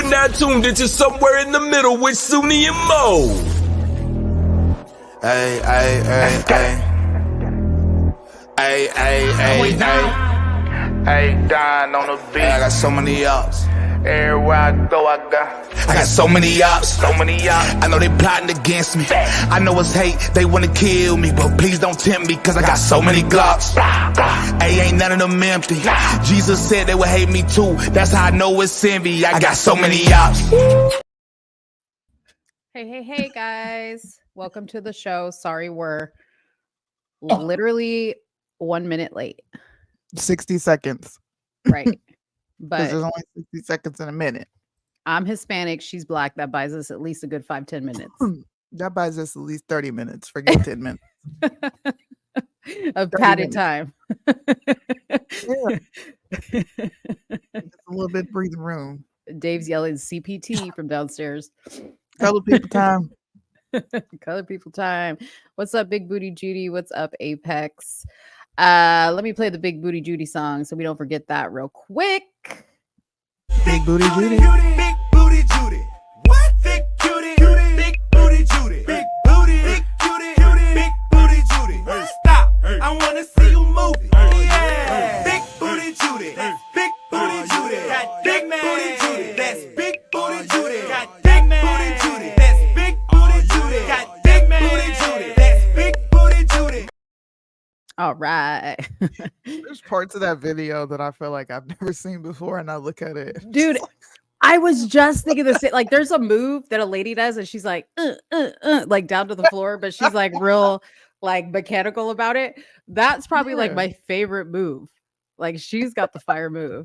You're now tuned into Somewhere in the Middle with Soonie and Mo. Ay, ay, ay, ay. Ay, ay, ay, ay. Hey, Don on the beat. I got so many ops. Everywhere I go, I got so many ops. so many ops. I know they plotting against me. I know it's hate, they wanna kill me, but please don't tempt me, cause I got so many glocks. Hey, ain't none of them empty. Jesus said they would hate me too. That's how I know it's envy. I got so many ops. Hey, guys. Welcome to the show. Sorry, we're literally 1 minute late. 60 seconds. Right. Because But there's only 60 seconds in a minute. I'm Hispanic. She's Black. That buys us at least a good 5-10 minutes That buys us at least 30 minutes. Forget 10 minutes. of padded time. Yeah. Just a little bit breathing room. Dave's yelling CPT from downstairs. Color people time. Color people time. What's up, Big Booty Judy? What's up, Apex? Let me play the Big Booty Judy song so we don't forget that real quick. Big booty Judy. Big booty Judy. What? Big cutie. Big booty Judy. Big booty. Big cutie. Big booty Judy. Stop. I wanna see you move it. Yeah. Big booty Judy. Big booty Judy. Big booty Judy. That's big booty Judy. Big booty Judy. That's big booty Judy. Big booty Judy. That's big booty Judy. All right. There's parts of that video that I feel like I've never seen before, and I look at it. Dude, I was just thinking the same. Like, there's a move that a lady does, and she's like, like down to the floor, but she's like real, like mechanical about it. That's probably like Yeah. my favorite move. Like, she's got the fire move.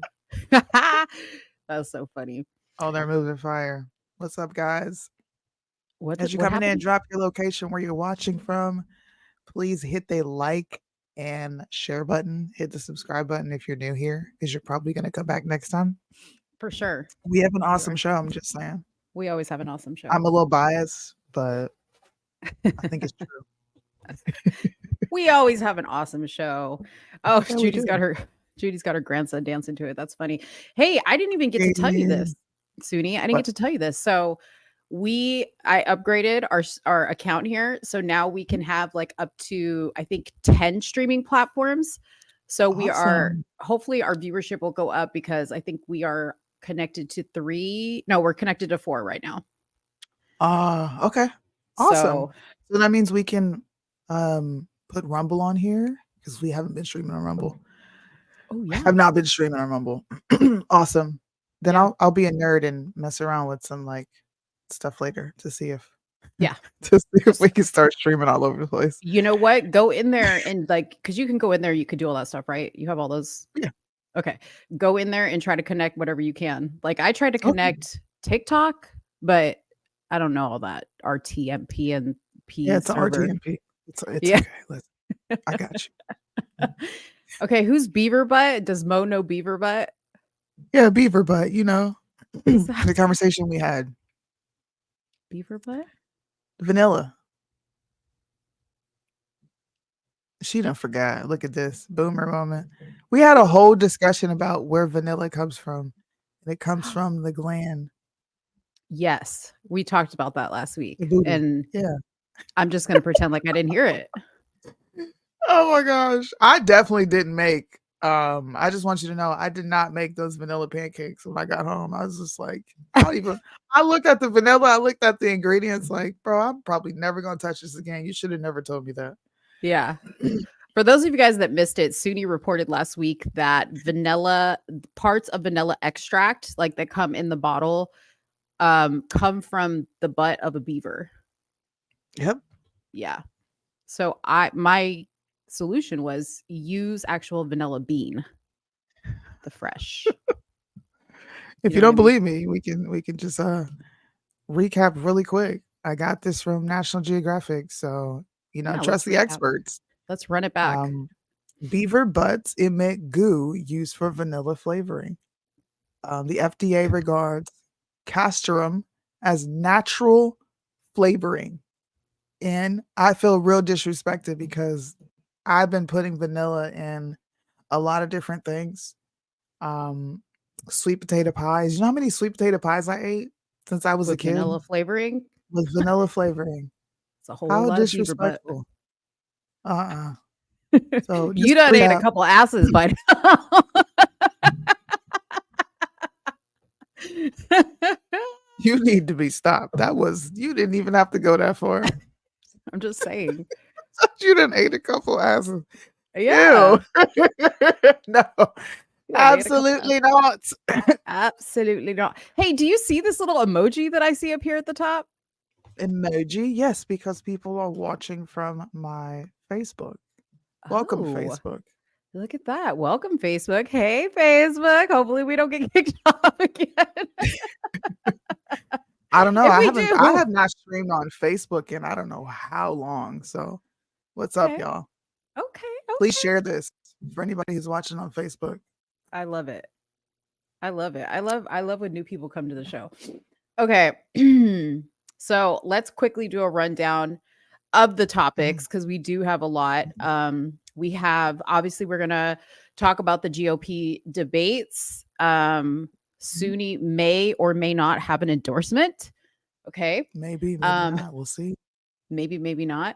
That's so funny. Oh, they're moving fire. What's up, guys? What As you coming in, drop your location where you're watching from. Please hit the like and share button. Hit the subscribe button if you're new here, because you're probably going to come back next time. For sure. We have an awesome show. I'm just saying. We always have an awesome show. I'm a little biased, but I think it's true. We always have an awesome show. Oh, Yeah, we Judy's do. got her grandson dancing to it. That's funny. Hey, I didn't even get to tell you this, Soonie. I didn't What? get to tell you this. So I upgraded our account here. So now we can have like up to, I think, 10 streaming platforms. So we are, Awesome. hopefully our viewership will go up, because I think we are connected to 3. No, we're connected to 4 right now. Okay. Awesome. So So that means we can put Rumble on here, because we haven't been streaming on Rumble. oh yeah. I've not been streaming on Rumble. Awesome. Then Yeah. I'll be a nerd and mess around with some like stuff later to see if Yeah. to see if we can start streaming all over the place. You know what? Go in there and like, because you can go in there, you could do all that stuff, right? You have all those. Yeah. Okay. Go in there and try to connect whatever you can. Like, I tried to Okay. connect TikTok, but I don't know all that RTMP and P. Yeah, it's an server. RTMP. It's Yeah. okay. Listen, I got you. Okay. Who's Beaver Butt? Does Mo know Beaver Butt? Yeah, Beaver Butt, you know. Who's that? The conversation we had. Beaver Butt? Vanilla. She done forgot. Look at this boomer moment. We had a whole discussion about where vanilla comes from. And it comes from the gland. Yes. We talked about that last week. The booty. And Yeah. I'm just going to pretend like I didn't hear it. Oh my gosh. I definitely didn't make I just want you to know I did not make those vanilla pancakes when I got home. I was just like, I looked at the vanilla, I looked at the ingredients like, bro, I'm probably never gonna touch this again. You should have never told me that. Yeah. For those of you guys that missed it, Soonie reported last week that parts of vanilla extract, like that come in the bottle, come from the butt of a beaver. Yep. Yeah. So my solution was use actual vanilla bean, the fresh. If You you know don't what I believe me, we can just recap really quick. I got this from National Geographic, so Yeah, trust the let's recap. experts. Let's run it back. Beaver butts emit goo used for vanilla flavoring. The FDA regards castoreum as natural flavoring, and I feel real disrespected because I've been putting vanilla in a lot of different things. sweet potato pies. You know how many sweet potato pies I ate since I was a With kid? vanilla flavoring. With vanilla flavoring. It's a whole How lot of beaver butt. disrespectful. So You just done ate a recap. couple asses by now. You need to be stopped. You didn't even have to go that far. I'm just saying. You done ate a couple asses. Yeah. Ew. No, You done ate a couple absolutely not. Absolutely not. Hey, do you see this little emoji that I see up here at the top? Emoji, yes, because people are watching from my Facebook. Welcome, Oh, Facebook. look at that. Welcome, Facebook. Hey, Facebook. Hopefully we don't get kicked off again. I don't know. If I we have do. not streamed on Facebook in I don't know how long. So what's up, Okay. y'all? Okay. Please share this for anybody who's watching on Facebook. I love it. I love it. I love when new people come to the show. Okay. So let's quickly do a rundown of the topics because we do have a lot. We have obviously we're gonna talk about the GOP debates. Soonie may or may not have an endorsement. Okay. Maybe not. We'll see. Maybe not.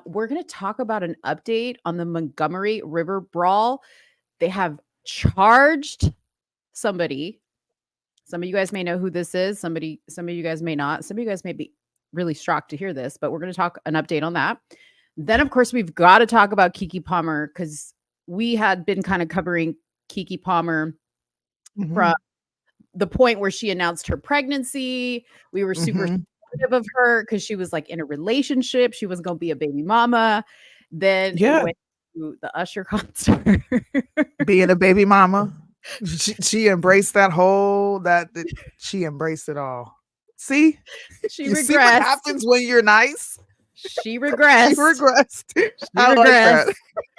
We're gonna talk about an update on the Montgomery River brawl. They have charged somebody. Some of you guys may know who this is. Some of you guys may not. Some of you guys may be really shocked to hear this, but we're going to talk an update on that. Then, of course, we've got to talk about Keke Palmer because we had been kind of covering Keke Palmer from the point where she announced her pregnancy. We were super supportive of her because she was like in a relationship. She was going to be a baby mama. Then it went to the Usher concert. Being a baby mama. She embraced she embraced it all. See? She you regressed. See what happens when you're nice? She regressed. She regressed. I like that.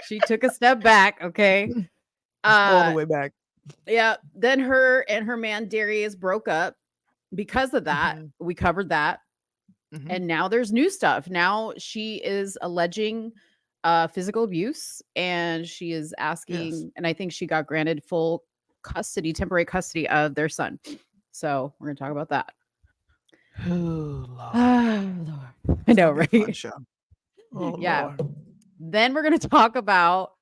She took a step back, okay? All the way back. Yeah. Then her and her man Darius broke up because of that. We covered that. And now there's new stuff. Now she is alleging physical abuse and she is asking, and I think she got granted full custody, temporary custody of their son. So we're gonna talk about that. Oh, Lord. I know, right? Oh, yeah. Lord. Then we're gonna talk about,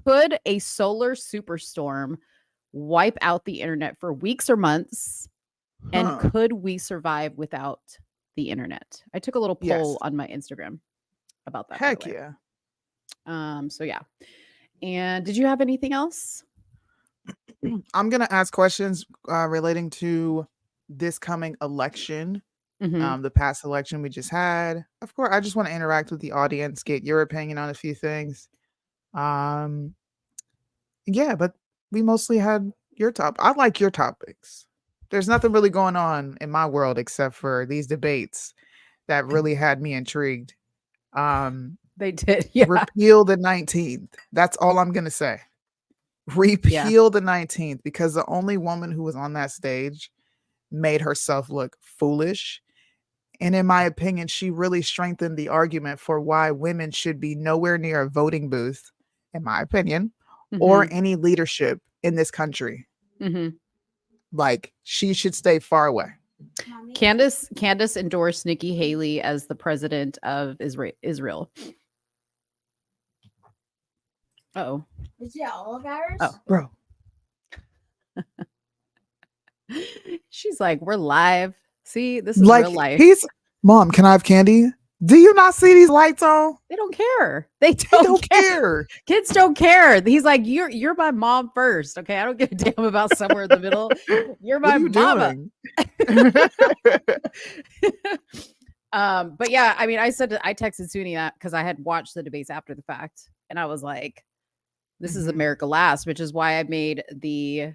could a solar superstorm wipe out the internet for weeks or months? And could we survive without the internet? I took a little poll on my Instagram about that. Heck yeah. So yeah. And did you have anything else? I'm gonna ask questions relating to this coming election, the past election we just had. Of course, I just want to interact with the audience, get your opinion on a few things. Yeah, but we mostly had your I like your topics. There's nothing really going on in my world except for these debates that really had me intrigued. They did. Yeah. Repeal the 19th. That's all I'm gonna say. Repeal the 19th, because the only woman who was on that stage made herself look foolish. And in my opinion, she really strengthened the argument for why women should be nowhere near a voting booth, in my opinion, or any leadership in this country. Like, she should stay far away. Candace endorsed Nikki Haley as the president of Israel. Uh-oh. Is it all of ours? Oh, bro. She's like, we're live. See, this is real life. Mom, can I have candy? Do you not see these lights on? They don't care. They don't care. Kids don't care. He's like, you're my mom first. Okay. I don't give a damn about somewhere in the middle. You're my mama. But yeah, I mean, I texted Soonie that because I had watched the debates after the fact, and I was like, this is America Last, which is why I made the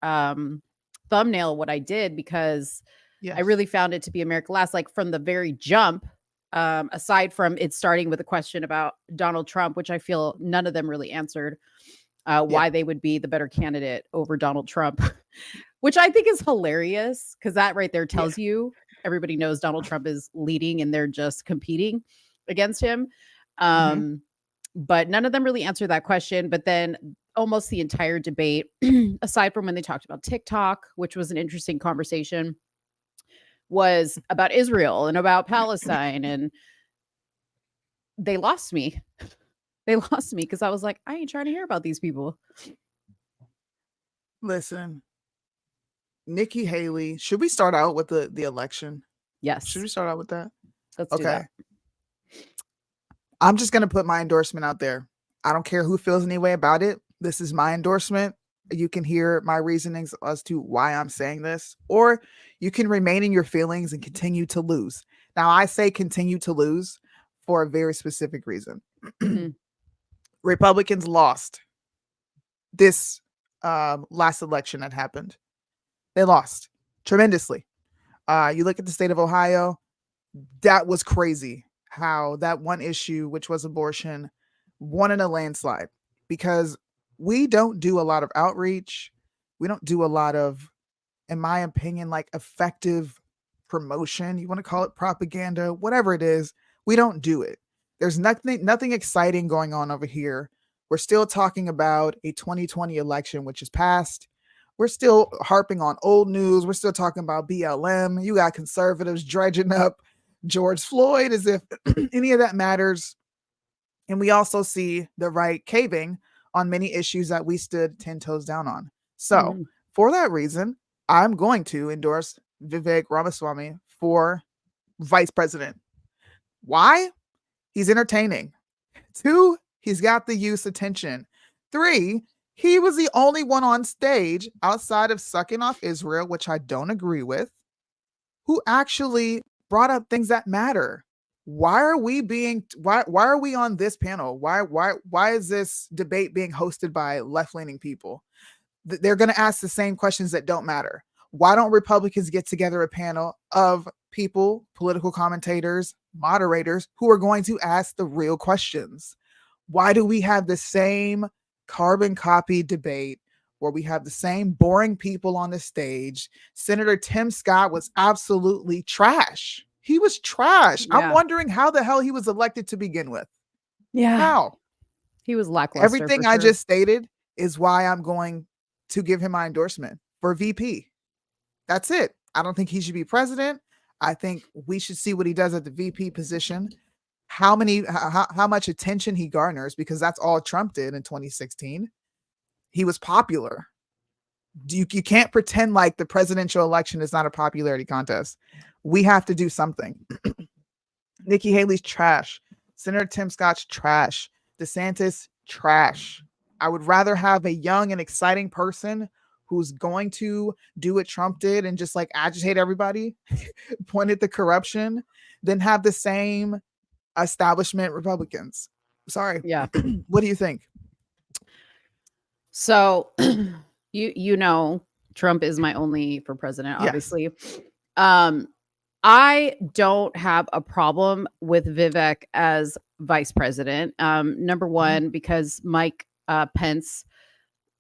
thumbnail what I did, because I really found it to be America Last, like from the very jump. Aside from it starting with a question about Donald Trump, which I feel none of them really answered, why they would be the better candidate over Donald Trump, which I think is hilarious, because that right there tells you everybody knows Donald Trump is leading and they're just competing against him. But none of them really answered that question. But then almost the entire debate, aside from when they talked about TikTok, which was an interesting conversation, was about Israel and about Palestine. And they lost me. They lost me because I was like, I ain't trying to hear about these people. Listen, Nikki Haley, should we start out with the election? Yes. Should we start out with that? Let's do that. I'm just going to put my endorsement out there. I don't care who feels any way about it. This is my endorsement. You can hear my reasonings as to why I'm saying this, or you can remain in your feelings and continue to lose. Now, I say continue to lose for a very specific reason. Mhm. Republicans lost this last election that happened. They lost tremendously. You look at the state of Ohio, that was crazy how that one issue, which was abortion, won in a landslide, because we don't do a lot of outreach. We don't do a lot of, in my opinion, like effective promotion. You want to call it propaganda, whatever it is. We don't do it. There's nothing exciting going on over here. We're still talking about a 2020 election, which is passed. We're still harping on old news. We're still talking about BLM. You got conservatives dredging up George Floyd as if any of that matters. And we also see the right caving on many issues that we stood 10 toes down on. So for that reason, I'm going to endorse Vivek Ramaswamy for vice president. Why? He's entertaining. 2, he's got the youth's attention. 3, he was the only one on stage outside of sucking off Israel, which I don't agree with, who actually brought up things that matter. Why are we on this panel? Why is this debate being hosted by left-leaning people? They're going to ask the same questions that don't matter. Why don't Republicans get together a panel of people, political commentators, moderators, who are going to ask the real questions? Why do we have the same carbon copy debate where we have the same boring people on the stage? Senator Tim Scott was absolutely trash. He was trash. Yeah. I'm wondering how the hell he was elected to begin with. Yeah. How? He was lackluster. Everything I just stated is why I'm going to give him my endorsement for VP. That's it. I don't think he should be president. I think we should see what he does at the VP position. How much attention he garners, because that's all Trump did in 2016. He was popular. You can't pretend like the presidential election is not a popularity contest. We have to do something. Nikki Haley's trash. Senator Tim Scott's trash. DeSantis, trash. I would rather have a young and exciting person who's going to do what Trump did and just like agitate everybody, point at the corruption, than have the same establishment Republicans. Sorry. Yeah. What do you think? So you know, Trump is my only for president, obviously. Yes. I don't have a problem with Vivek as vice president. Number one, because Mike Pence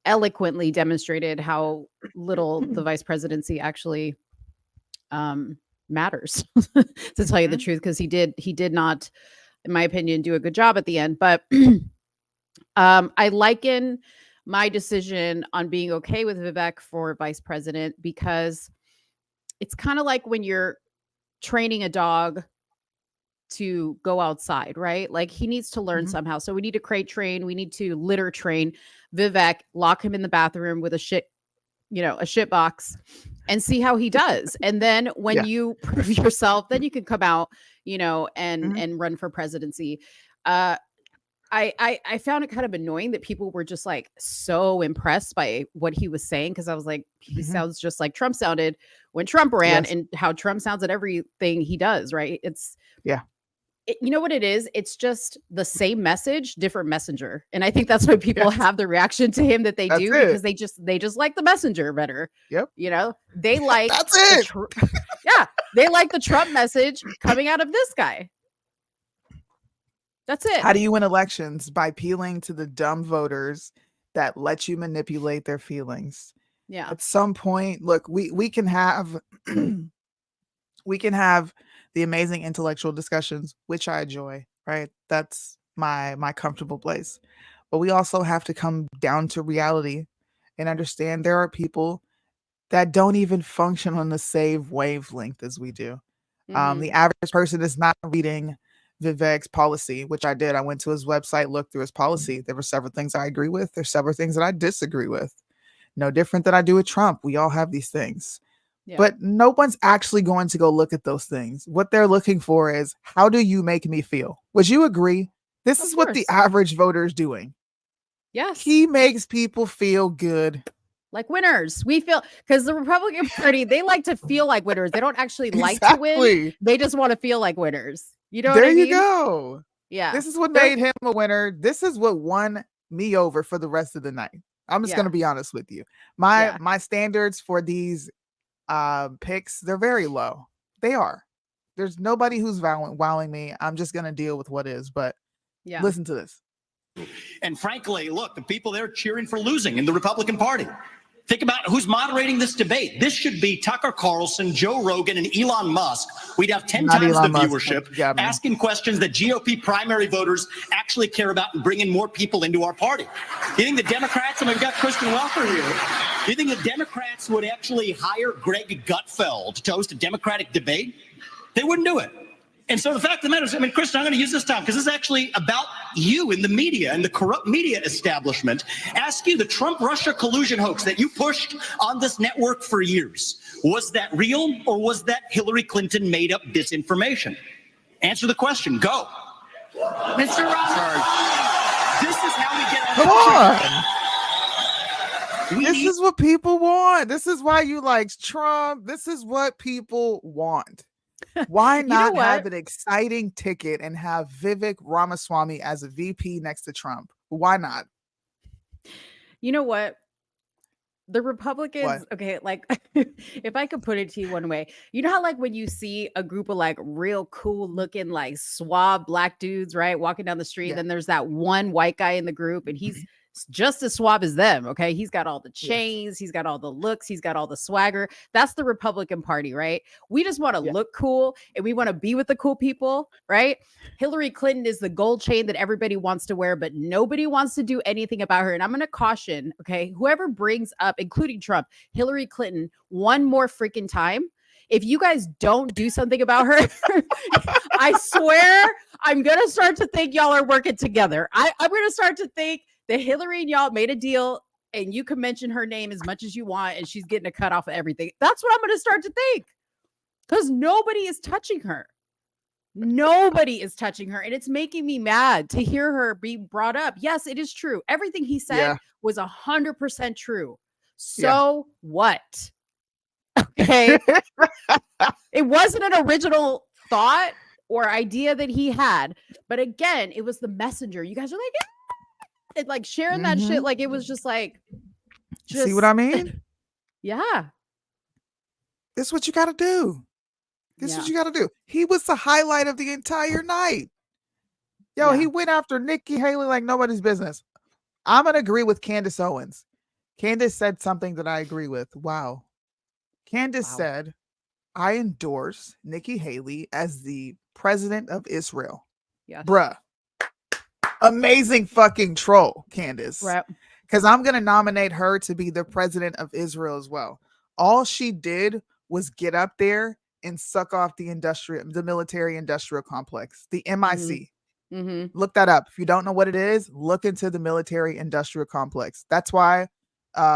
eloquently demonstrated how little the vice presidency actually matters, to tell you the truth, because he did not, in my opinion, do a good job at the end. But I liken my decision on being okay with Vivek for vice president because it's kind of like when you're training a dog to go outside, right? Like he needs to learn somehow. So we need to crate train. We need to litter train Vivek, lock him in the bathroom with a shit box and see how he does. And then when you prove yourself, then you can come out, and run for presidency. I found it kind of annoying that people were just like so impressed by what he was saying, because I was like, he sounds just like Trump sounded when Trump ran, and how Trump sounds at everything he does, right? You know what it is? It's just the same message, different messenger. And I think that's why people have the reaction to him that they do, because they just like the messenger better. Yep. They like that's it. They like the Trump message coming out of this guy. That's it. How do you win elections? By appealing to the dumb voters that let you manipulate their feelings. Yeah. At some point, look, we can have we can have the amazing intellectual discussions, which I enjoy, right? That's my comfortable place. but we also have to come down to reality and understand there are people that don't even function on the same wavelength as we do. The average person is not reading Vivek's policy, which I did. I went to his website, looked through his policy. There were several things I agree with. There's several things that I disagree with. No different than I do with Trump. We all have these things. Yeah. But no one's actually going to go look at those things. What they're looking for is, how do you make me feel? Would you agree? This Of is what the course. average voter is doing. Yes. He makes people feel good. Like winners. We feel, because the Republican Party, they like to feel like winners. They don't actually like to win. Exactly. They just want to feel like winners. You know There what I mean? you go. Yeah. This is what They're- made him a winner. This is what won me over for the rest of the night. I'm just Yeah. going to be honest with you. My Yeah. my standards for these picks, they're very low. They are. There's nobody who's wowing me. I'm just going to deal with what is. But Yeah. listen to this. And frankly, look, the people there cheering for losing in the Republican Party. Think about who's moderating this debate. This should be Tucker Carlson, Joe Rogan, and Elon Musk. We'd have 10 Not times Elon the Musk. viewership, Yeah, man. asking questions that GOP primary voters actually care about and bringing more people into our party. You think the Democrats, and we've got Kristen Welker here, you think the Democrats would actually hire Greg Gutfeld to host a Democratic debate? They wouldn't do it. And so the fact of the matter is, I mean, Kristen, I'm going to use this time because this is actually about you in the media and the corrupt media establishment. Ask you, the Trump-Russia collusion hoax that you pushed on this network for years, was that real or was that Hillary Clinton made up disinformation? Answer the question. Go. Mr. Roberts, this is how we get Come on. We This need- is what people want. This is why you like Trump. This is what people want. Why know not what? have an exciting ticket and have Vivek Ramaswamy as a VP next to Trump? Why not? You know what? The Republicans, okay, like if I could put it to you one way, you know how like when you see a group of like real cool looking, like suave black dudes, right, walking down the street, Yeah. then there's that one white guy in the group and he's just as suave as them, okay? He's got all the chains, he's got all the looks, he's got all the swagger. That's the Republican Party, right? We just want to look cool and we want to be with the cool people, right? Hillary Clinton is the gold chain that everybody wants to wear, but nobody wants to do anything about her. And I'm going to caution, okay, whoever brings up, including Trump, Hillary Clinton one more freaking time, if you guys don't do something about her, I swear I'm going to start to think y'all are working together. I'm going to start to think that Hillary and y'all made a deal and you can mention her name as much as you want and she's getting a cut off of everything. That's what I'm going to start to think because nobody is touching her. Nobody is touching her. And it's making me mad to hear her be brought up. Yes, it is true. Everything he said was 100% true. So what? Okay. It wasn't an original thought or idea that he had. But again, it was the messenger. You guys are like, yeah. And like sharing that shit. Like it was just like, See what I mean? Yeah. This is what you got to do. This is Yeah. what you got to do. He was the highlight of the entire night. Yo, Yeah. he went after Nikki Haley like nobody's business. I'm going to agree with Candace Owens. Candace said something that I agree with. Wow. Candace Wow. said, I endorse Nikki Haley as the president of Israel. Yes. Bruh. Amazing fucking troll, Candace. Right. Because I'm going to nominate her to be the president of Israel as well. All she did was get up there and suck off the military industrial complex, the MIC. Mm-hmm. Look that up. If you don't know what it is, look into the military industrial complex. That's why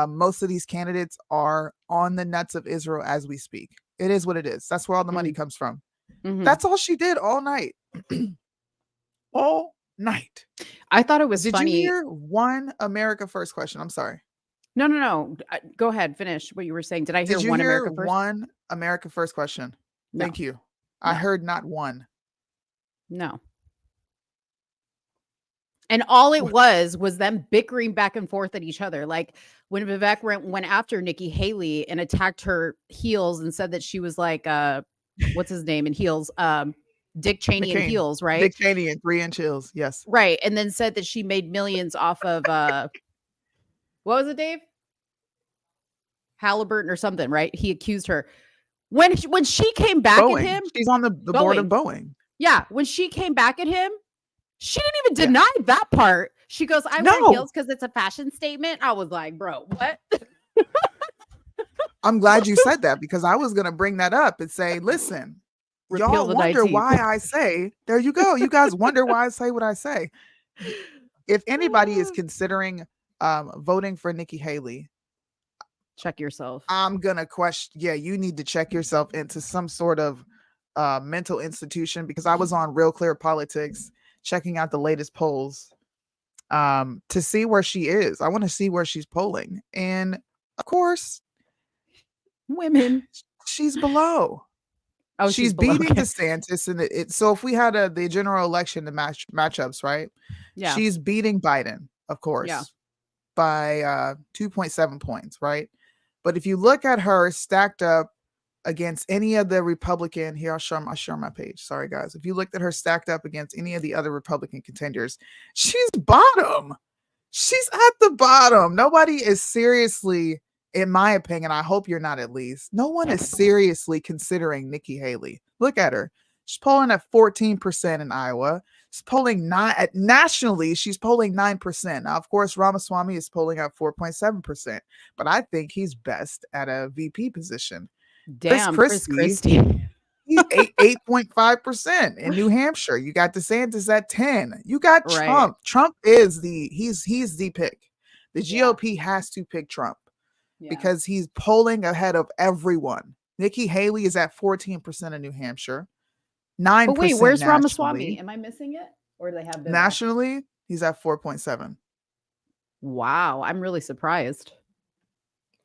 most of these candidates are on the nuts of Israel as we speak. It is what it is. That's where all the money comes from. Mm-hmm. That's all she did all night. All night. I thought it was Did funny. you hear one America First question? I'm sorry. No. Go ahead. Finish what you were saying. Did I hear Did you one hear America First? one America First question? No. Thank you. I heard not one. No. And all it was them bickering back and forth at each other. Like when Vivek went after Nikki Haley and attacked her heels and said that she was like, what's his name in heels? Dick Cheney in heels, right? Dick Cheney and 3-inch heels. Yes. Right. And then said that she made millions off of, what was it, Dave? Halliburton or something, right? He accused her. When she came back Boeing. at him. She's on the board of Boeing. Yeah. When she came back at him, she didn't even deny that part. She goes, I No. wear heels because it's a fashion statement. I was like, bro, what? I'm glad you said that because I was gonna bring that up and say, listen, Repeal y'all the wonder 19th. why I say, there you go. You guys wonder why I say what I say. If anybody is considering voting for Nikki Haley, Check yourself. I'm gonna question. Yeah, you need to check yourself into some sort of mental institution because I was on Real Clear Politics checking out the latest polls to see where she is. I want to see where she's polling, and of course, Women. she's below. Oh, she's below. beating Okay. DeSantis, and it. So if we had the general election, the matchups, right? Yeah. She's beating Biden, of course, Yeah. by 2.7 points, right? But if you look at her stacked up against any of the Republican, here I'll share my page. Sorry guys. If you looked at her stacked up against any of the other Republican contenders, she's bottom. She's at the bottom. Nobody is seriously, in my opinion, I hope you're not at least, no one is seriously considering Nikki Haley. Look at her. She's polling at 14% in Iowa. She's polling nationally, she's polling 9%. Now, of course, Ramaswamy is polling at 4.7%, but I think he's best at a VP position. Damn, Chris Christie. He's 8.5% in New Hampshire. You got DeSantis at 10. You got Right. Trump. Trump is he's the pick. The GOP has to pick Trump because he's polling ahead of everyone. Nikki Haley is at 14% in New Hampshire. 9%. But wait, where's nationally. Ramaswamy? Am I missing it? Or do they have Nationally, he's at 4.7. Wow, I'm really surprised.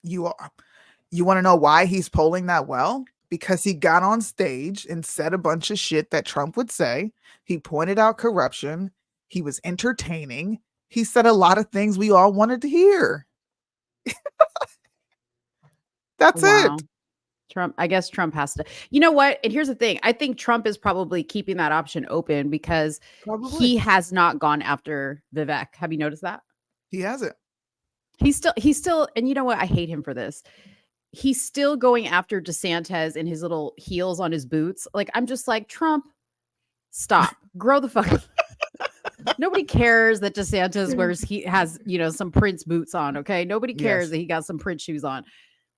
You want to know why he's polling that well? Because he got on stage and said a bunch of shit that Trump would say. He pointed out corruption. He was entertaining. He said a lot of things we all wanted to hear. That's it. Trump, I guess Trump has to. You know what? And here's the thing. I think Trump is probably keeping that option open because he has not gone after Vivek. Have you noticed that? He hasn't. He's still, and you know what? I hate him for this. He's still going after DeSantis and his little heels on his boots. Like, I'm just like, Trump, stop. Grow the fuck up. Nobody cares that DeSantis has some Prince boots on. Okay. Nobody cares that he got some Prince shoes on.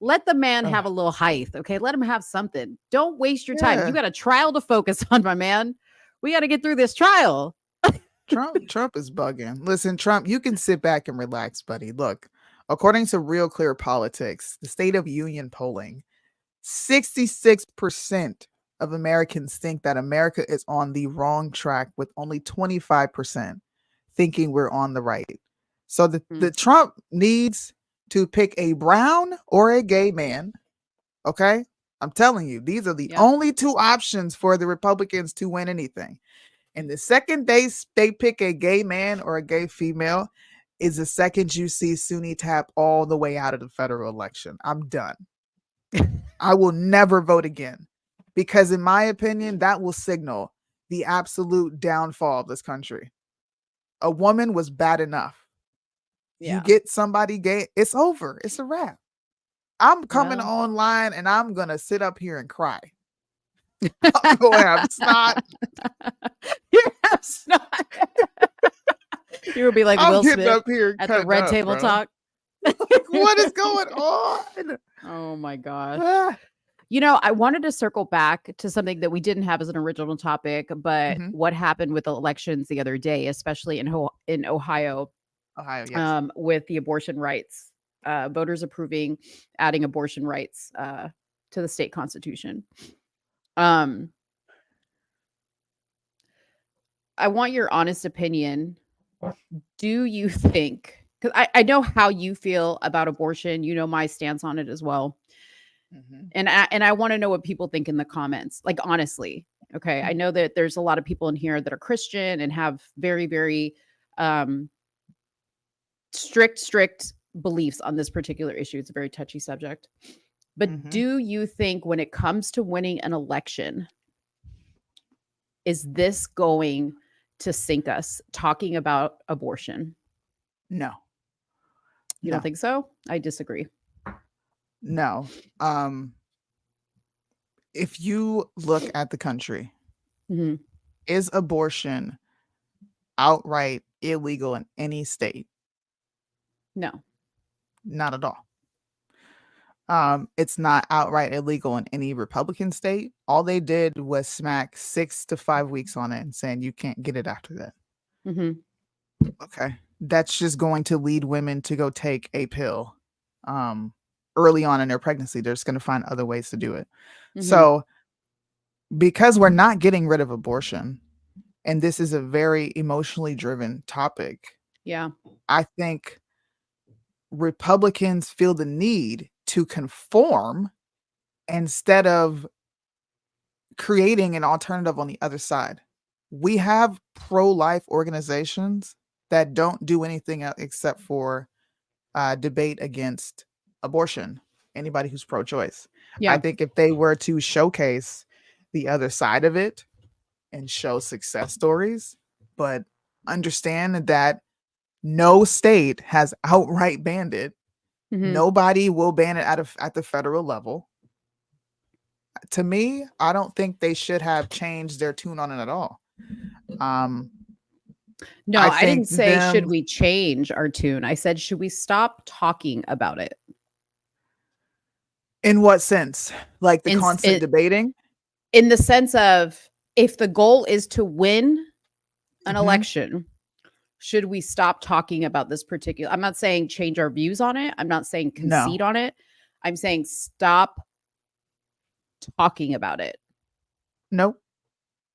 Let the man have a little height. Okay. Let him have something. Don't waste your time. You got a trial to focus on, my man. We got to get through this trial. Trump is bugging. Listen, Trump, you can sit back and relax, buddy. Look, according to Real Clear Politics, the State of Union polling, 66% of Americans think that America is on the wrong track, with only 25% thinking we're on the right. So the Trump needs to pick a brown or a gay man. Okay? I'm telling you, these are the only two options for the Republicans to win anything. And the second they pick a gay man or a gay female is the second you see Soonie tap all the way out of the federal election. I'm done. I will never vote again because, in my opinion, that will signal the absolute downfall of this country. A woman was bad enough. You get somebody gay, it's over. It's a wrap. I'm coming online and I'm going to sit up here and cry. I'm going to have snot. You have snot. You will be like Will Smith up here at the red table talk. What is going on? Oh my gosh. I wanted to circle back to something that we didn't have as an original topic, but what happened with the elections the other day, especially in Ohio. Yes. With the abortion rights, voters approving adding abortion rights to the state constitution. I want your honest opinion. Do you think, because I know how you feel about abortion, you know my stance on it as well. And I want to know what people think in the comments, like honestly. Okay. I know that there's a lot of people in here that are Christian and have very, very strict beliefs on this particular issue. It's a very touchy subject. But do you think when it comes to winning an election, is this going to sink us talking about abortion? No. You don't think so? I disagree. No. If you look at the country, is abortion outright illegal in any state. No. Not at all. It's not outright illegal in any Republican state. All they did was smack 6 to 5 weeks on it and saying you can't get it after that. Mm-hmm. Okay. That's just going to lead women to go take a pill early on in their pregnancy. They're just going to find other ways to do it. Mm-hmm. So because we're not getting rid of abortion, and this is a very emotionally driven topic, Yeah. I think Republicans feel the need to conform instead of creating an alternative on the other side. We have pro-life organizations that don't do anything except for debate against abortion. Anybody who's pro-choice. Yeah. I think if they were to showcase the other side of it and show success stories, but understand that no state has outright banned it. Mhm. Nobody will ban it at the federal level. To me, I don't think they should have changed their tune on it at all. No, I I didn't think say should them- we change our tune. I said should we stop talking about it? In what sense? Like the In- constant it- debating? In the sense of if the goal is to win an Mhm. election, should we stop talking about this particular? I'm not saying change our views on it. I'm not saying No. concede on it. I'm saying stop talking about it. Nope.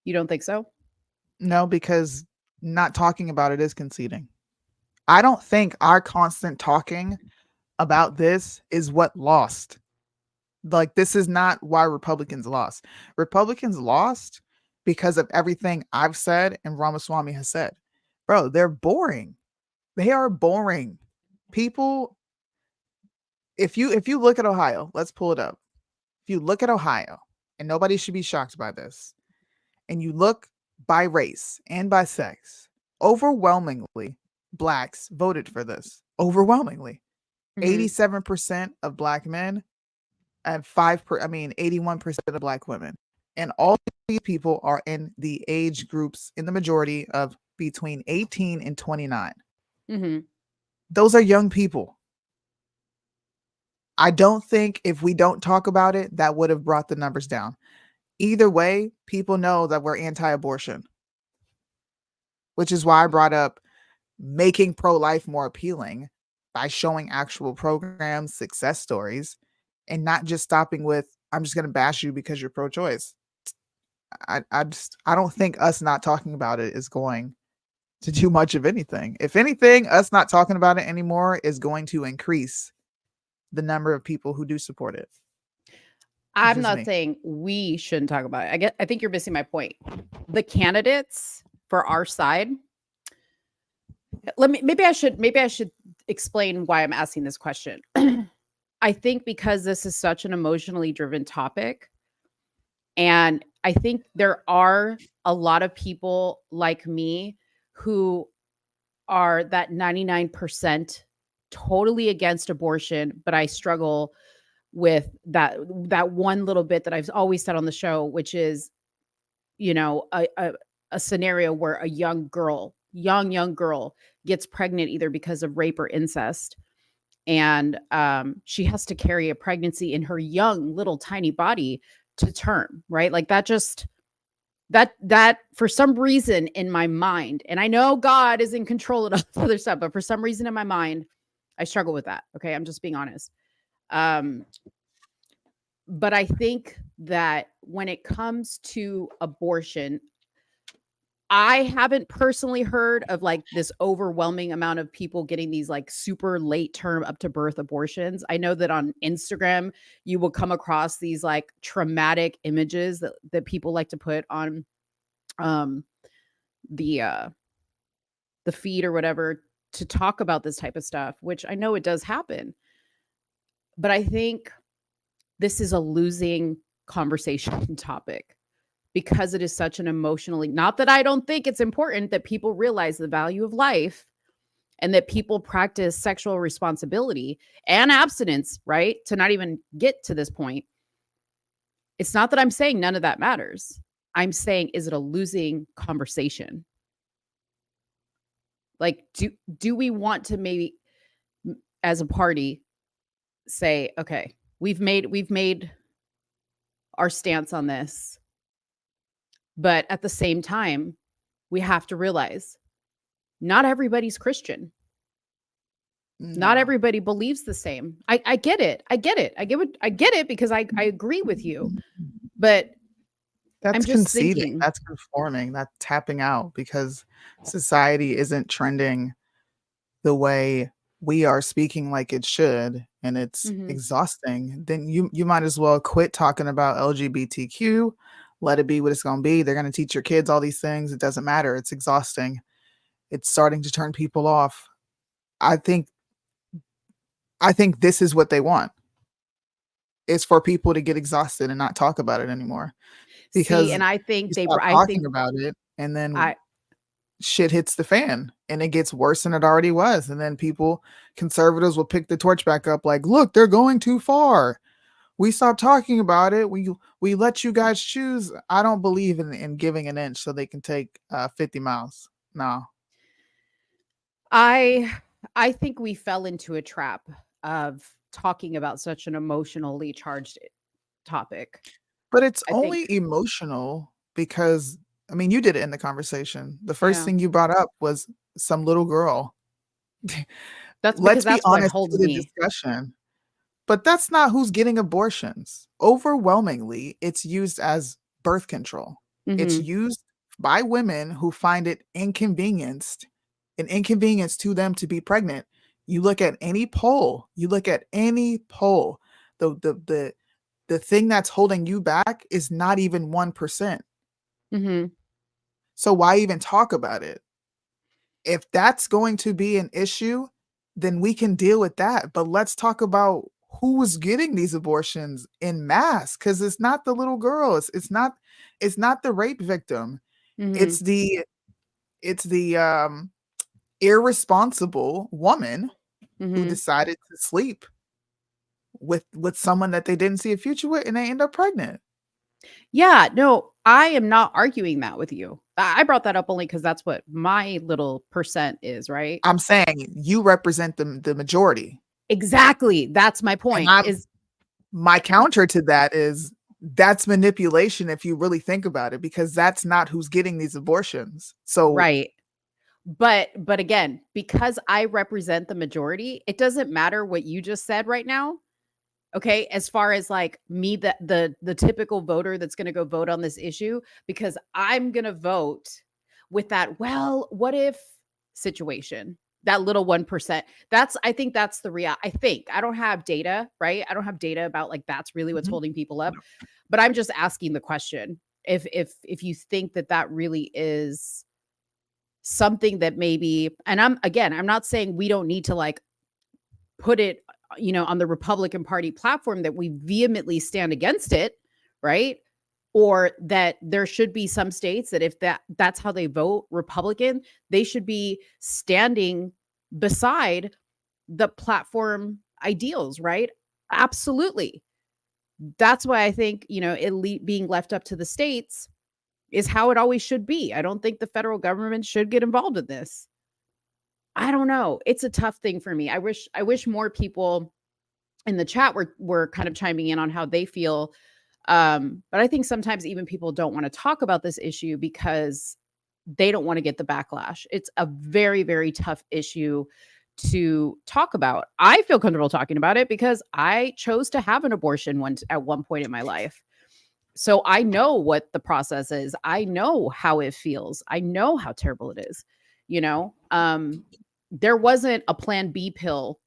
You don't think so? No, because not talking about it is conceding. I don't think our constant talking about this is what lost. Like, this is not why Republicans lost. Republicans lost because of everything I've said and Ramaswamy has said. Bro, they're boring. They are boring. People, if you look at Ohio, let's pull it up. If you look at Ohio, and nobody should be shocked by this, and you look by race and by sex, overwhelmingly, blacks voted for this. Overwhelmingly. Mhm. 87% of black men and 81% of black women. And all these people are in the age groups in the majority of between 18 and 29. Mhm. Those are young people. I don't think if we don't talk about it, that would have brought the numbers down. Either way, people know that we're anti-abortion, which is why I brought up making pro-life more appealing by showing actual programs, success stories, and not just stopping with, I'm just going to bash you because you're pro-choice. I don't think us not talking about it is going to do much of anything. If anything, us not talking about it anymore is going to increase the number of people who do support it. I'm just not me. saying we shouldn't talk about it. I think you're missing my point. The candidates for our side. Maybe I should explain why I'm asking this question. I think because this is such an emotionally driven topic, and I think there are a lot of people like me who are that 99% totally against abortion, but I struggle with that one little bit that I've always said on the show, which is, a scenario where a young girl gets pregnant either because of rape or incest, and she has to carry a pregnancy in her young little tiny body to term, right? Like that for some reason in my mind, and I know God is in control of all this other stuff, but for some reason in my mind, I struggle with that. Okay, I'm just being honest. But I think that when it comes to abortion, I haven't personally heard of like this overwhelming amount of people getting these like super late term up to birth abortions. I know that on Instagram, you will come across these like traumatic images that people like to put on the feed or whatever to talk about this type of stuff, which I know it does happen. But I think this is a losing conversation topic because it is such an emotionally, not that I don't think it's important that people realize the value of life and that people practice sexual responsibility and abstinence, right? To not even get to this point. It's not that I'm saying none of that matters. I'm saying, is it a losing conversation? Like, do we want to maybe as a party say, okay, we've made our stance on this, but at the same time, we have to realize not everybody's Christian. Not No. everybody believes the same. I get it. I get it. I get it because I agree with you. But I'm That's just conceding. thinking, That's conforming. That's tapping out because society isn't trending the way we are speaking like it should, and it's mhm, exhausting. Then you might as well quit talking about LGBTQ. Let it be what it's going to be. They're going to teach your kids all these things. It doesn't matter. It's exhausting. It's starting to turn people off. I think this is what they want. Is for people to get exhausted and not talk about it anymore. see, Because and I think you they, stop I talking think about it, and then I, shit hits the fan, and it gets worse than it already was. And then conservatives will pick the torch back up like, look, they're going too far. We stopped talking about it. We let you guys choose. I don't believe in giving an inch so they can take 50 miles. No. I, I think we fell into a trap of talking about such an emotionally charged topic. But it's I think, only emotional because, I mean, you did it in the conversation. The first yeah, thing you brought up was some little girl. that's because Let's be that's what honest holds to the me. discussion. But that's not who's getting abortions. Overwhelmingly, it's used as birth control. It's Hmm. used by women who find it an inconvenience to them to be pregnant. You look at any poll, the the thing that's holding you back is not even 1%. Hmm. So why even talk about it? If that's going to be an issue, then we can deal with that. But let's talk about who is getting these abortions in mass, because it's not the little girls. It's not the rape victim. Hmm. It's the irresponsible woman who Hmm. decided to sleep with someone that they didn't see a future with, and they end up pregnant. Yeah, no, I am not arguing that with you. I brought that up only because that's what my little percent is, right? I'm saying you represent the majority. Exactly. That's my And point. I'm Is My counter to that is that's manipulation if you really think about it, because that's not who's getting these abortions. So right. But again, because I represent the majority, it doesn't matter what you just said right now. Okay, as far as like me, the typical voter that's going to go vote on this issue, because I'm going to vote with that, well, what if situation, that little 1%. I think that's the real. I don't have data, right? I don't have data about like that's really what's Mhm. holding people up, but I'm just asking the question. If you think that that really is something that maybe, and I'm not saying we don't need to like put it, on the Republican Party platform that we vehemently stand against it, right? Or that there should be some states that if that's how they vote Republican, they should be standing beside the platform ideals, right? Absolutely. That's why I think, being left up to the states is how it always should be. I don't think the federal government should get involved in this. I don't know. It's a tough thing for me. I wish more people in the chat were kind of chiming in on how they feel. But I think sometimes even people don't want to talk about this issue because they don't want to get the backlash. It's a very, very tough issue to talk about. I feel comfortable talking about it because I chose to have an abortion at one point in my life. So I know what the process is. I know how it feels. I know how terrible it is. You know, there wasn't a plan B pill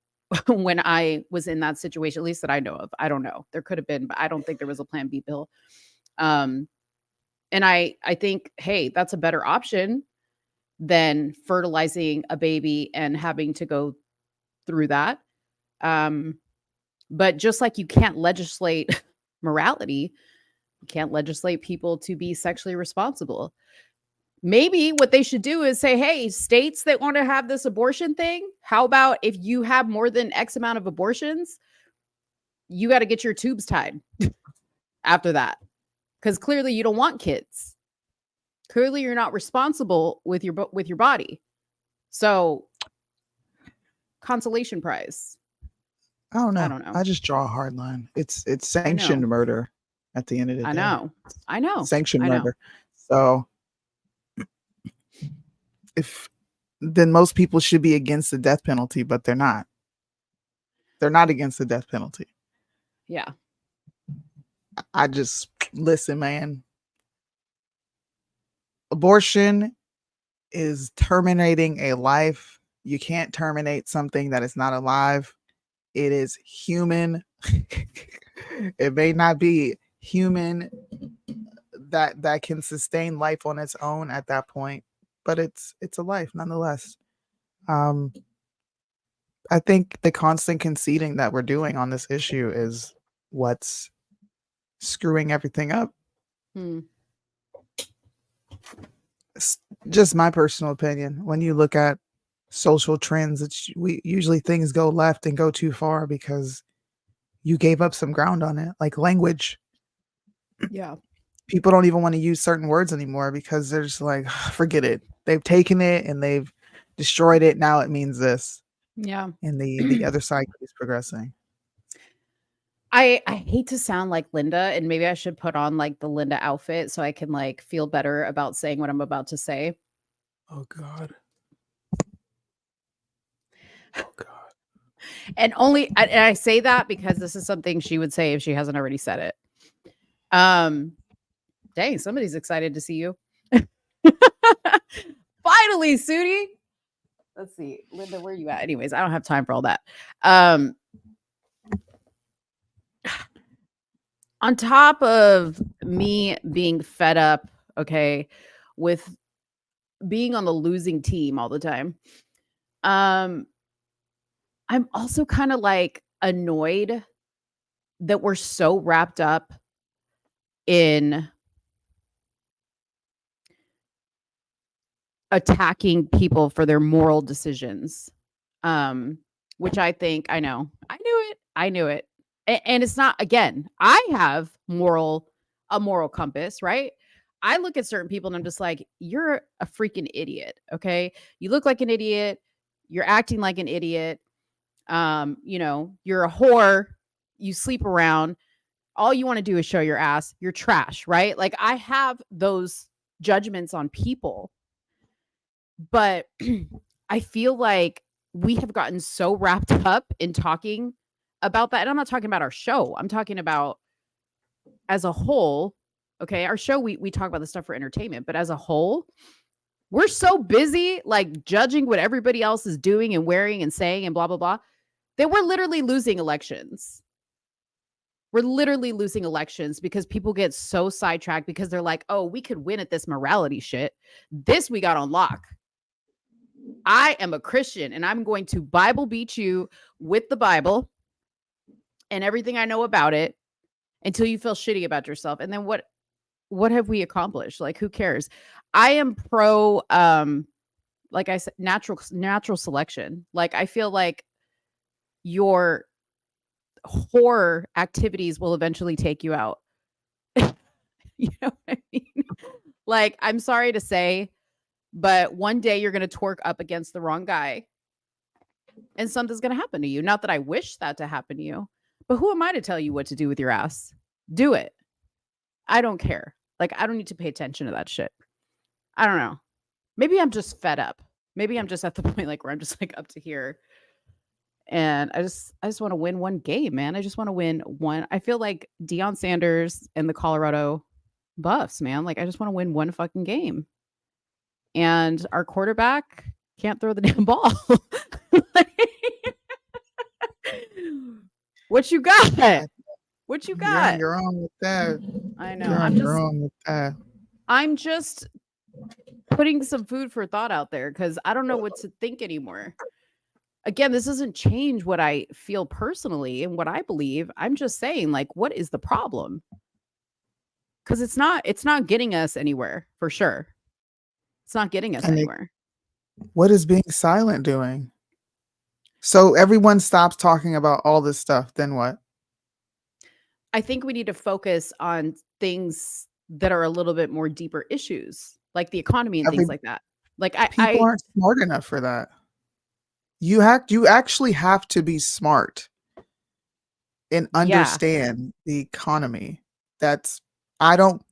when I was in that situation, at least that I know of. I don't know. There could have been, but I don't think there was a plan B pill. Um, and I think, hey, that's a better option than fertilizing a baby and having to go through that. Um, but just like you can't legislate morality, you can't legislate people to be sexually responsible. Maybe what they should do is say, hey, states that want to have this abortion thing, how about if you have more than X amount of abortions, you got to get your tubes tied after that. Because clearly you don't want kids. Clearly you're not responsible with your body. So, consolation prize. I don't know. I don't know. I just draw a hard line. It's I sanctioned know. murder at the end of the I day. know. I know. Sanctioned I know. murder. So then most people should be against the death penalty, but they're not. They're not against the death penalty. Yeah. I just listen, man. Abortion is terminating a life. You can't terminate something that is not alive. It is human. It may not be human that can sustain life on its own at that point, but it's a life nonetheless. I think the constant conceding that we're doing on this issue is what's screwing everything up. Hmm. It's just my personal opinion. When you look at social trends, usually things go left and go too far because you gave up some ground on it, like language. Yeah. People don't even want to use certain words anymore because they're just like, forget it. They've taken it and they've destroyed it. Now it means this. Yeah. And the other side keeps progressing. I hate to sound like Linda, and maybe I should put on like the Linda outfit so I can like feel better about saying what I'm about to say. Oh God. Oh God. And I say that because this is something she would say if she hasn't already said it. Dang, somebody's excited to see you. Finally, Soonie. Let's see, Linda, where are you at? Anyways, I don't have time for all that. On top of me being fed up, okay, with being on the losing team all the time, I'm also kind of like annoyed that we're so wrapped up in attacking people for their moral decisions, which I think I knew it. And it's not, again, I have a moral compass, right? I look at certain people and I'm just like, you're a freaking idiot. Okay. You look like an idiot. You're acting like an idiot. You're a whore. You sleep around. All you want to do is show your ass. You're trash, right? Like I have those judgments on people, but I feel like we have gotten so wrapped up in talking about that. And I'm not talking about our show. I'm talking about as a whole. Okay. Our show, we talk about this stuff for entertainment, but as a whole, we're so busy like judging what everybody else is doing and wearing and saying and blah, blah, blah, that we're literally losing elections. We're literally losing elections because people get so sidetracked because they're like, oh, we could win at this morality shit. This we got on lock. I am a Christian and I'm going to Bible beat you with the Bible and everything I know about it until you feel shitty about yourself. And then what have we accomplished? Like, who cares? I am pro, like I said, natural selection. Like, I feel like your horror activities will eventually take you out. You know what I mean? Like, I'm sorry to say, but one day you're going to twerk up against the wrong guy and something's going to happen to you. Not that I wish that to happen to you, but who am I to tell you what to do with your ass? Do it. I don't care. Like, I don't need to pay attention to that shit. I don't know. Maybe I'm just fed up. Maybe I'm just at the point like where I'm just like up to here. And I just want to win one game, man. I just want to win one. I feel like Deion Sanders and the Colorado Buffs, man. Like, I just want to win one fucking game. And our quarterback can't throw the damn ball. What you got? What you got? You're wrong with that. I know. You're wrong with that. I'm just putting some food for thought out there because I don't know what to think anymore. Again, this doesn't change what I feel personally and what I believe. I'm just saying, like, what is the problem? Because it's not getting us anywhere for sure. It's not getting us anywhere. What is being silent doing? So everyone stops talking about all this stuff. Then what? I think we need to focus on things that are a little bit more deeper issues, like the economy and things like that. Like People aren't smart enough for that. You actually have to be smart and yeah. understand the economy. I don't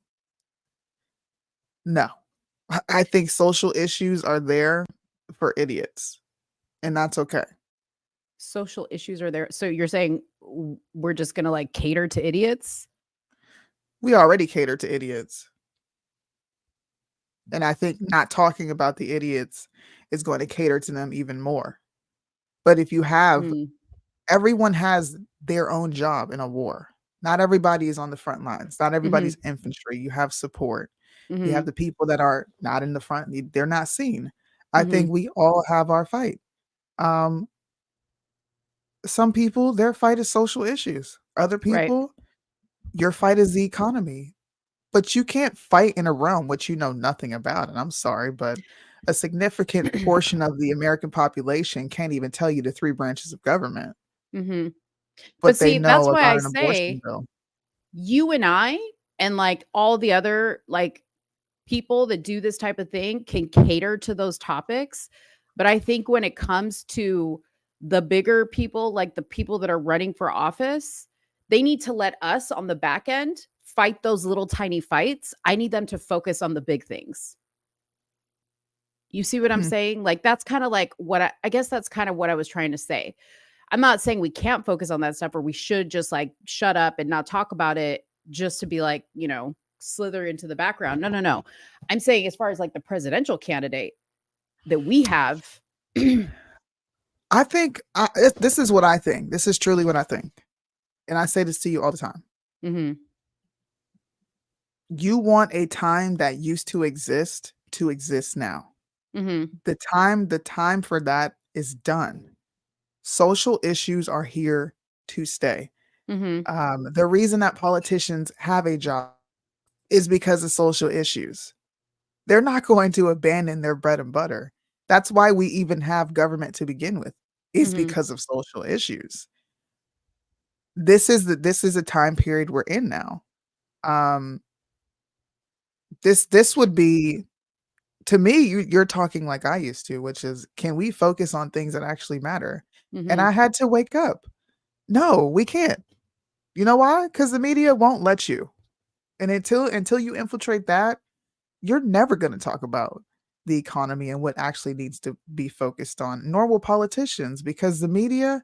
know. I think social issues are there for idiots, and that's okay. Social issues are there. So you're saying we're just going to like cater to idiots? We already cater to idiots. And I think not talking about the idiots is going to cater to them even more. But if you have, Mm, everyone has their own job in a war. Not everybody is on the front lines. Not everybody's infantry. You have support. You have mhm, the people that are not in the front. They're not seen. I mhm. think we all have our fight. Um, some people, their fight is social issues. Other Right. people, your fight is the economy. But you can't fight in a realm which you know nothing about, and I'm sorry, but a significant portion of the American population can't even tell you the 3 branches of government, Mhm. But but they see, that's know why about I an abortion say bill. you and I and like all the other like people that do this type of thing can cater to those topics. But I think when it comes to the bigger people, like the people that are running for office, they need to let us on the back end fight those little tiny fights. I need them to focus on the big things. You see what I'm Hmm. saying? Like that's kind of like what I guess that's kind of what I was trying to say. I'm not saying we can't focus on that stuff or we should just like shut up and not talk about it just to be like, slither into the background. No, no, no. I'm saying as far as like the presidential candidate that we have. I think this is what I think. This is truly what I think, and I say this to you all the time. Mhm, You want a time that used to exist now. mhm, The time for that is done. Social issues are here to stay. mhm, The reason that politicians have a job is because of social issues. They're not going to abandon their bread and butter. That's why we even have government to begin with, is mhm, because of social issues. This is a time period we're in now. Um, this would be, to me, you're talking like I used to, which is, can we focus on things that actually matter? And mhm, I had to wake up. No, we can't. You know why? Because the media won't let you. And until you infiltrate that, you're never going to talk about the economy and what actually needs to be focused on, nor will politicians, because the media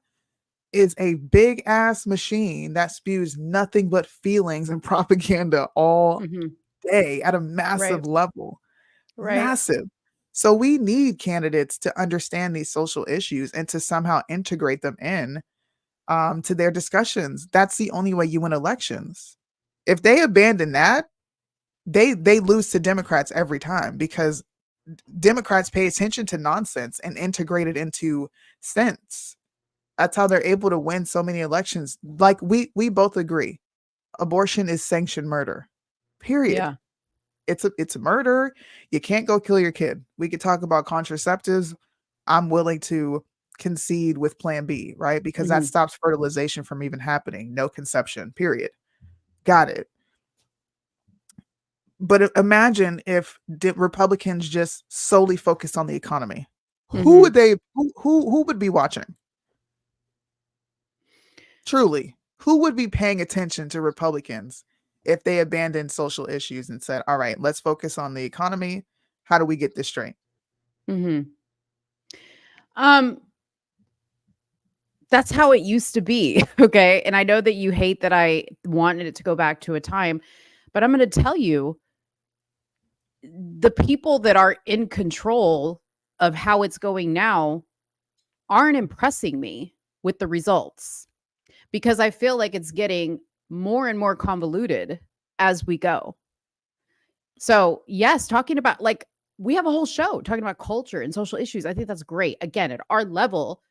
is a big ass machine that spews nothing but feelings and propaganda all mhm. day at a Right, massive level. right. Massive. So we need candidates to understand these social issues and to somehow integrate them in to their discussions. That's the only way you win elections. If they abandon that, they lose to Democrats every time, because Democrats pay attention to nonsense and integrate it into sense. That's how they're able to win so many elections. Like we both agree, abortion is sanctioned murder. Period. Yeah. It's a murder. You can't go kill your kid. We could talk about contraceptives. I'm willing to concede with plan B, right? Because that Mhm, stops fertilization from even happening. No conception. Period. Got it. But imagine if Republicans just solely focused on the economy. Who mhm. would they who would be watching? Truly, who would be paying attention to Republicans if they abandoned social issues and said, "All right, let's focus on the economy. How do we get this straight?" Mhm. Um, that's how it used to be, okay? And I know that you hate that I wanted it to go back to a time, but I'm gonna tell you, the people that are in control of how it's going now aren't impressing me with the results because I feel like it's getting more and more convoluted as we go. So, yes, talking about like we have a whole show talking about culture and social issues. I think that's great. Again, at our level,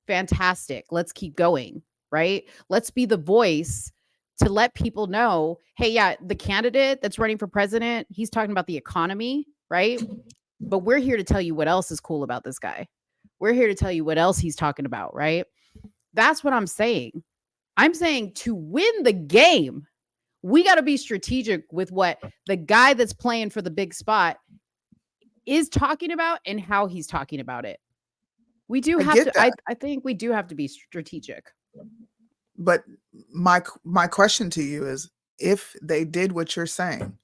fantastic. Let's keep going, right? Let's be the voice to let people know, hey, yeah, the candidate that's running for president, he's talking about the economy, right? But we're here to tell you what else is cool about this guy. We're here to tell you what else he's talking about, right? That's what I'm saying. I'm saying to win the game, we got to be strategic with what the guy that's playing for the big spot is talking about and how he's talking about it. We do I have get to, that. I think we do have to be strategic. But my question to you is, if they did what you're saying,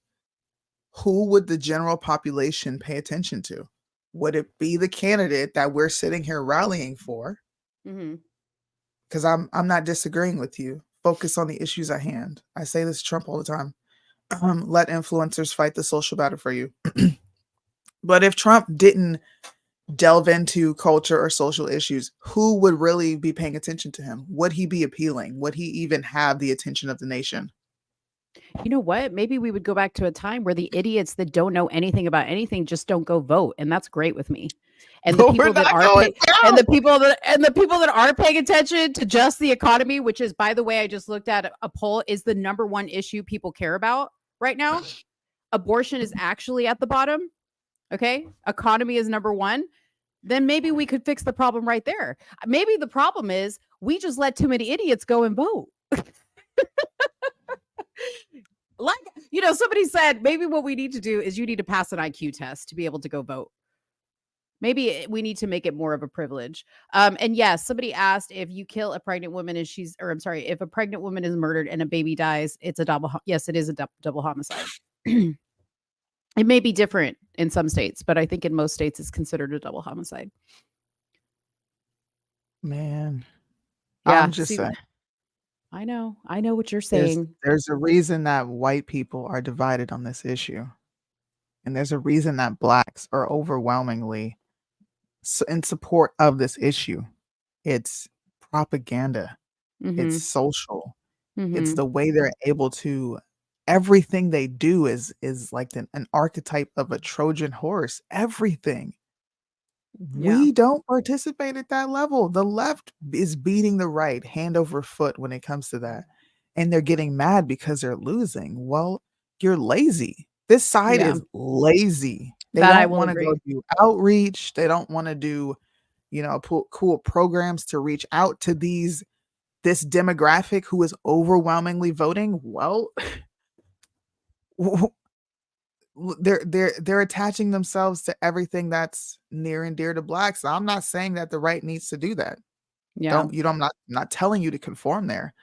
who would the general population pay attention to? Would it be the candidate that we're sitting here rallying for? Mhm. Because I'm not disagreeing with you. Focus on the issues at hand. I say this to Trump all the time. Let influencers fight the social battle for you. But if Trump didn't delve into culture or social issues, who would really be paying attention to him? Would he be appealing? Would he even have the attention of the nation? You know what? Maybe we would go back to a time where the idiots that don't know anything about anything just don't go vote, and that's great with me. And the But we're people that not are going and the down. people that are paying attention to just the economy, which is, by the way, I just looked at a poll, is the number one issue people care about right now. Abortion is actually at the bottom. Okay, economy is number one. Then maybe we could fix the problem right there. Maybe the problem is we just let too many idiots go and vote. Like, somebody said maybe what we need to do is you need to pass an IQ test to be able to go vote. Maybe we need to make it more of a privilege. And yes, somebody asked, if you kill a pregnant woman and if a pregnant woman is murdered and a baby dies, it's a double. Yes, it is a double homicide. It may be different in some states, but I think in most states it's considered a double homicide. Man, Yeah, I'm just saying. I know what you're saying. There's a reason that white people are divided on this issue. And there's a reason that blacks are overwhelmingly in support of this issue. It's propaganda. It's Mhm. social. It's Mhm. the way they're able to, everything they do is like an archetype of a Trojan horse. Everything. Yeah. We don't participate at that level. The left is beating the right hand over foot when it comes to that. And they're getting mad because they're losing. Well, you're lazy. This side Yeah. is lazy. They That I don't will want to go agree. do outreach. They don't want to do, cool programs to reach out to this demographic who is overwhelmingly voting. Well, they're attaching themselves to everything that's near and dear to blacks. I'm not saying that the right needs to do that. Yeah. I'm not telling you to conform there.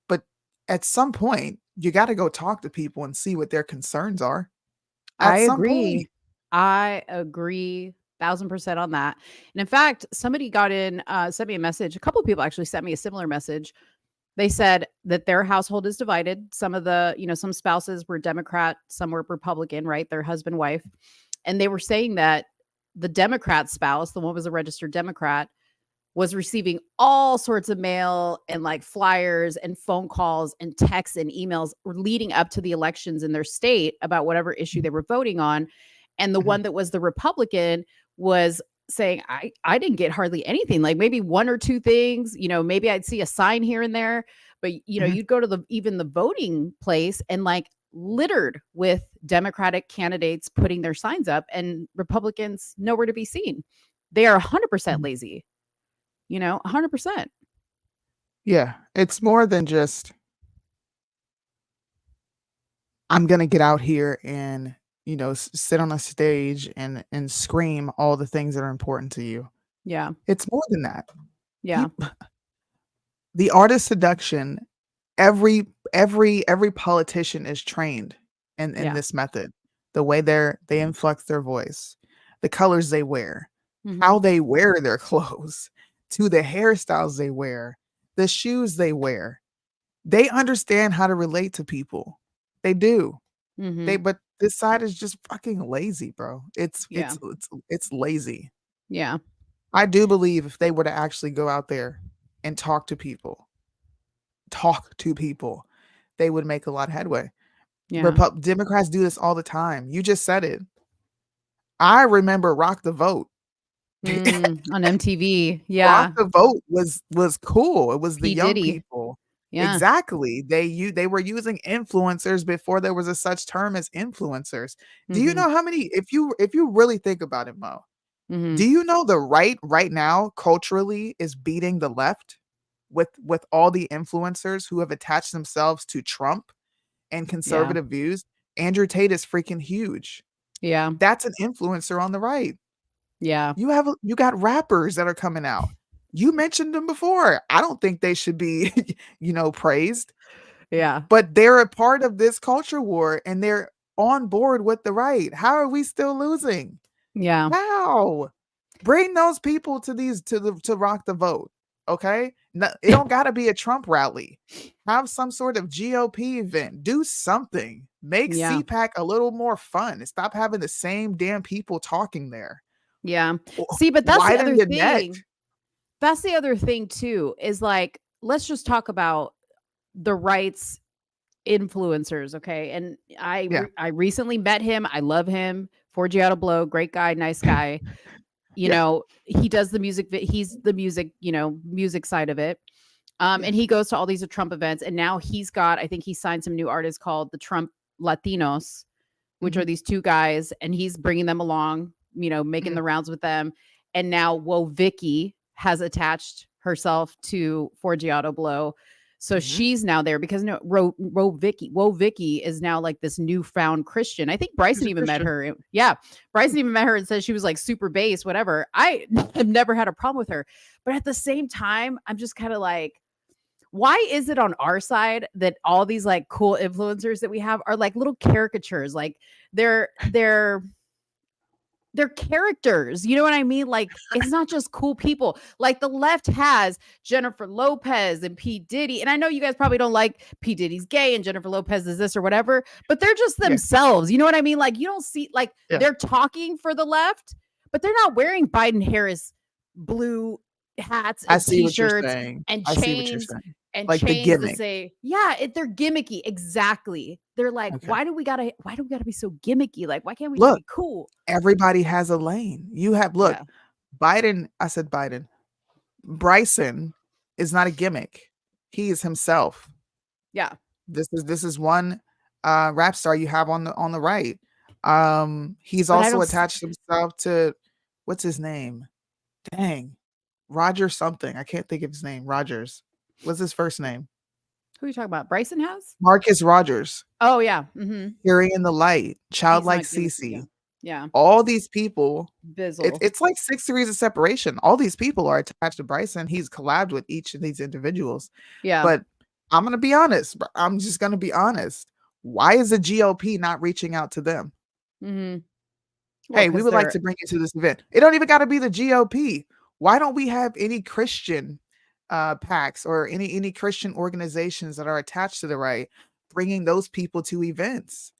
But at some point, you got to go talk to people and see what their concerns are. I At some point. agree. I agree 1000% on that. And in fact, somebody sent me a message. A couple of people actually sent me a similar message. They said that their household is divided. Some of some spouses were Democrat, some were Republican, right? Their husband, wife. And they were saying that the Democrat spouse, the one was a registered Democrat, was receiving all sorts of mail and like flyers and phone calls and texts and emails leading up to the elections in their state about whatever issue they were voting on. And the one that was the Republican was saying, I didn't get hardly anything, like maybe one or two things, maybe I'd see a sign here and there, but Mhm. you'd go to even the voting place and like littered with Democratic candidates putting their signs up and Republicans nowhere to be seen. They are 100% lazy. 100%. Yeah, it's more than just, I'm gonna get out here and sit on a stage and scream all the things that are important to you. Yeah. It's more than that. Yeah. The art of seduction, every politician is trained in Yeah. this method. The way they inflect their voice, the colors they wear, how Mhm. they wear their clothes, to the hairstyles they wear, the shoes they wear. They understand how to relate to people. They do. Mhm. But this side is just fucking lazy, bro. It's Yeah. it's it's it's lazy. Yeah. I do believe if they were to actually go out there and talk to people, they would make a lot of headway. Yeah. Democrats do this all the time. You just said it. I remember Rock the Vote. On MTV. Rock Yeah. the Vote was cool. It was the P. young Diddy. people. Yeah. Exactly. They were using influencers before there was a such term as influencers. Do you Mhm. know how many, if you really think about it, Mo, do Mhm. you know the right now culturally is beating the left with all the influencers who have attached themselves to Trump and Yeah. conservative views? Andrew Tate is freaking huge. Yeah. That's an influencer on the right. Yeah. You got rappers that are coming out. You mentioned them before. I don't think they should be, praised, Yeah. but they're a part of this culture war and they're on board with the right. How are we still losing? Yeah. How? Bring those people to rock the vote. Okay? No, it don't gotta be a Trump rally. Have some sort of GOP event. Do something. Make Yeah. CPAC a little more fun. Stop having the same damn people talking there. Yeah. W- See, but that's the Widen other the net. thing. That's the other thing too, is like, let's just talk about the rights influencers, okay? And Yeah. I recently met him. I love him. Forgiato Blow, great guy, nice guy. Yeah. He does the music. He's the music, music side of it. Yeah. And he goes to all these Trump events. And now I think he signed some new artists called the Trump Latinos, which are these two guys, and he's bringing them along, making the rounds with them. And now Vicky has attached herself to Forgiato Blow. So she's now there because Vicky is now like this newfound Christian. I think Bryson even met her. Yeah. Bryson even met her and said she was like super bass, whatever. I have never had a problem with her. But at the same time, I'm just kind of like, why is it on our side that all these like cool influencers that we have are like little caricatures? Like they're characters. You know what I mean? Like it's not just cool people. Like the left has Jennifer Lopez and P. Diddy. And I know you guys probably don't like P. Diddy's gay and Jennifer Lopez is this or whatever, but they're just themselves. You know what I mean? Like you don't see like they're talking for the left, but they're not wearing Biden Harris blue hats and t-shirts and chains and like chains the gimmick. that say, they're gimmicky. Exactly. They're like, why do we gotta be so gimmicky? Like, why can't we just be cool? Everybody has a lane. Biden, I said Biden. Bryson is not a gimmick. He is himself. Yeah. This is one rap star you have on the right. He's also attached himself to what's his name? Dang. Roger something. I can't think of his name. Rogers. What's his first name? Who are you talking about? Bryson has? Marcus Rogers. Oh, yeah. Mm-hmm. Hearing in the Light. Childlike Cece. Yeah. All these people. Bizzle. It's like 6 degrees of separation. All these people are attached to Bryson. He's collabed with each of these individuals. Yeah. But I'm going to be honest. I'm just going to be honest. Why is the GOP not reaching out to them? Mm-hmm. Well, hey, we would like to bring you to this event. It don't even got to be the GOP. Why don't we have any Christian PACs or any Christian organizations that are attached to the right, bringing those people to events?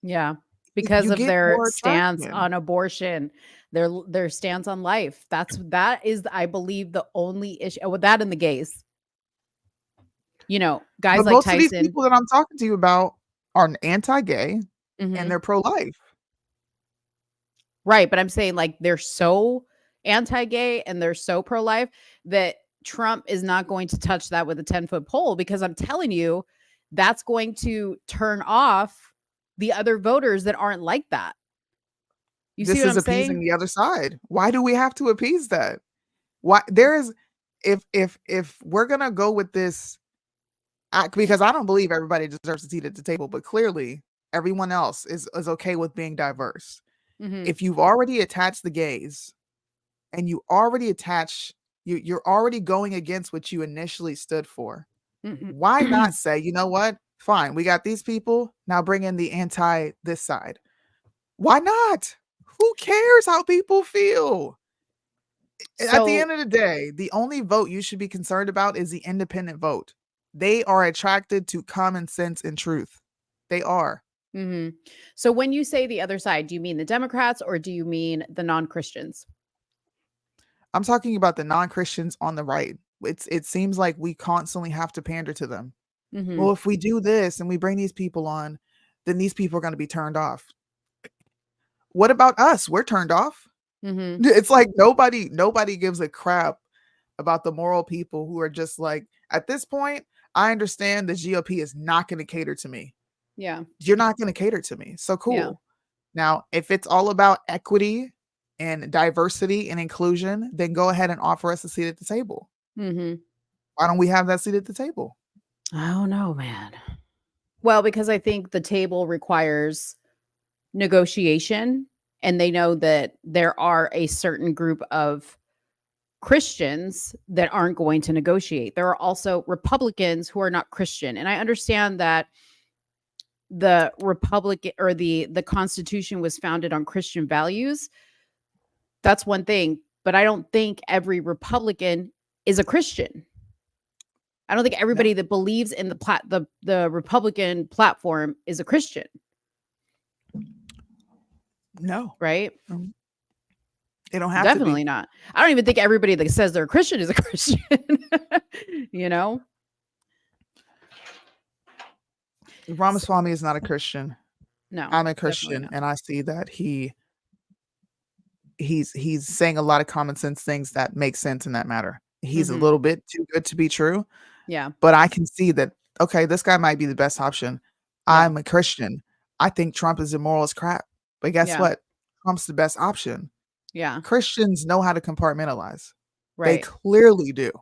Yeah, because of their stance on abortion, their stance on life. That is, I believe, the only issue with that and the gays. Guys but like most Tyson. Of these people that I'm talking to you about are anti-gay and they're pro-life. Right, but I'm saying like they're so anti-gay and they're so pro-life that Trump is not going to touch that with a 10-foot pole, because I'm telling you, that's going to turn off the other voters that aren't like that. This is appeasing the other side. Why do we have to appease that? Why there is if we're gonna go with this, because I don't believe everybody deserves a seat at the table, but clearly everyone else is okay with being diverse. If you've already attached the gays and you already attach, you're already going against what you initially stood for. Why not say, you know what? Fine, we got these people. Now bring in the anti this side. Why not? Who cares how people feel? At the end of the day, the only vote you should be concerned about is the independent vote. They are attracted to common sense and truth. They are. So when you say the other side, do you mean the Democrats or do you mean the non-Christians? I'm talking about the non-Christians on the right. It seems like we constantly have to pander to them. Well, if we do this and we bring these people on, then these people are going to be turned off. What about us? We're turned off. It's like nobody gives a crap about the moral people who are just like, at this point, I understand the GOP is not going to cater to me. Yeah. You're not going to cater to me. So cool. Yeah. Now, if it's all about equity and diversity and inclusion, then go ahead and offer us a seat at the table. Why don't we have that seat at the table? I don't know, man. Well, because I think the table requires negotiation, and they know that there are a certain group of Christians that aren't going to negotiate. There are also Republicans who are not Christian. And I understand that the Republican or the Constitution was founded on Christian values. That's one thing, but I don't think every Republican is a Christian. I don't think everybody that believes in the Republican platform is a Christian. No, right? They don't have Definitely to be. not. I don't even think everybody that says they're a Christian is a Christian. You know? Ramaswamy is not a Christian. No. I'm a Christian, and I see that he's saying a lot of common sense things that make sense in that matter. He's a little bit too good to be true. Yeah. But I can see that, okay, this guy might be the best option. Yeah. I'm a Christian. I think Trump is immoral as crap. But guess Yeah. what? Trump's the best option. Yeah. Christians know how to compartmentalize. They Right. clearly do.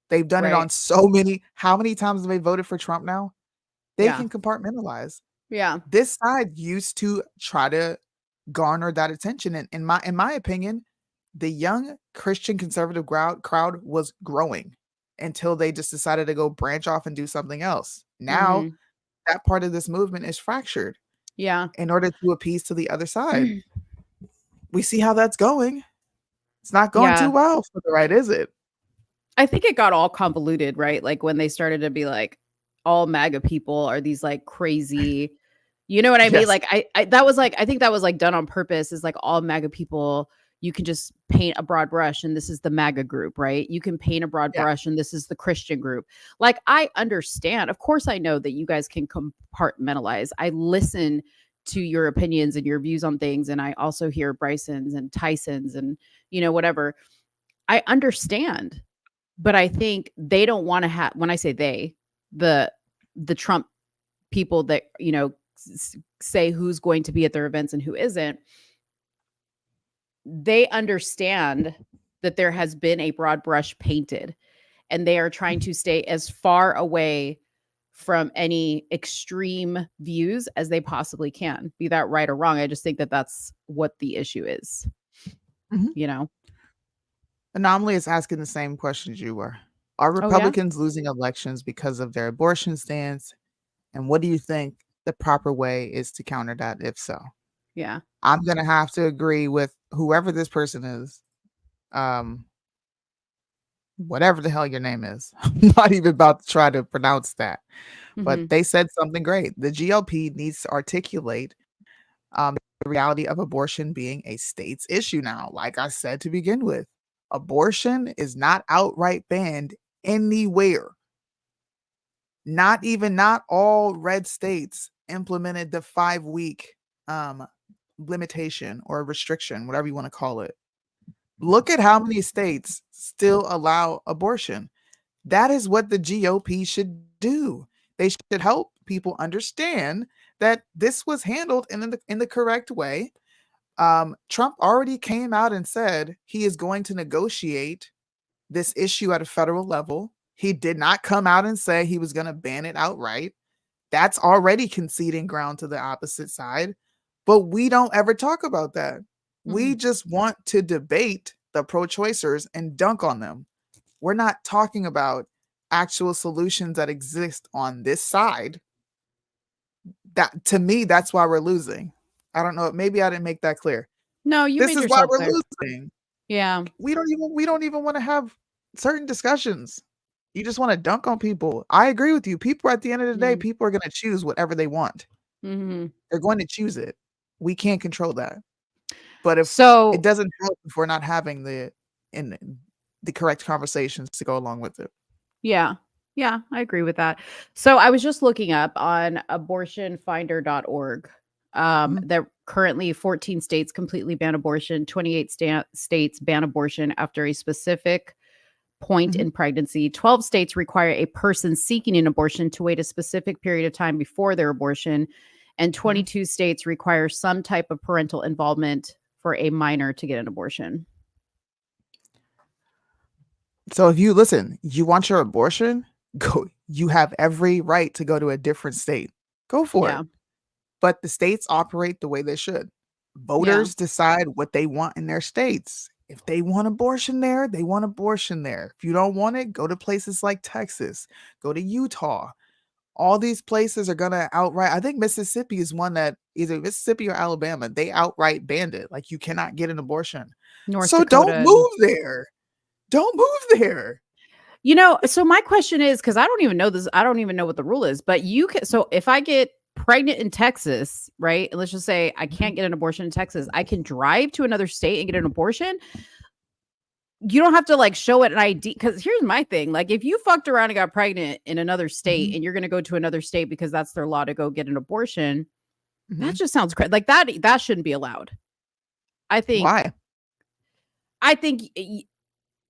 They've done it Right. on so many. How many times have they voted for Trump now? They Yeah. can compartmentalize. Yeah. This side used to try to garner that attention. And in my opinion, the young Christian conservative crowd was growing until they just decided to go branch off and do something else. Now Mhm. that part of this movement is fractured Yeah. in order to appease to the other side. We see how that's going. It's not going Yeah. too well for the right, is it? I think it got all convoluted, right? Like when they started to be like, all MAGA people are these like crazy, you know what I mean? Yes. Like I that was like, I think that was like done on purpose, is like all MAGA people, you can just paint a broad brush and this is the MAGA group, right? You can paint a broad Yeah. brush and this is the Christian group. Like I understand. Of course I know that you guys can compartmentalize. I listen to your opinions and your views on things, and I also hear Bryson's and Tyson's and, you know, whatever. I understand. But I think they don't want to have, when I say they, the Trump people that, you know, say who's going to be at their events and who isn't, they understand that there has been a broad brush painted, and they are trying to stay as far away from any extreme views as they possibly can, be that right or wrong. I just think that that's what the issue is, you know? Anomaly is asking the same questions you were. Are yeah? Republicans losing elections because of their abortion stance? And what do you think the proper way is to counter that, if so? Yeah. I'm going to have to agree with whoever this person is. Whatever the hell your name is. I'm not even about to try to pronounce that. But they said something great. The GOP needs to articulate the reality of abortion being a state's issue now. Like I said to begin with, abortion is not outright banned anywhere. Not all red states implemented the 5-week limitation or restriction, whatever you want to call it. Look at how many states still allow abortion. That is what the GOP should do. They should help people understand that this was handled in the correct way. Trump already came out and said he is going to negotiate this issue at a federal level. He did not come out and say he was going to ban it outright. That's already conceding ground to the opposite side. But we don't ever talk about that. We just want to debate the pro-choicers and dunk on them. We're not talking about actual solutions that exist on this side. That, to me, that's why we're losing. I don't know. Maybe I didn't make that clear. No, you This made is why yourself we're clear. losing. Yeah. We don't even want to have certain discussions. You just want to dunk on people. I agree with you. People, at the end of the day, people are going to choose whatever they want. They're going to choose it. We can't control that. But if it doesn't help if we're not having the correct conversations to go along with it. Yeah. Yeah, I agree with that. So I was just looking up on abortionfinder.org. That currently 14 states completely ban abortion, 28 states ban abortion after a specific point in pregnancy. 12 states require a person seeking an abortion to wait a specific period of time before their abortion, and 22 states require some type of parental involvement for a minor to get an abortion. So if you want your abortion, go. You have every right to go to a different state. Go for it. but the states operate the way they should. Voters decide what they want in their states. If they want abortion there, they want abortion there. If you don't want it, go to places like Texas, go to Utah. All these places are going to outright, I think Mississippi is one that either Mississippi or Alabama, they outright banned it. Like, you cannot get an abortion. North So Dakota. don't move there. Don't move there. You know, so my question is, because I don't even know this, I don't even know what the rule is, but you can, so if I get pregnant in Texas, right? And let's just say I can't get an abortion in Texas, I can drive to another state and get an abortion. You don't have to like show it an ID. Because here's my thing. Like, if you fucked around and got pregnant in another state and you're going to go to another state because that's their law to go get an abortion, that just sounds crazy. Like that shouldn't be allowed. I think. Why? I think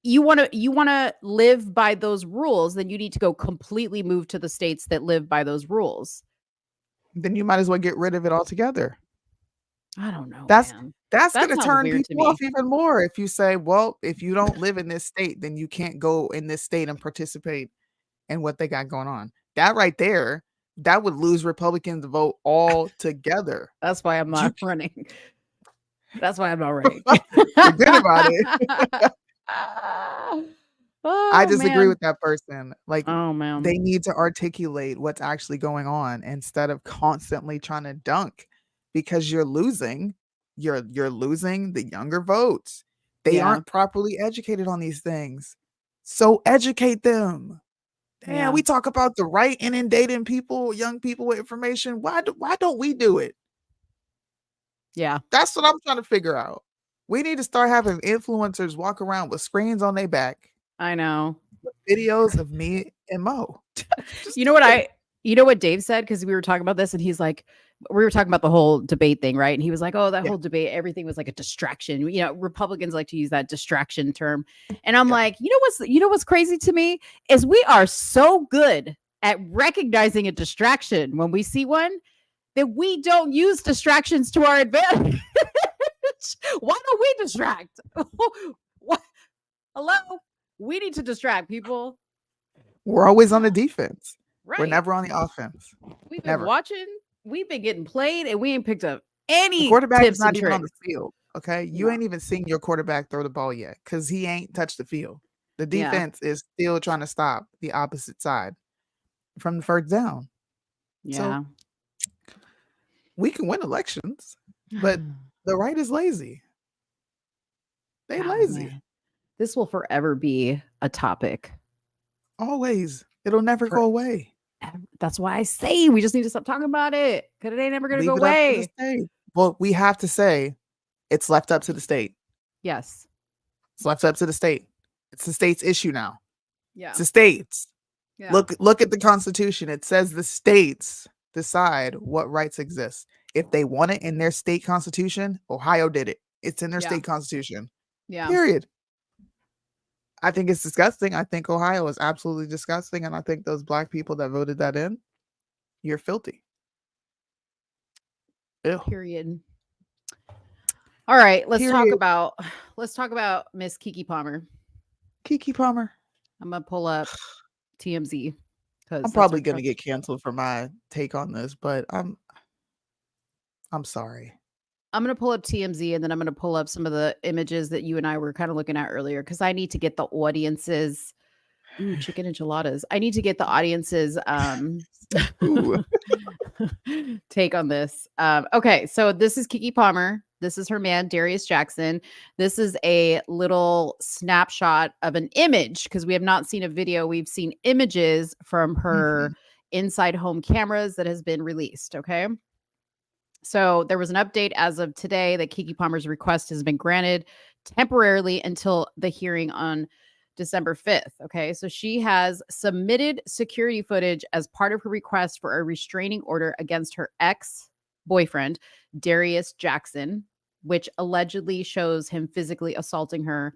you want to live by those rules, then you need to go completely move to the states that live by those rules. Then you might as well get rid of it altogether. I don't know. That's man. That's That going to sounds turn weird to people off me. even more if you say, well, if you don't live in this state, then you can't go in this state and participate in what they got going on. That right there, that would lose Republicans the vote altogether. That's why I'm not running. That's why I'm not running. Forget about it. Oh, I disagree man. with that person. Like, Oh man. they need to articulate what's actually going on instead of constantly trying to dunk, because you're losing the younger votes. They aren't properly educated on these things. So educate them. Damn, we talk about the right inundating people, young people with information. Why don't we do it? Yeah. That's what I'm trying to figure out. We need to start having influencers walk around with screens on their back. I know. With videos of me and Mo. You know what Dave said? Because we were talking about this and he's like, we were talking about the whole debate thing, right? And he was like, oh, that whole debate, everything was like a distraction. You know, Republicans like to use that distraction term. And I'm like, you know what's crazy to me is we are so good at recognizing a distraction when we see one that we don't use distractions to our advantage. Why don't we distract? What? Hello? We need to distract people. We're always on the defense. Right. We're never on the offense. We've been watching. We've been getting played, and we ain't picked up any the quarterback tips is not and even tricks. on the field. Okay, you ain't even seen your quarterback throw the ball yet because he ain't touched the field. The defense is still trying to stop the opposite side from the first down. Yeah, so we can win elections, but the right is lazy. They lazy. Man. This will forever be a topic. Always. It'll never go away. That's why I say we just need to stop talking about it because it ain't never going to go away. Well, we have to say it's left up to the state. Yes. It's left up to the state. It's the state's issue now. Yeah. It's the states. Yeah. Look at the Constitution. It says the states decide what rights exist. If they want it in their state constitution, Ohio did it. It's in their state constitution. Yeah. Period. I think it's disgusting. I think Ohio is absolutely disgusting. And I think those black people that voted that in, you're filthy. Ew. Period. All right. Let's talk about Miss Keke Palmer. Keke Palmer. I'm going to pull up TMZ. I'm probably going to get canceled for my take on this, but I'm sorry. I'm going to pull up TMZ and then I'm going to pull up some of the images that you and I were kind of looking at earlier because I need to get the audience's chicken enchiladas. I need to get the audience's take on this. Okay, so this is Keke Palmer. This is her man, Darius Jackson. This is a little snapshot of an image because we have not seen a video. We've seen images from her inside home cameras that has been released. Okay. So there was an update as of today that Keke Palmer's request has been granted temporarily until the hearing on December 5th. Okay. So she has submitted security footage as part of her request for a restraining order against her ex-boyfriend, Darius Jackson, which allegedly shows him physically assaulting her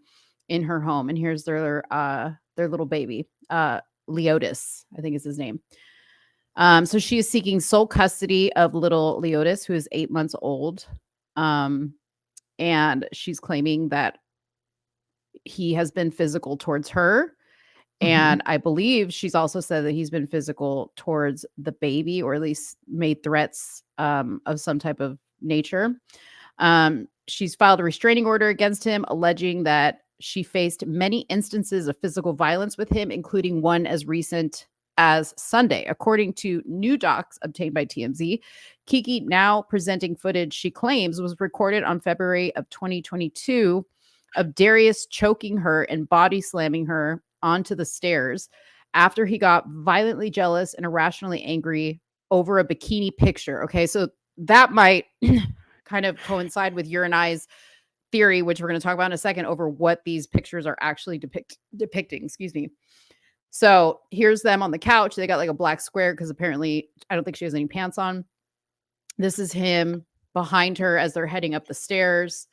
in her home. And here's their little baby, Leotis, I think is his name. So she is seeking sole custody of little Leotis, who is 8 months old. And she's claiming that he has been physical towards her And I believe she's also said that he's been physical towards the baby, or at least made threats of some type of nature. She's filed a restraining order against him, alleging that she faced many instances of physical violence with him, including one as recent as Sunday. According to new docs obtained by TMZ, Kiki, now presenting footage she claims was recorded on February of 2022 of Darius choking her and body slamming her onto the stairs after he got violently jealous and irrationally angry over a bikini picture. Okay, so that might kind of coincide with your and I's theory, which we're going to talk about in a second, over what these pictures are actually depicting. Excuse me. So here's them on the couch. They got like a black square because apparently I don't think she has any pants on. This is him behind her as they're heading up the stairs.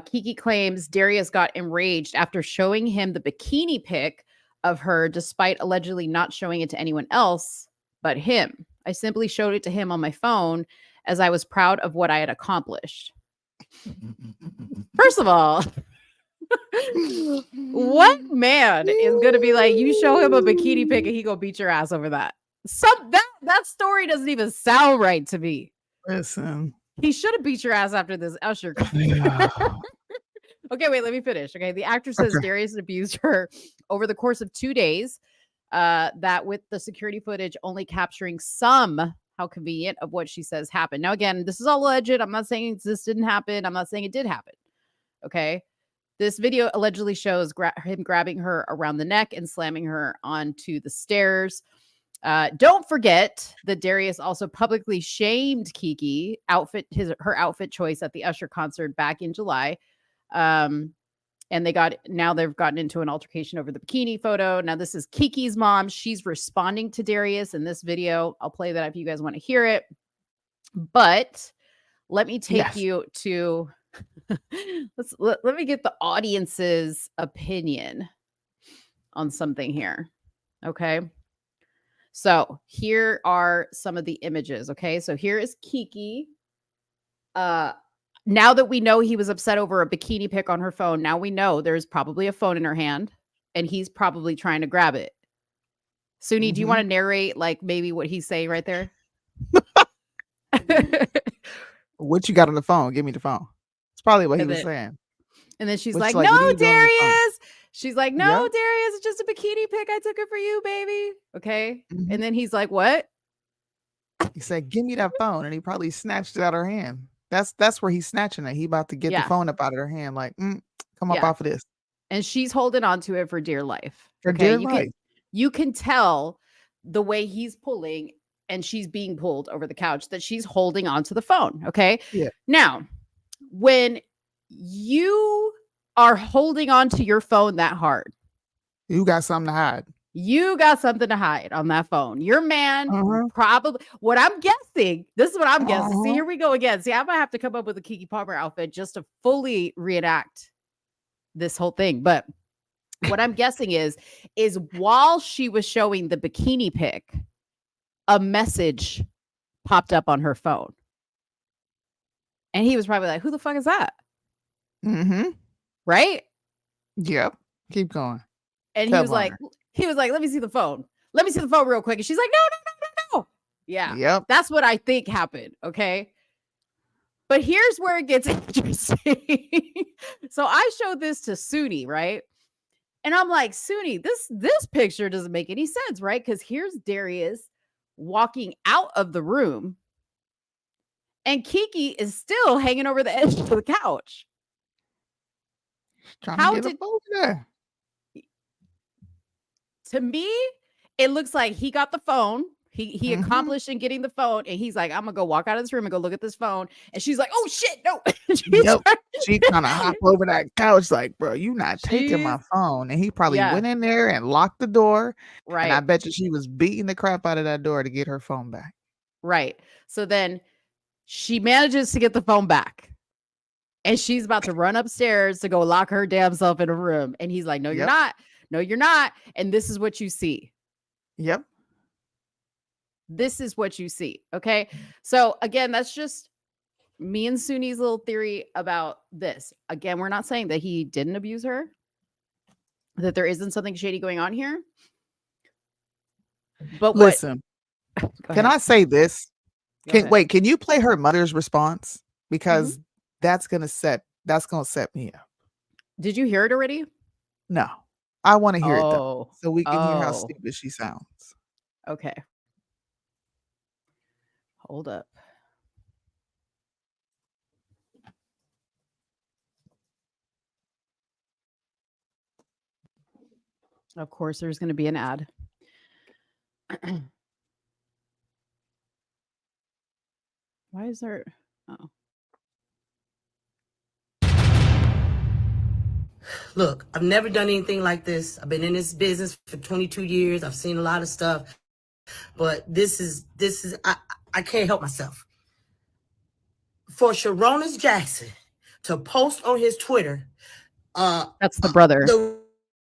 Kiki claims Darius got enraged after showing him the bikini pic of her, despite allegedly not showing it to anyone else but him. I simply showed it to him on my phone as I was proud of what I had accomplished. First of all, what man is going to be like, you show him a bikini pic and he gonna beat your ass over that? That story doesn't even sound right to me. Listen. He should have beat your ass after this Usher. Yeah. Okay, wait, let me finish. Okay, the actor says Darius abused her over the course of 2 days. That with the security footage only capturing some, how convenient, of what she says happened. Now, again, this is all alleged. I'm not saying this didn't happen. I'm not saying it did happen. Okay. This video allegedly shows him grabbing her around the neck and slamming her onto the stairs. Don't forget that Darius also publicly shamed Kiki her outfit choice at the Usher concert back in July. And they've gotten into an altercation over the bikini photo. Now this is Kiki's mom. She's responding to Darius in this video. I'll play that if you guys want to hear it. But let me take you to let me get the audience's opinion on something here. Okay. So here are some of the images. Okay. So here is Kiki. Now that we know he was upset over a bikini pic on her phone, now we know there's probably a phone in her hand and he's probably trying to grab it. Soonie, do you want to narrate like maybe what he's saying right there? What you got on the phone? Give me the phone. It's probably what he was saying. And then she's What's like, no, what Darius. She's like, no, Darius, it's just a bikini pic. I took it for you, baby. Okay. And then he's like, what? He said, give me that phone. And he probably snatched it out of her hand. That's where he's snatching it. He about to get the phone up out of her hand. Like, come up off of this. And she's holding on to it for dear life. For dear life. You can tell the way he's pulling and she's being pulled over the couch that she's holding onto the phone. Okay. Yeah. Now, when you are holding on to your phone that hard, you got something to hide. You got something to hide on that phone. Your man probably, what I'm guessing, this is what I'm guessing. See, here we go again. See, I might have to come up with a Keke Palmer outfit just to fully reenact this whole thing. But what I'm guessing is while she was showing the bikini pic, a message popped up on her phone. And he was probably like, who the fuck is that? Right? Yep. Keep going. And he was like, let me see the phone. Let me see the phone real quick. And she's like, no. Yeah. Yep. That's what I think happened. Okay. But here's where it gets interesting. So I showed this to Soonie, right? And I'm like, Soonie, this picture doesn't make any sense, right? Because here's Darius walking out of the room. And Keke is still hanging over the edge of the couch. How did over there? To me, it looks like he got the phone. He accomplished in getting the phone, and he's like, I'm gonna go walk out of this room and go look at this phone. And she's like, oh shit, no. She kind of hop over that couch, like, bro, you not taking my phone. And he probably went in there and locked the door. Right. And I bet you she was beating the crap out of that door to get her phone back. Right. So then she manages to get the phone back. And she's about to run upstairs to go lock her damn self in a room. And he's like, no, you're not. No, you're not. And this is what you see. Yep. This is what you see. Okay. So again, that's just me and Soonie's little theory about this. Again, we're not saying that he didn't abuse her. that there isn't something shady going on here. But Listen, Go can ahead. I say this? Go ahead. Can you play her mother's response? Because Mhm. that's gonna set me up. Did you hear it already? No. I want to hear it though. Oh. So we can hear how Oh. stupid she sounds. Okay. Hold up. Of course, there's going to be an ad. Why is there? Oh. Look, I've never done anything like this. I've been in this business for 22 years. I've seen a lot of stuff, but this is I can't help myself. For Sharonis Jackson to post on his Twitter, That's the brother. the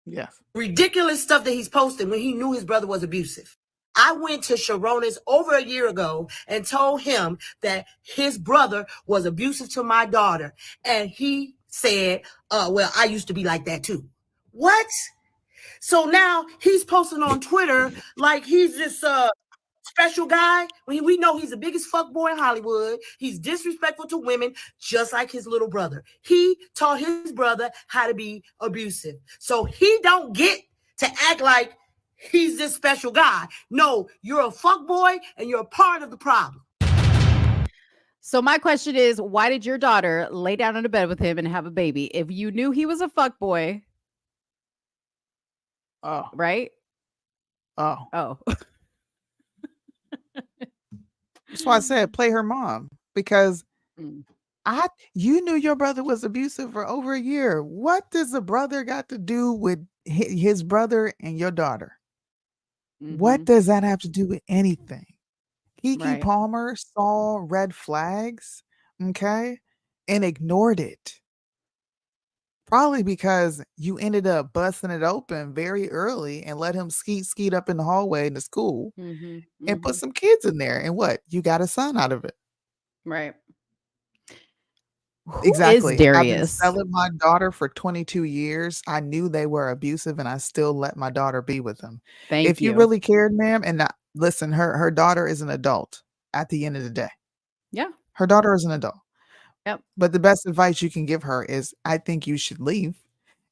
Yes. ridiculous stuff that he's posting when he knew his brother was abusive. I went to Sharonis over a year ago and told him that his brother was abusive to my daughter. And he said, well, I used to be like that too. What? So now he's posting on Twitter like he's this special guy when we know he's the biggest fuckboy in Hollywood. He's disrespectful to women, just like his little brother. He taught his brother how to be abusive. So he don't get to act like he's this special guy. No, you're a fuckboy and you're a part of the problem. So my question is, why did your daughter lay down in a bed with him and have a baby if you knew he was a fuckboy? Oh. Right? Oh. Oh. That's why I said play her mom, because Mm. you knew your brother was abusive for over a year. What does the brother got to do with his brother and your daughter? What Mhm. does that have to do with anything? Keke Right. Palmer saw red flags, okay, and ignored it. Probably because you ended up busting it open very early and let him skeet up in the hallway in the school Mhm. and put Mhm. some kids in there. And what? You got a son out of it. Right. Who is Exactly. I've been Darius? selling my daughter for 22 years. I knew they were abusive and I still let my daughter be with them. Thank If you you. really cared, ma'am, and not, listen, her daughter is an adult at the end of the day. Yeah. Her daughter is an adult. Yep. But the best advice you can give her is I think you should leave.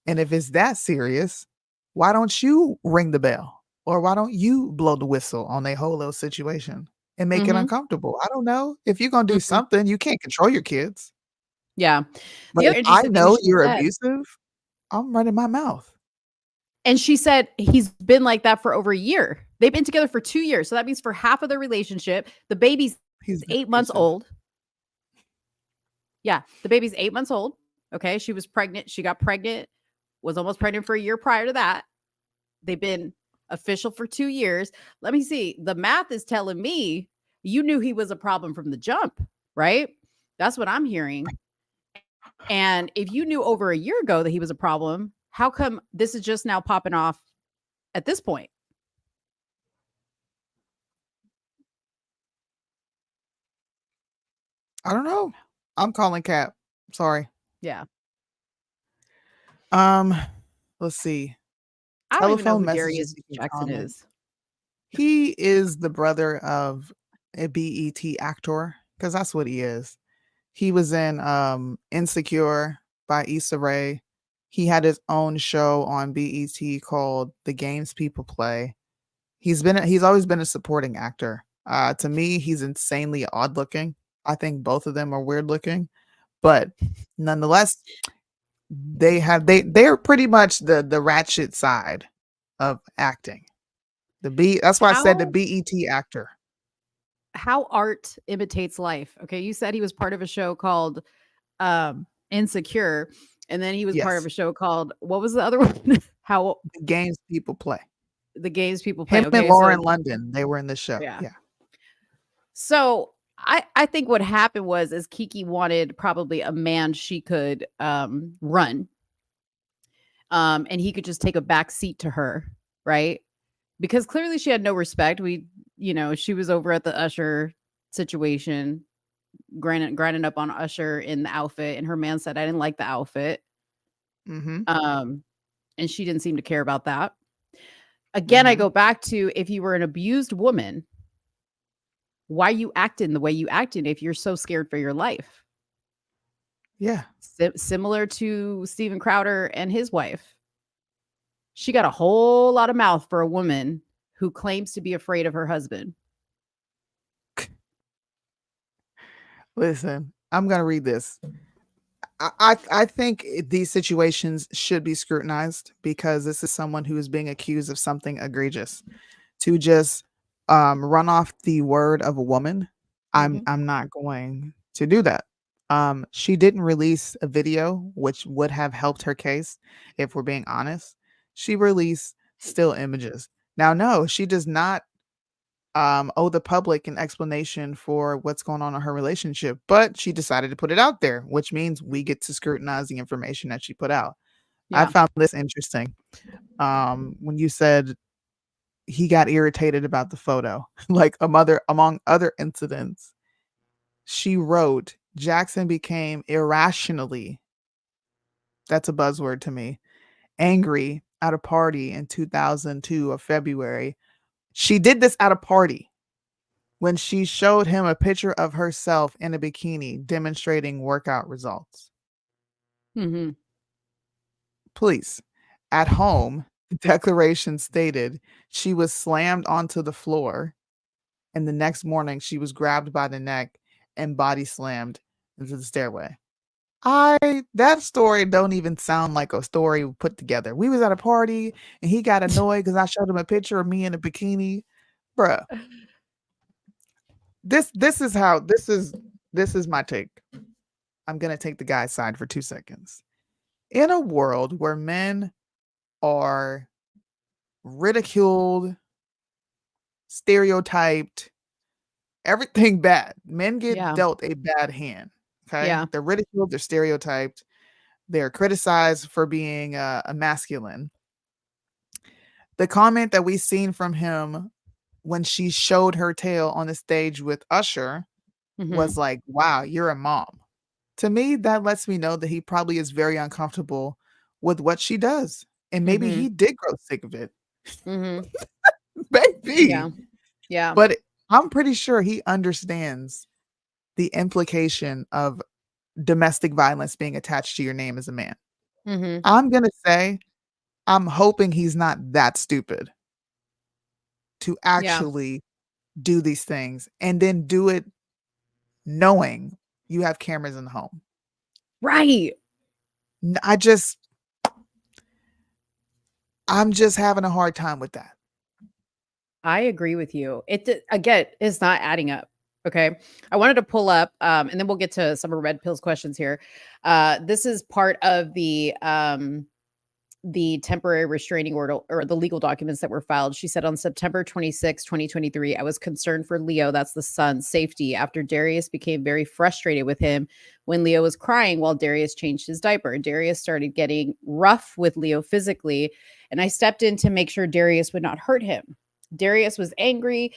And if it's that serious, why don't you ring the bell? Or why don't you blow the whistle on a whole little situation and make it Mhm. uncomfortable? I don't know. If you're gonna do Mhm. something, you can't control your kids. Yeah. But The if other I interesting thing know she you're said, abusive, I'm running my mouth. and she said he's been like that for over a year. They've been together for 2 years. So that means for half of their relationship, the baby's He's been 8 months abusive. old. Yeah, the baby's 8 months old. Okay, she was pregnant. She got pregnant, was almost pregnant for a year prior to that. They've been official for 2 years. Let me see. The math is telling me you knew he was a problem from the jump, right? That's what I'm hearing. And if you knew over a year ago that he was a problem, how come this is just now popping off at this point? I don't know. I'm calling Cap. Sorry. Yeah. Um, let's see. I don't even know Telephone who messages Darius you can Jackson comment. is. He is the brother of a BET actor, because that's what he is. He was in Insecure by Issa Rae. He had his own show on BET called The Games People Play. He's always been a supporting actor. To me, he's insanely odd looking. I think both of them are weird looking, but nonetheless, they're pretty much the ratchet side of acting. That's why I said the How BET actor. how art imitates life. Okay, you said he was part of a show called Insecure, and then he was part of Yes, a show called, what was the other one? How the games people play. the games people play. Him and Okay, Lauren so London, they were in the show. yeah. Yeah. So I think what happened was is Kiki wanted probably a man she could run. And he could just take a back seat to her, right? Because clearly she had no respect. She was over at the Usher situation, grinding up on Usher in the outfit, and her man said, I didn't like the outfit. Mm-hmm. Um, and she didn't seem to care about that. Again, I Mhm. go back to, if you were an abused woman, why you acting the way you acting if you're so scared for your life? Yeah. Similar to Steven Crowder and his wife. She got a whole lot of mouth for a woman who claims to be afraid of her husband. Listen, I'm gonna read this. I think these situations should be scrutinized because this is someone who is being accused of something egregious. To just run off the word of a woman, Mhm. I'm not going to do that. She didn't release a video, which would have helped her case, if we're being honest. She released still images. Now, no, she does not owe the public an explanation for what's going on in her relationship, but she decided to put it out there, which means we get to scrutinize the information that she put out. I Yeah. found this interesting. When you said he got irritated about the photo, like among other incidents, she wrote, Jackson became irrationally, that's a buzzword to me, angry at a party in 2002 of February. She did this at a party when she showed him a picture of herself in a bikini demonstrating workout results. Mhm. Please. At home, the declaration stated she was slammed onto the floor, and the next morning she was grabbed by the neck and body slammed into the stairway. That story don't even sound like a story put together. We was at a party and he got annoyed because I showed him a picture of me in a bikini. Bruh. This is my take. I'm gonna take the guy's side for 2 seconds. In a world where men are ridiculed, stereotyped, everything bad, men get Yeah. dealt a bad hand. Okay, Yeah. they're ridiculed, they're stereotyped, they're criticized for being a masculine. The comment that we seen from him when she showed her tail on the stage with Usher Mhm. was like, wow, you're a mom. To me, that lets me know that he probably is very uncomfortable with what she does. And maybe Mhm. he did grow sick of it. Mhm. Maybe. Yeah. Yeah. But I'm pretty sure he understands the implication of domestic violence being attached to your name as a man. Mhm. I'm going to say, I'm hoping he's not that stupid to Yeah. actually do these things and then do it knowing you have cameras in the home. Right. I I'm just having a hard time with that. I agree with you. Again, it's not adding up. Okay. I wanted to pull up, and then we'll get to some of Red Pill's questions here. This is part of the temporary restraining order or the legal documents that were filed. She said on September 26, 2023, I was concerned for Leo, that's the son's safety, after Darius became very frustrated with him when Leo was crying while Darius changed his diaper. Darius started getting rough with Leo physically, and I stepped in to make sure Darius would not hurt him. Darius was angry,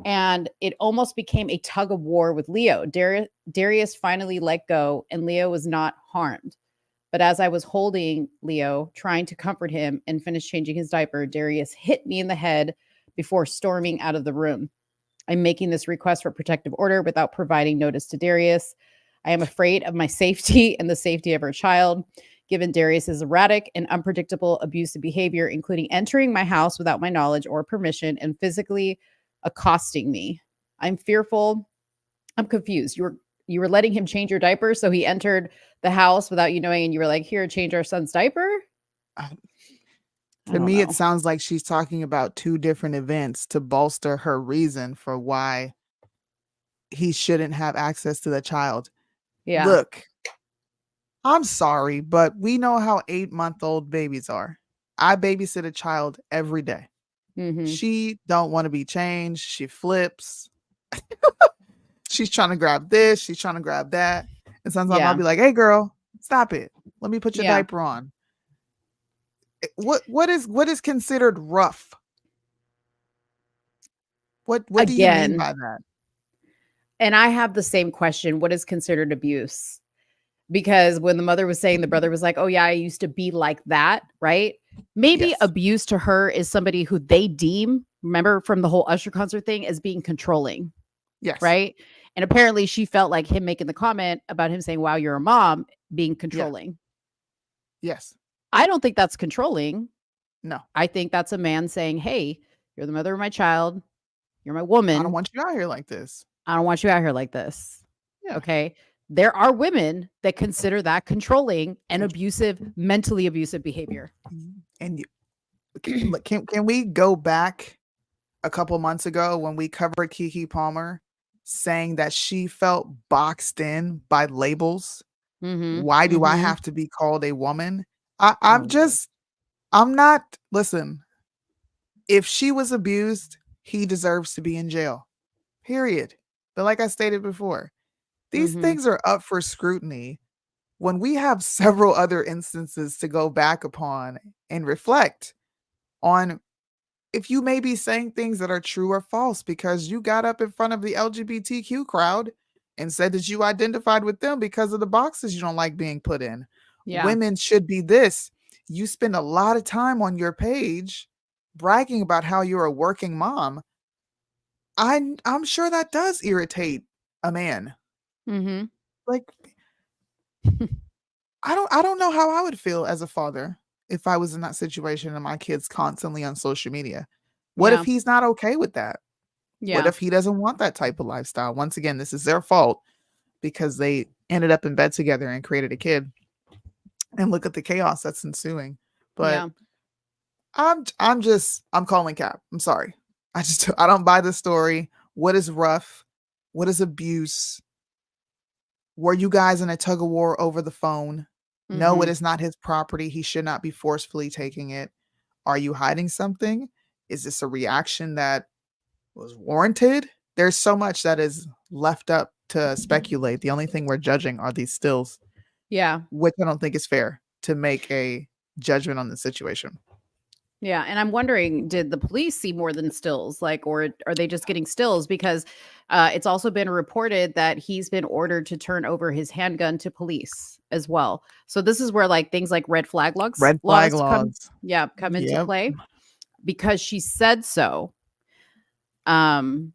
and it almost became a tug of war with Leo. Darius finally let go, and Leo was not harmed. But as I was holding Leo, trying to comfort him and finish changing his diaper, Darius hit me in the head before storming out of the room. I'm making this request for protective order without providing notice to Darius. I am afraid of my safety and the safety of our child, given Darius's erratic and unpredictable abusive behavior, including entering my house without my knowledge or permission and physically accosting me. I'm fearful. I'm confused. You were letting him change your diaper, so he entered the house without you knowing, and you were like, "Here, change our son's diaper." Uh, I To don't me, it know. sounds like she's talking about two different events to bolster her reason for why he shouldn't have access to the child. Yeah. Look, I'm sorry, but we know how 8-month-old babies are. I babysit a child every day. Mhm. She don't want to be changed. She flips. She's trying to grab this. She's trying to grab that. And sometimes I'll Yeah. be like, "Hey, girl, stop it. Let me put your Yeah. diaper on." What is considered rough? What do you mean Again, by that? and I have the same question, what is considered abuse? Because when the mother was saying the brother was like, "Oh yeah, I used to be like that," right? Maybe Yes. abuse to her is somebody who they deem, remember from the whole Usher concert thing, as being controlling, Yes. right? And apparently she felt like him making the comment about him saying, wow, you're a mom, being controlling. Yes. I don't think that's controlling. No. I think that's a man saying, hey, you're the mother of my child. You're my I woman. don't want you out here like this. I don't want you out here like this. Yeah. Okay. There are women that consider that controlling and abusive, mentally abusive behavior. And can we go back a couple months ago when we covered Keke Palmer saying that she felt boxed in by labels? Mm-hmm. Why do I have to be called a woman? I'm not, listen, if she was abused, he deserves to be in jail, period. But like I stated before, these things are up for scrutiny when we have several other instances to go back upon and reflect on if you may be saying things that are true or false because you got up in front of the LGBTQ crowd and said that you identified with them because of the boxes you don't like being put in. Yeah. Women should be this. You spend a lot of time on your page bragging about how you're a working mom. I'm sure that does irritate a man. Mm-hmm. Like, I don't know how I would feel as a father if I was in that situation and my kid's constantly on social media. What if he's not okay with that? Yeah. What if he doesn't want that type of lifestyle? Once again, this is their fault because they ended up in bed together and created a kid. And look at the chaos that's ensuing. But I'm calling cap. I'm sorry. I don't buy the story. What is rough? What is abuse? Were you guys in a tug of war over the phone? No, it is not his property. He should not be forcefully taking it. Are you hiding something? Is this a reaction that was warranted? There's so much that is left up to speculate. The only thing we're judging are these stills. Yeah. Which I don't think is fair to make a judgment on the situation. Yeah. And I'm wondering, did the police see more than stills? Like, or are they just getting stills? Because it's also been reported that he's been ordered to turn over his handgun to police as well. So this is where like things like red flag laws come into play because she said so. You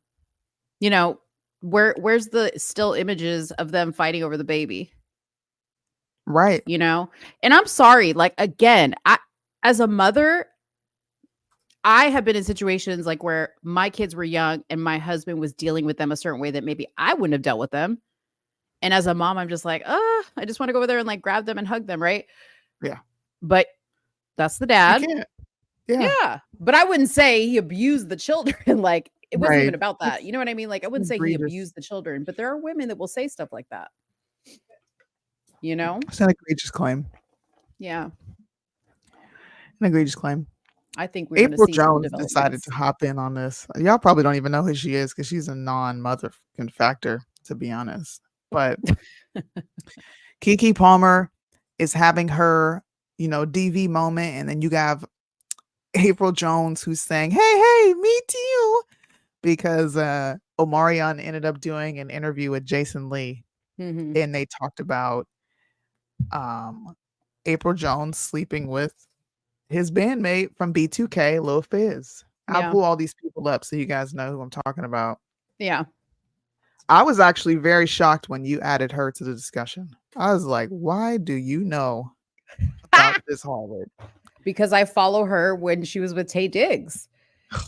know, where's the still images of them fighting over the baby? Right. You know, and I'm sorry, like, again, as a mother, I have been in situations like where my kids were young and my husband was dealing with them a certain way that maybe I wouldn't have dealt with them. And as a mom, I'm just like, I just want to go over there and like grab them and hug them. Right. Yeah. But that's the dad. Yeah. But I wouldn't say he abused the children. Like, it wasn't even about that. It's You know what I mean? Like, I wouldn't say he egregious. abused the children, but there are women that will say stuff like that. You know? It's an egregious claim. Yeah. An egregious claim. I think we're April see Jones decided to hop in on this. Y'all probably don't even know who she is because she's a non-motherfucking factor, to be honest. But Keke Palmer is having her, DV moment, and then you have April Jones who's saying, hey, me too, because Omarion ended up doing an interview with Jason Lee, and they talked about April Jones sleeping with his bandmate from B2K, Lil Fizz. I'll pull all these people up so you guys know who I'm talking about. Yeah. I was actually very shocked when you added her to the discussion. I was like, why do you know about this harlot? Because I follow her when she was with Tay Diggs.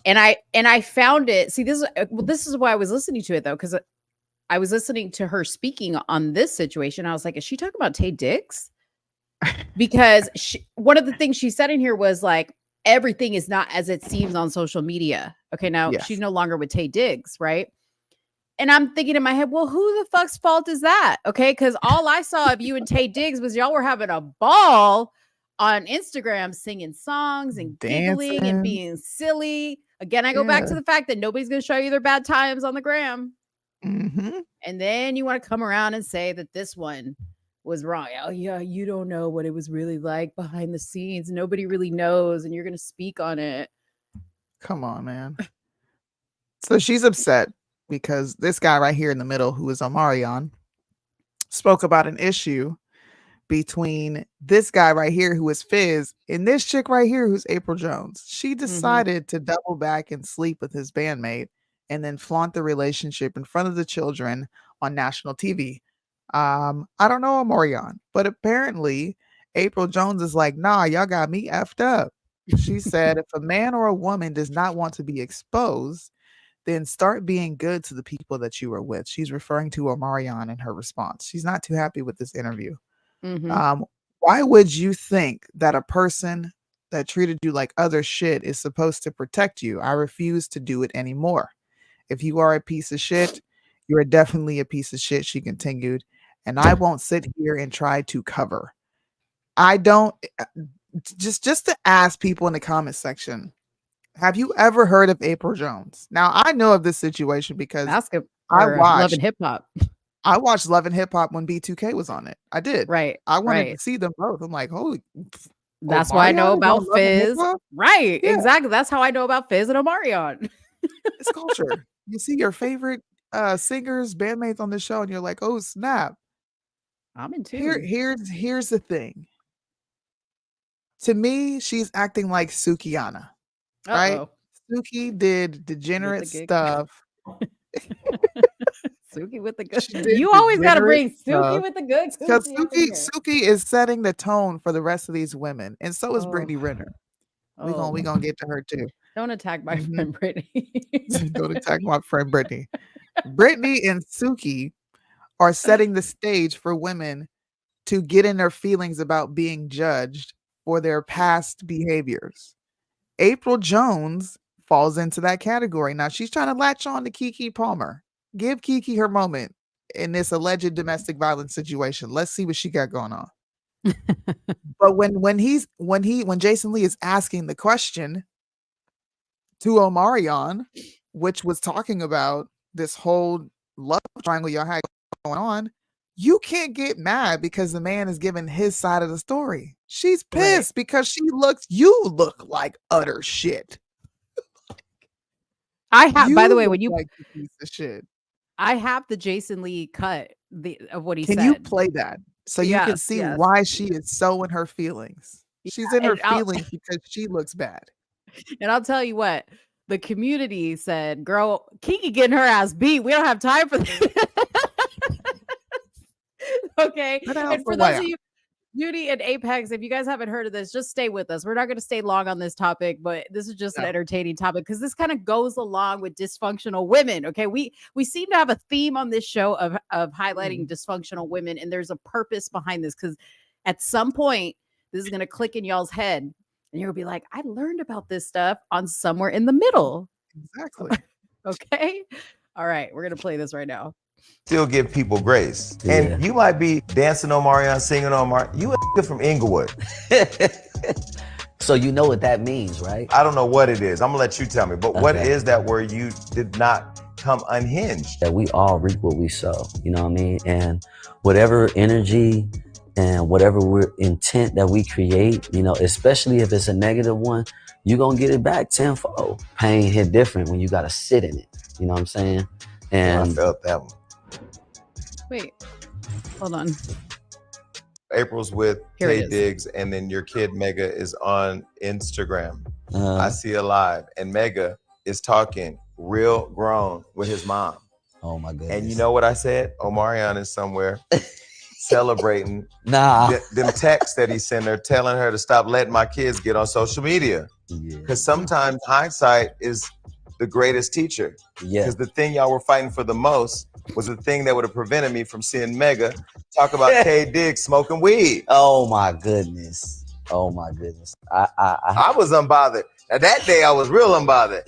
And I found it. See, this is why I was listening to it though, because I was listening to her speaking on this situation. I was like, is she talking about Tay Diggs? Because one of the things she said in here was like, everything is not as it seems on social media. Okay, now she's no longer with Tay Diggs, right? And I'm thinking in my head, well, who the fuck's fault is that? Okay, because all I saw of you and Tay Diggs was y'all were having a ball on Instagram, singing songs and giggling and being silly. Again, I go back to the fact that nobody's going to show you their bad times on the gram. And then you want to come around and say that this one was wrong. Oh yeah, you don't know what it was really like behind the scenes. Nobody really knows, and you're going to speak on it. Come on, man. So she's upset because this guy right here in the middle, who is Omarion, spoke about an issue between this guy right here who is Fizz and this chick right here who's April Jones. She decided to double back and sleep with his bandmate and then flaunt the relationship in front of the children on national TV. I don't know Omarion, but apparently April Jones is like, nah, y'all got me effed up. She said, if a man or a woman does not want to be exposed, then start being good to the people that you are with. She's referring to Omarion in her response. She's not too happy with this interview. Why would you think that a person that treated you like other shit is supposed to protect you? I refuse to do it anymore. If you are a piece of shit, you are definitely a piece of shit, she continued. And I won't sit here and try to cover. I don't just to ask people in the comment section, have you ever heard of April Jones? Now I know of this situation because I watched Love and Hip Hop. I watched Love and Hip Hop when B2K was on it. I did. Right. I wanted to see them both. I'm like, holy. That's why I know about Fizz. Right. Yeah. Exactly. That's how I know about Fizz and Omarion. It's culture. You see your favorite singers, bandmates on the show, and you're like, oh snap. I'm in tune. Here's the thing. To me, she's acting like Sukiana. Right? Suki did degenerate stuff. Suki with the good. You always got to bring Suki with the good. Because Suki is setting the tone for the rest of these women, and so is Brittany Renner. We gonna get to her too. Don't attack my friend Brittany. Don't attack my friend Brittany. Brittany and Suki are setting the stage for women to get in their feelings about being judged for their past behaviors. April Jones falls into that category. Now she's trying to latch on to Keke Palmer. Give Keke her moment in this alleged domestic violence situation. Let's see what she got going on. But when Jason Lee is asking the question to Omarion, which was talking about this whole love triangle y'all had going on, you can't get mad because the man is giving his side of the story. She's pissed because you look like utter shit. By the way, when you like a piece of shit. I have the Jason Lee cut of what he said. Can you play that so you can see why she is so in her feelings? She's in her feelings because she looks bad. And I'll tell you what, the community said, girl, Keke getting her ass beat. We don't have time for this. Okay. And for those of you, Beauty and Apex, if you guys haven't heard of this, just stay with us. We're not going to stay long on this topic, but this is just an entertaining topic because this kind of goes along with dysfunctional women. Okay. We seem to have a theme on this show of highlighting dysfunctional women, and there's a purpose behind this because at some point this is going to click in y'all's head and you'll be like, I learned about this stuff on Somewhere in the Middle. Exactly. Okay. All right. We're going to play this right now. Still give people grace. And you might be dancing on Marion, singing on Marion. You a from Inglewood. So you know what that means, right? I don't know what it is. I'm gonna let you tell me. But what is that where you did not come unhinged? That we all reap what we sow, you know what I mean? And whatever energy and whatever intent that we create, you know, especially if it's a negative one, you're gonna get it back tenfold. Pain hit different when you gotta sit in it. You know what I'm saying? And I felt that one. Wait, hold on. April's with Tay Diggs, and then your kid Mega is on Instagram. I see it live, and Mega is talking real grown with his mom. Oh my goodness! And you know what I said? Omarion is somewhere celebrating them texts that he sent her, telling her to stop letting my kids get on social media. Because sometimes hindsight is the greatest teacher. Because the thing y'all were fighting for the most was the thing that would have prevented me from seeing Mega talk about Tay Diggs smoking weed. Oh my goodness. Oh my goodness. I was unbothered. Now that day I was real unbothered.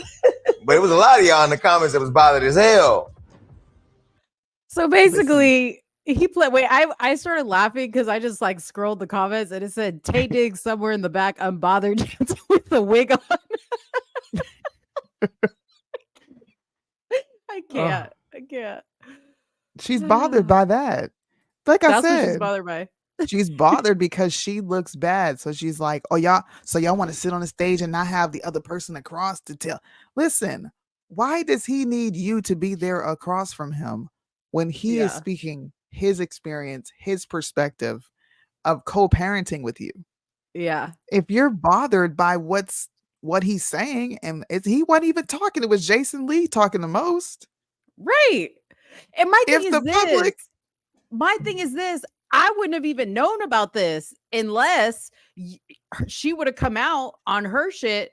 But it was a lot of y'all in the comments that was bothered as hell. So basically, he played. Wait, I started laughing because I just like scrolled the comments and it said Tay Diggs somewhere in the back, unbothered with the wig on. I can't. She's bothered by that. Like I said, what she's bothered by. She's bothered because she looks bad. So she's like, oh, y'all want to sit on the stage and not have the other person across to tell. Listen, why does he need you to be there across from him when he is speaking his experience, his perspective? of co-parenting with you. Yeah. If you're bothered by what he's saying, and he wasn't even talking, it was Jason Lee talking the most. Right. And my thing If is the public, this, I wouldn't have even known about this unless she would have come out on her shit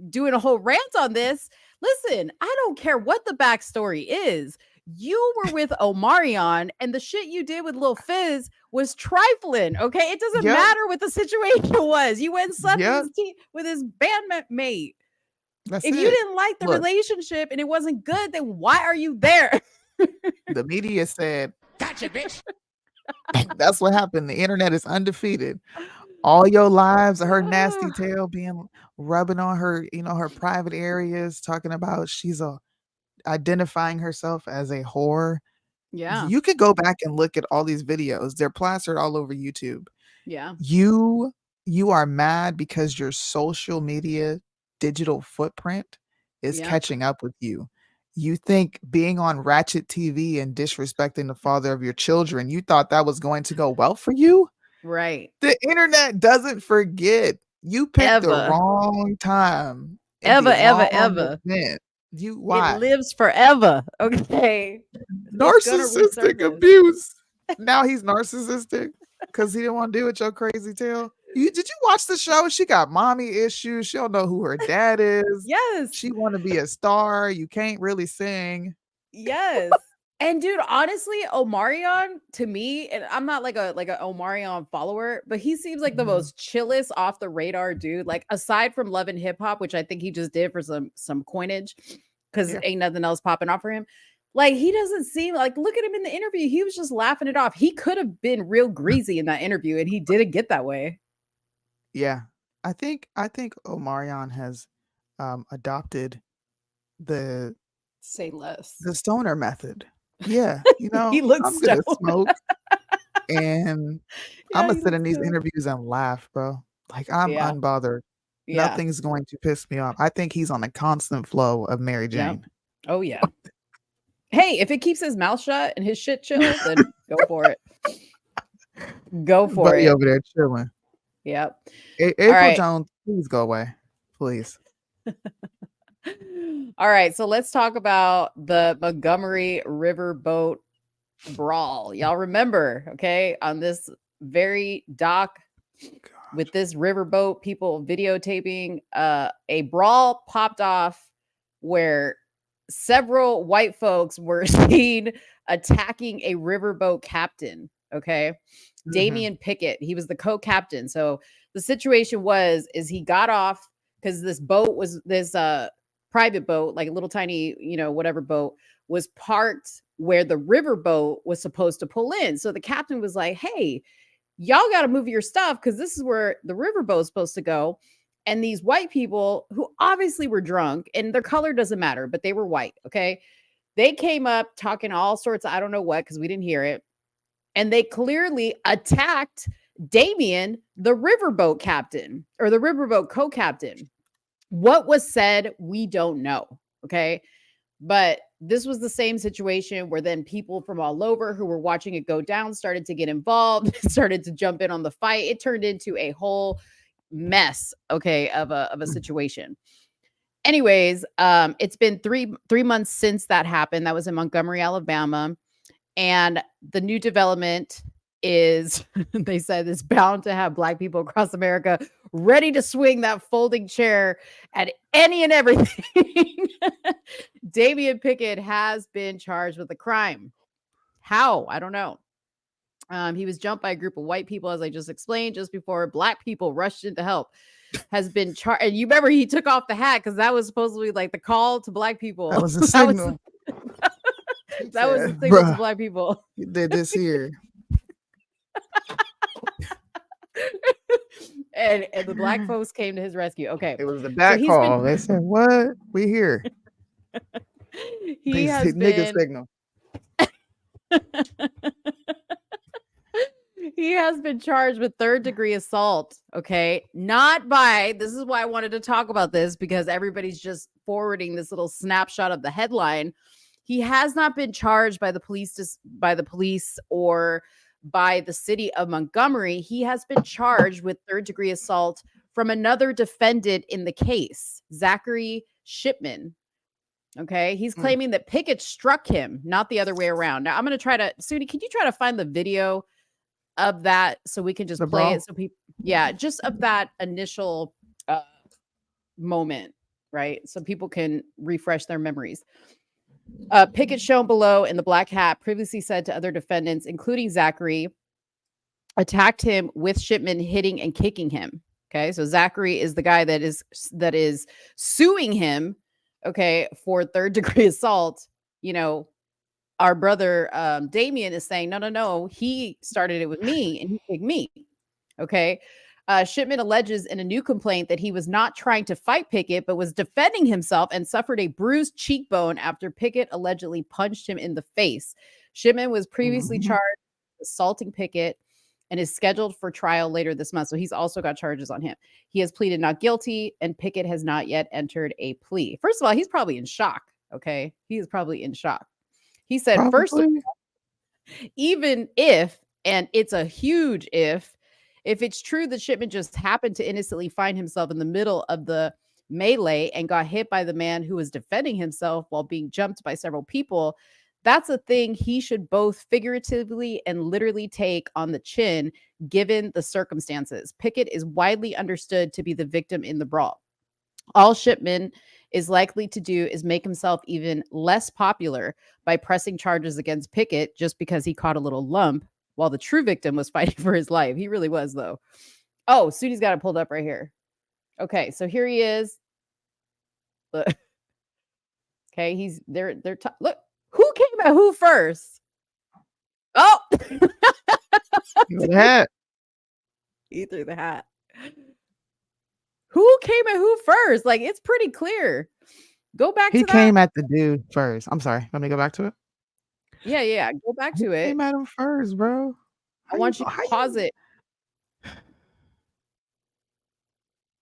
doing a whole rant on this. Listen, I don't care what the backstory is. You were with Omarion, and the shit you did with Lil Fizz was trifling. Okay, it doesn't Yep. matter what the situation was. You went and slept Yep. with his bandmate. that's If it. you didn't like the Look. relationship and it wasn't good, then why are you there? The media said, Gotcha, bitch. that's what happened. The internet is undefeated. All your lives of her nasty tail being rubbing on her, her private areas, talking about she's identifying herself as a whore. Yeah. You could go back and look at all these videos. They're plastered all over YouTube. Yeah. You are mad because your social media digital footprint is catching up with you. You think being on Ratchet TV and disrespecting the father of your children, you thought that was going to go well for you? Right. The internet doesn't forget. You picked the Ever. wrong time. and the Ever. wrong event. Why? It lives forever. Okay. Narcissistic abuse. Now he's narcissistic because he didn't want to deal with your crazy tail. Did you watch the show? She got mommy issues. She don't know who her dad is. Yes. She want to be a star. You can't really sing. Yes. And dude, honestly, Omarion to me, and I'm not like a Omarion follower, but he seems like the most chillest off the radar dude. Like aside from Love and Hip Hop, which I think he just did for some coinage, because ain't nothing else popping off for him. Like he doesn't seem like, look at him in the interview. He was just laughing it off. He could have been real greasy in that interview, and he didn't get that way. Yeah, I think Omarion has adopted the Say less. the stoner method. Yeah, He looks I'm gonna stoned. smoke and I'm gonna sit in these interviews and laugh, bro. Like I'm Yeah. unbothered. Yeah. Nothing's going to piss me off. I think he's on a constant flow of Mary Jane. Oh yeah. Hey, if it keeps his mouth shut and his shit chill, then go for it. Go for Buddy it. over there chilling. Yep. April right. Jones, please go away. Please. All right, so let's talk about the Montgomery Riverboat brawl. Y'all remember, okay, on this very dock with this riverboat, people videotaping, a brawl popped off where several white folks were seen attacking a riverboat captain. Okay. Damian Pickett, he was the co-captain. So the situation is he got off because this boat was this private boat, like a little tiny, whatever boat, was parked where the riverboat was supposed to pull in. So the captain was like, hey, y'all got to move your stuff because this is where the riverboat is supposed to go. And these white people who obviously were drunk, and their color doesn't matter, but they were white. Okay. They came up talking all sorts of, I don't know what, because we didn't hear it. And they clearly attacked Damian, the riverboat captain, or the riverboat co-captain. What was said, we don't know. Okay. But this was the same situation where then people from all over who were watching it go down started to get involved, started to jump in on the fight. It turned into a whole mess, okay, of a situation. Anyways, it's been three months since that happened. That was in Montgomery, Alabama. And the new development is, they said, it's bound to have Black people across America ready to swing that folding chair at any and everything. Damian Pickett has been charged with a crime. How? I don't know. He was jumped by a group of white people, as I just explained, just before Black people rushed in to help. Has been charged. And you remember he took off the hat because that was supposedly like the call to Black people. That was a signal. That was the signal to Black people. You did this here. and the Black folks came to his rescue. Okay. It was the back call. They said, what? We here. He has nigga been... signal. He has been charged with third-degree assault. Okay. Not by, this is why I wanted to talk about this, because everybody's just forwarding this little snapshot of the headline. He has not been charged by the police or by the city of Montgomery, he has been charged with third-degree assault from another defendant in the case, Zachary Shipman. Okay, he's claiming that Pickett struck him, not the other way around. Now, I'm going to try to, Soonie, can you try to find the video of that so we can just The play brawl? it? So people, yeah, just of that initial moment, right? So people can refresh their memories. Pickett, shown below in the black hat, previously said to other defendants, including Zachary, attacked him with Shipman hitting and kicking him. Okay, so Zachary is the guy that is suing him, okay, for third-degree assault. You know, our brother Damien is saying, no, he started it with me and he kicked me. Okay. Shipman alleges in a new complaint that he was not trying to fight Pickett, but was defending himself and suffered a bruised cheekbone after Pickett allegedly punched him in the face. Shipman was previously charged with assaulting Pickett and is scheduled for trial later this month. So he's also got charges on him. He has pleaded not guilty, and Pickett has not yet entered a plea. First of all, he's probably in shock. Okay. He is probably in shock. He said, first of all, even if, and it's a huge if it's true that Shipman just happened to innocently find himself in the middle of the melee and got hit by the man who was defending himself while being jumped by several people, that's a thing he should both figuratively and literally take on the chin, given the circumstances. Pickett is widely understood to be the victim in the brawl. All Shipman is likely to do is make himself even less popular by pressing charges against Pickett just because he caught a little lump, while the true victim was fighting for his life. He really was, though. Oh, Soonie's got it pulled up right here. Okay, so here he is. Look. Okay, he's there. Look, who came at who first? Oh, The hat. he threw the hat. Who came at who first? Like, it's pretty clear. Go back to He that. came at the dude first. I'm sorry. Let me go back to it. Yeah. Go back to it. Came at him first, bro. I want you to pause it.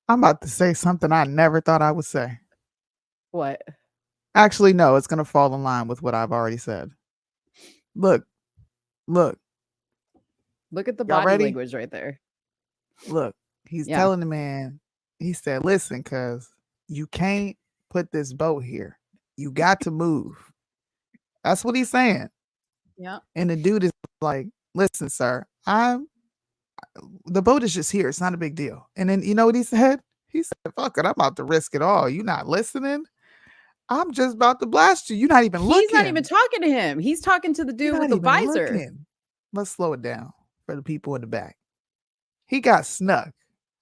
I'm about to say something I never thought I would say. What? Actually, no, it's gonna fall in line with what I've already said. Look. Look at the Y'all body ready? language right there. Look, he's Yeah. telling the man, he said, listen, cuz you can't put this boat here. You got to move. That's what he's saying. Yeah. And the dude is like, listen, sir, the boat is just here. It's not a big deal. And then you know what he said? He said, fuck it, I'm about to risk it all. You not listening? I'm just about to blast you. You're not even looking. He's not even talking to him. He's talking to the dude with the visor. Looking. Let's slow it down for the people in the back. He got snuck.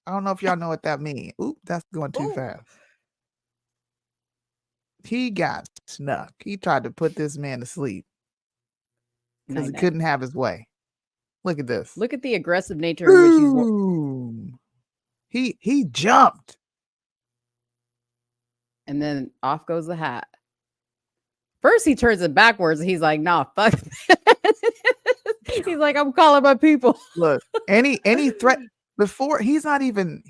I don't know if y'all know what that means. Oop, that's going too fast. He got snuck. He tried to put this man to sleep because he couldn't have his way. Look at this. Look at the aggressive nature in which he's Boom. He jumped. and then off goes the hat. First he turns it backwards and he's like, nah, fuck. He's like, I'm calling my people. Look, any threat before he's not even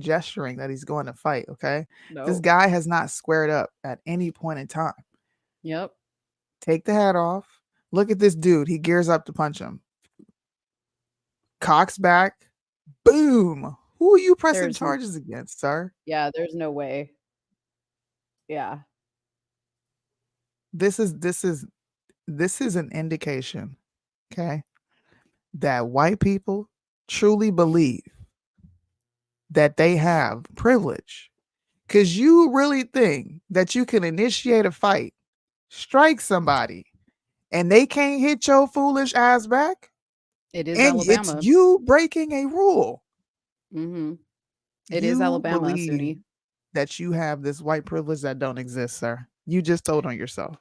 gesturing that he's going to fight. Okay. No. This guy has not squared up at any point in time. Yep. Take the hat off. Look at this dude. He gears up to punch him. Cocks back. Boom. Who are you pressing charges against, sir? Yeah, there's no way. Yeah. This is an indication, okay, that white people truly believe that they have privilege. Because you really think that you can initiate a fight, strike somebody, and they can't hit your foolish ass back? It is and Alabama. It's you breaking a rule. Mm-hmm. It is Alabama, Soonie. That you have this white privilege that don't exist, sir. You just told on yourself.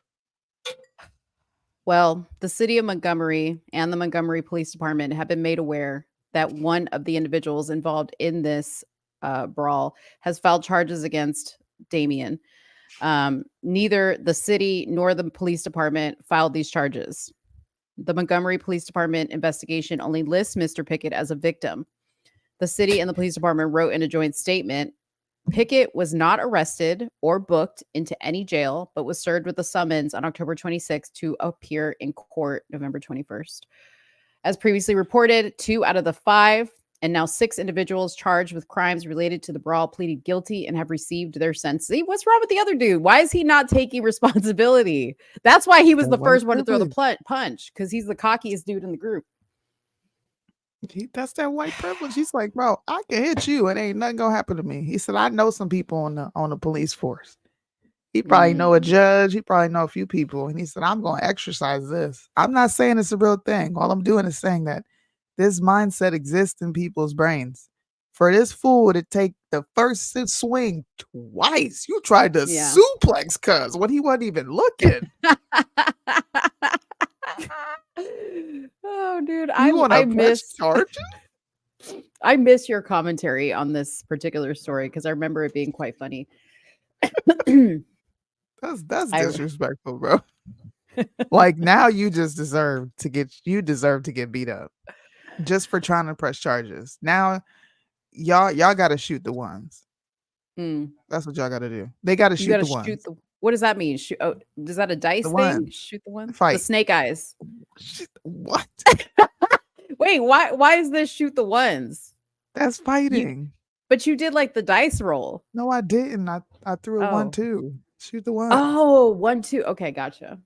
Well, the city of Montgomery and the Montgomery Police Department have been made aware that one of the individuals involved in this brawl has filed charges against Damien. Neither the city nor the police department filed these charges. The Montgomery Police Department investigation only lists Mr. Pickett as a victim. The city and the police department wrote in a joint statement, Pickett was not arrested or booked into any jail, but was served with a summons on October 26th to appear in court November 21st. As previously reported, 2 out of the 5 and now 6 individuals charged with crimes related to the brawl pleaded guilty and have received their sentence. See, what's wrong with the other dude? Why is he not taking responsibility? That's why he was the first one to throw the punch, because he's the cockiest dude in the group. That's that white privilege. He's like, bro, I can hit you and ain't nothing gonna happen to me. He said, I know some people on the police force. He probably know a judge. He probably know a few people. And he said, I'm going to exercise this. I'm not saying it's a real thing. All I'm doing is saying that this mindset exists in people's brains. For this fool to take the first swing twice, you tried to suplex cuz when he wasn't even looking. Oh, dude, I miss charges. I miss your commentary on this particular story because I remember it being quite funny. That's disrespectful, bro. Like now you deserve to get beat up just for trying to press charges. Now y'all got to shoot the ones. That's what y'all got to do. They got to shoot the ones. What does that mean? Is that a dice thing? Shoot the ones? Fight. The snake eyes. What? Wait, why is this shoot the ones? That's fighting. But you did like the dice roll. No, I didn't. I threw a 1-2. Shoot the one. Oh, 1-2. Okay, gotcha.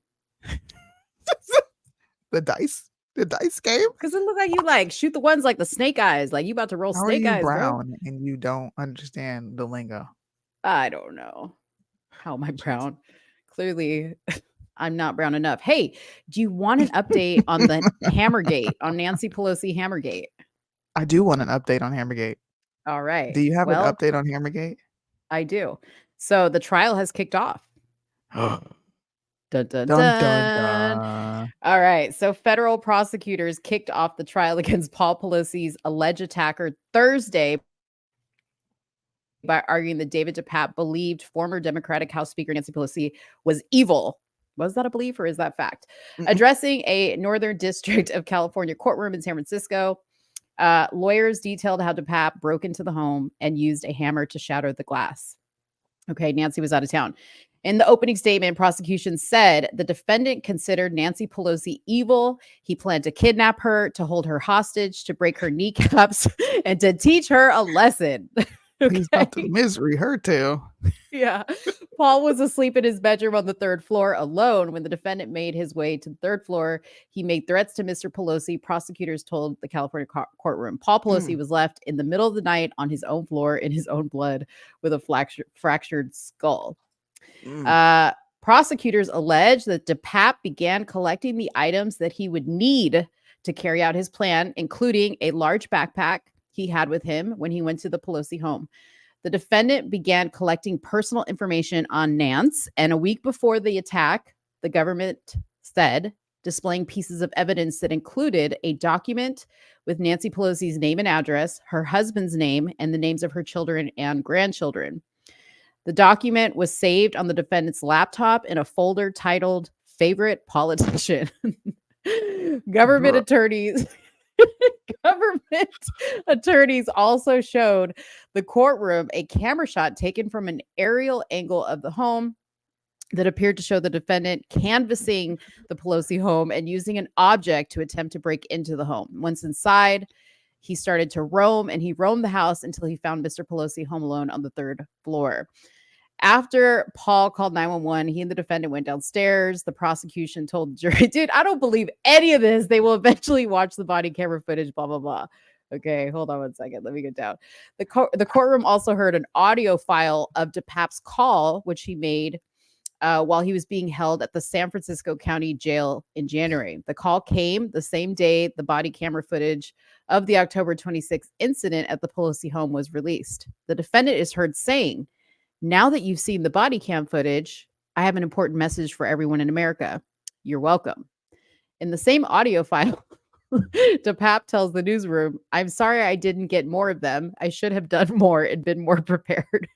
The dice game? Because it looked like you like shoot the ones like the snake eyes. Like you about to roll snake eyes. Brown, bro. And you don't understand the lingo. I don't know. How am I brown? Clearly, I'm not brown enough. Hey, do you want an update on the Hammergate, on Nancy Pelosi Hammergate? I do want an update on Hammergate. All right. Do you have an update on Hammergate? I do. So the trial has kicked off. Dun, dun, dun. Dun, dun. All right. So federal prosecutors kicked off the trial against Paul Pelosi's alleged attacker Thursday by arguing that David DePape believed former Democratic House Speaker Nancy Pelosi was evil. Was that a belief or is that fact? Addressing a Northern District of California courtroom in San Francisco, lawyers detailed how DePape broke into the home and used a hammer to shatter the glass. Okay, Nancy was out of town. In the opening statement, prosecution said the defendant considered Nancy Pelosi evil. He planned to kidnap her, to hold her hostage, to break her kneecaps, and to teach her a lesson. Okay. He's about to misery her too. Yeah. Paul was asleep in his bedroom on the 3rd floor alone when the defendant made his way to the 3rd floor. He made threats to Mr. Pelosi, prosecutors told the California courtroom. Paul Pelosi was left in the middle of the night on his own floor in his own blood with a fractured skull. Prosecutors allege that DePape began collecting the items that he would need to carry out his plan, including a large backpack he had with him when he went to the Pelosi home. The defendant began collecting personal information on Nance, and a week before the attack, the government said, displaying pieces of evidence that included a document with Nancy Pelosi's name and address, her husband's name, and the names of her children and grandchildren. The document was saved on the defendant's laptop in a folder titled Favorite Politician. Government attorneys also showed the courtroom a camera shot taken from an aerial angle of the home that appeared to show the defendant canvassing the Pelosi home and using an object to attempt to break into the home. Once inside, he started to roam, and he roamed the house until he found Mr. Pelosi home alone on the 3rd floor. After Paul called 911, he and the defendant went downstairs. The prosecution told the jury, dude, I don't believe any of this. They will eventually watch the body camera footage, blah, blah, blah. Okay, hold on one second. Let me get down. The courtroom also heard an audio file of DePape's call, which he made while he was being held at the San Francisco County Jail in January. The call came the same day the body camera footage of the October 26th incident at the Pelosi home was released. The defendant is heard saying, now that you've seen the body cam footage, I have an important message for everyone in America. You're welcome. In the same audio file, DePape tells the newsroom, I'm sorry I didn't get more of them. I should have done more and been more prepared.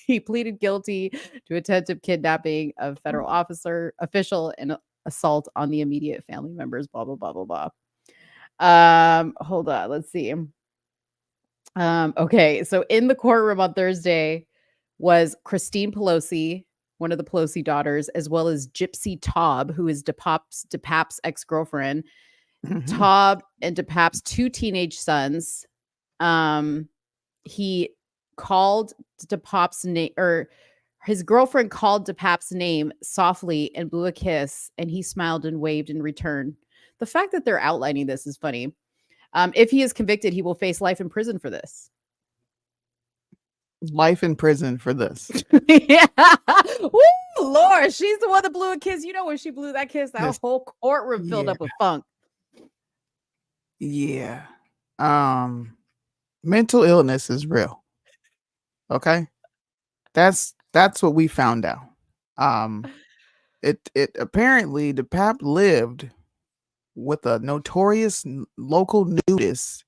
He pleaded guilty to attempted kidnapping of federal official and assault on the immediate family members, blah, blah, blah, blah, blah. Hold on. Let's see. Okay. So in the courtroom on Thursday was Christine Pelosi, one of the Pelosi daughters, as well as Gypsy Taub, who is DePape's ex-girlfriend. Taub and DePapp's 2 teenage sons. He called DePapp's name, or his girlfriend called DePapp's name softly and blew a kiss, and he smiled and waved in return. The fact that they're outlining this is funny. If he is convicted, he will face life in prison for this. Life in prison for this. Yeah. Woo, Lord, she's the one that blew a kiss. You know, when she blew that kiss, that Yes. whole courtroom filled up with funk. Yeah. Mental illness is real. Okay? That's what we found out. It apparently DePapp lived with a notorious local nudist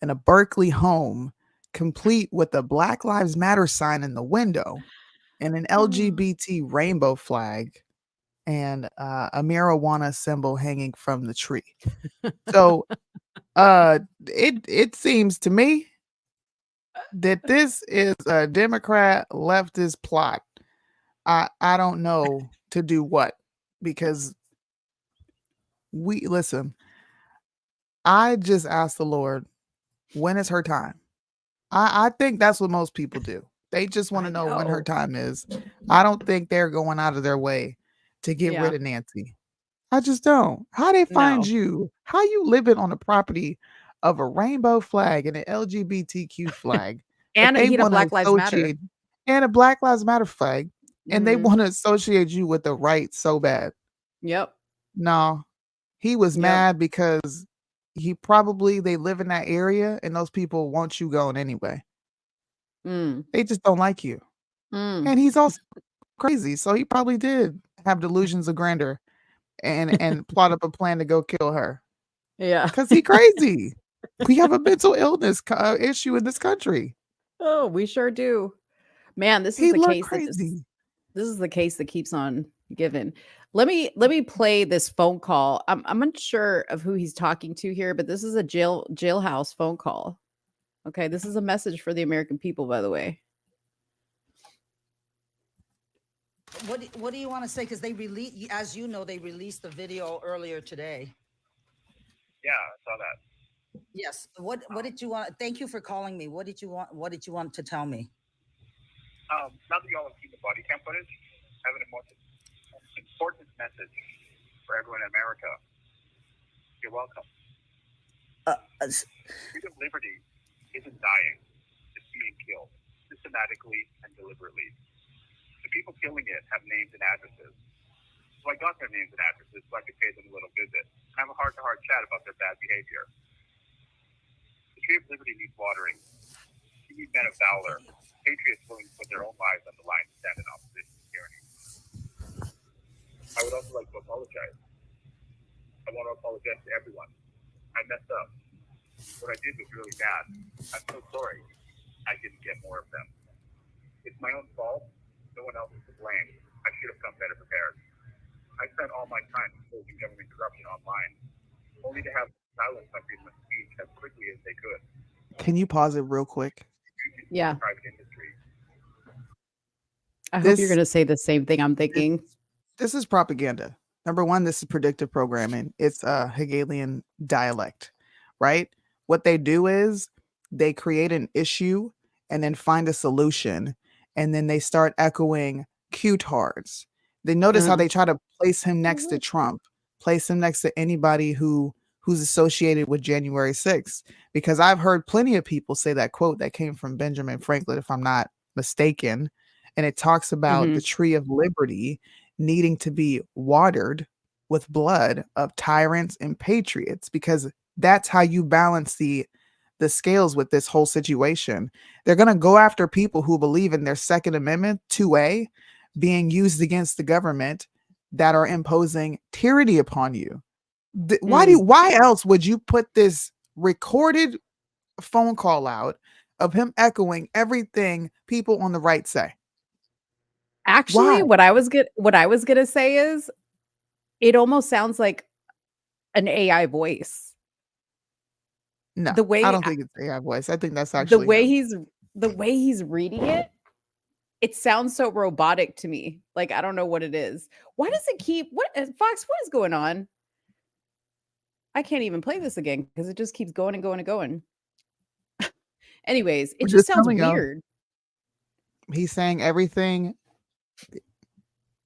in a Berkeley home, complete with a Black Lives Matter sign in the window and an LGBT rainbow flag and a marijuana symbol hanging from the tree. So it seems to me that this is a Democrat leftist plot. I don't know to do what, because listen, I just asked the Lord, when is her time? I think that's what most people do. They just want to know when her time is. I don't think they're going out of their way to get rid of Nancy. I just don't. How they find you? How you living on the property of a rainbow flag and an LGBTQ flag? And they he had a want to Black Lives Matter. associate and a Black Lives Matter flag, and they Mhm. want to associate you with the right so bad. Yep. No, he was mad because they live in that area and those people want you going anyway. They just don't like you. And he's also crazy, so he probably did have delusions of grandeur and plot up a plan to go kill her. Yeah. Because he crazy. We have a mental illness issue in this country. Oh, we sure do. Man, this is He the looked case that crazy. this is the case that keeps on giving. Let me play this phone call. I'm unsure of who he's talking to here, but this is a jailhouse phone call. Okay, this is a message for the American people, by the way. What do you want to say? Because they released, as you know, they released the video earlier today. Yeah, I saw that. Yes. What did you want? Thank you for calling me. What did you want? What did you want to tell me? Now that you all have seen the body cam footage, I have an important message for everyone in America. You're welcome. Freedom of liberty isn't dying. It's being killed systematically and deliberately. The people killing it have names and addresses. So I got their names and addresses so I could pay them a little visit. Have a heart-to-heart chat about their bad behavior. The tree of liberty needs watering. You need men of valor, patriots willing to put their own lives on the line to stand in opposition to tyranny. I would also like to apologize. I want to apologize to everyone. I messed up. What I did was really bad. I'm so sorry I didn't get more of them. It's my own fault. No one else is to blame. I should have come better prepared. I spent all my time exposing government corruption online, only to have silence my freedom of speech as quickly as they could. Can you pause it real quick? Yeah. Private industry. I hope you're going to say the same thing I'm thinking. This is propaganda. Number one, this is predictive programming. It's a Hegelian dialect, right? What they do is they create an issue and then find a solution, and then they start echoing Q-tards. They notice how they try to place him next to Trump, place him next to anybody who's associated with January 6th, because I've heard plenty of people say that quote that came from Benjamin Franklin, if I'm not mistaken, and it talks about the tree of liberty needing to be watered with blood of tyrants and patriots, because that's how you balance the scales with this whole situation. They're going to go after people who believe in their Second Amendment 2A being used against the government that are imposing tyranny upon you. Why else would you put this recorded phone call out of him echoing everything people on the right say? Actually, what I was gonna say is it almost sounds like an AI voice. No, The way I don't think it's AI voice. I think that's actually the way he's reading it, it sounds so robotic to me. Like, I don't know what it is. Why does it keep Fox, what is going on? I can't even play this again because it just keeps going and going and going. Anyways, it I'm just just sounds telling y'all. weird. He's saying everything.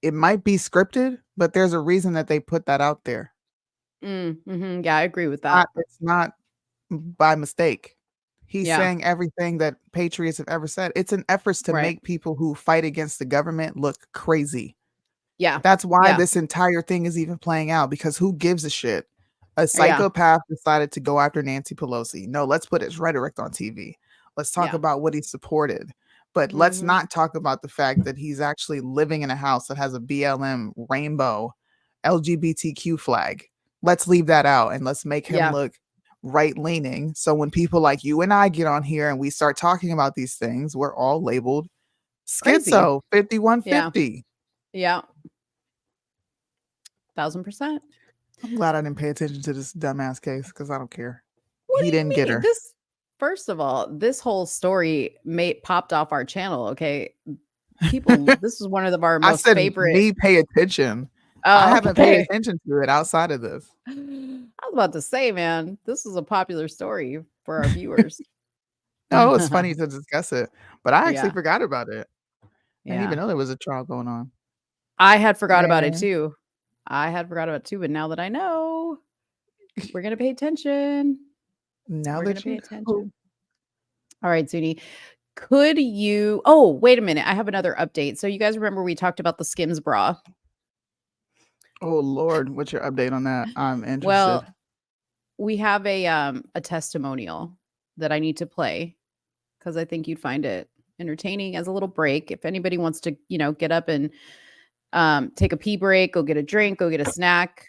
It might be scripted, but there's a reason that they put that out there. Yeah, I agree with that. It's not by mistake. He's Yeah. saying everything that patriots have ever said. It's an effort to Right. make people who fight against the government look crazy. Yeah. That's why Yeah. this entire thing is even playing out, because who gives a shit? A Yeah. psychopath decided to go after Nancy Pelosi. No, let's put his rhetoric on TV. Let's talk Yeah. about what he supported. But let's Mhm. not talk about the fact that he's actually living in a house that has a BLM rainbow LGBTQ flag. Let's leave that out and let's make him Yeah. look right leaning. So when people like you and I get on here and we start talking about these things, we're all labeled Crazy. schizo Yeah. 5150. Yeah. 1000%. I'm glad I didn't pay attention to this dumbass case because I don't care. What He do you didn't get mean? her. This, first of all, this whole story popped off our channel. Okay, people, this is one of our I most said favorite. me pay attention. I Oh, haven't paid okay. attention to it outside of this. I was about to say, man, this is a popular story for our viewers. No, it's funny to discuss it, but I actually Yeah. forgot about it. I didn't even Yeah. know there was a trial going on. I had forgot about it Man. too. But now that I know, we're gonna pay attention. Now We're that gonna pay you know. attention. All right, Soonie. Could you oh, wait a minute. I have another update. So you guys remember we talked about the Skims bra? Oh Lord, what's your update on that? I'm interested. Well, we have a testimonial that I need to play because I think you'd find it entertaining as a little break. If anybody wants to, get up and take a pee break, go get a drink, go get a snack.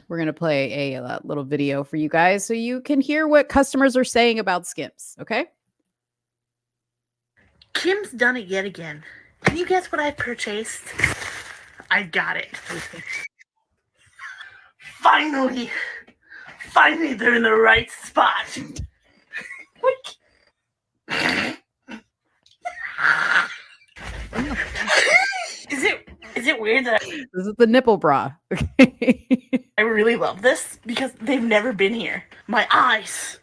We're gonna play a little video for you guys so you can hear what customers are saying about Skims. Okay. Kim's done it yet again. Can you guess what I purchased? I got it. Finally, they're in the right spot. Is it weird that This is the nipple bra. I really love this because they've never been here. My eyes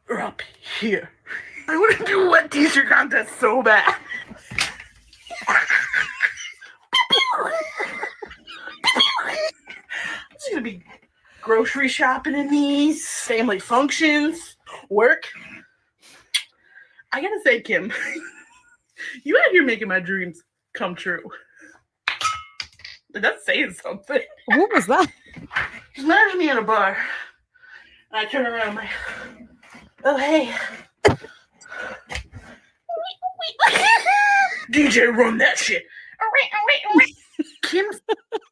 are up here. I want to do a wet t-shirt contest so bad. It's gonna be grocery shopping in these, family functions, work. I gotta say, Kim, you out here making my dreams come true. That's saying something. What was that? She smashed me in a bar. And I turn around like, oh, hey. DJ, run that shit. Kim's.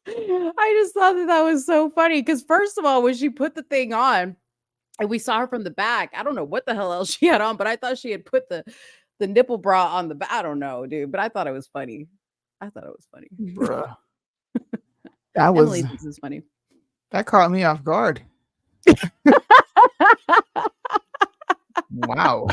I just thought that was so funny because first of all, when she put the thing on and we saw her from the back, I don't know what the hell else she had on, but I thought she had put the nipple bra on the back. I don't know, dude, but I thought it was funny. Bruh. Emily thinks it's funny. That caught me off guard. Wow.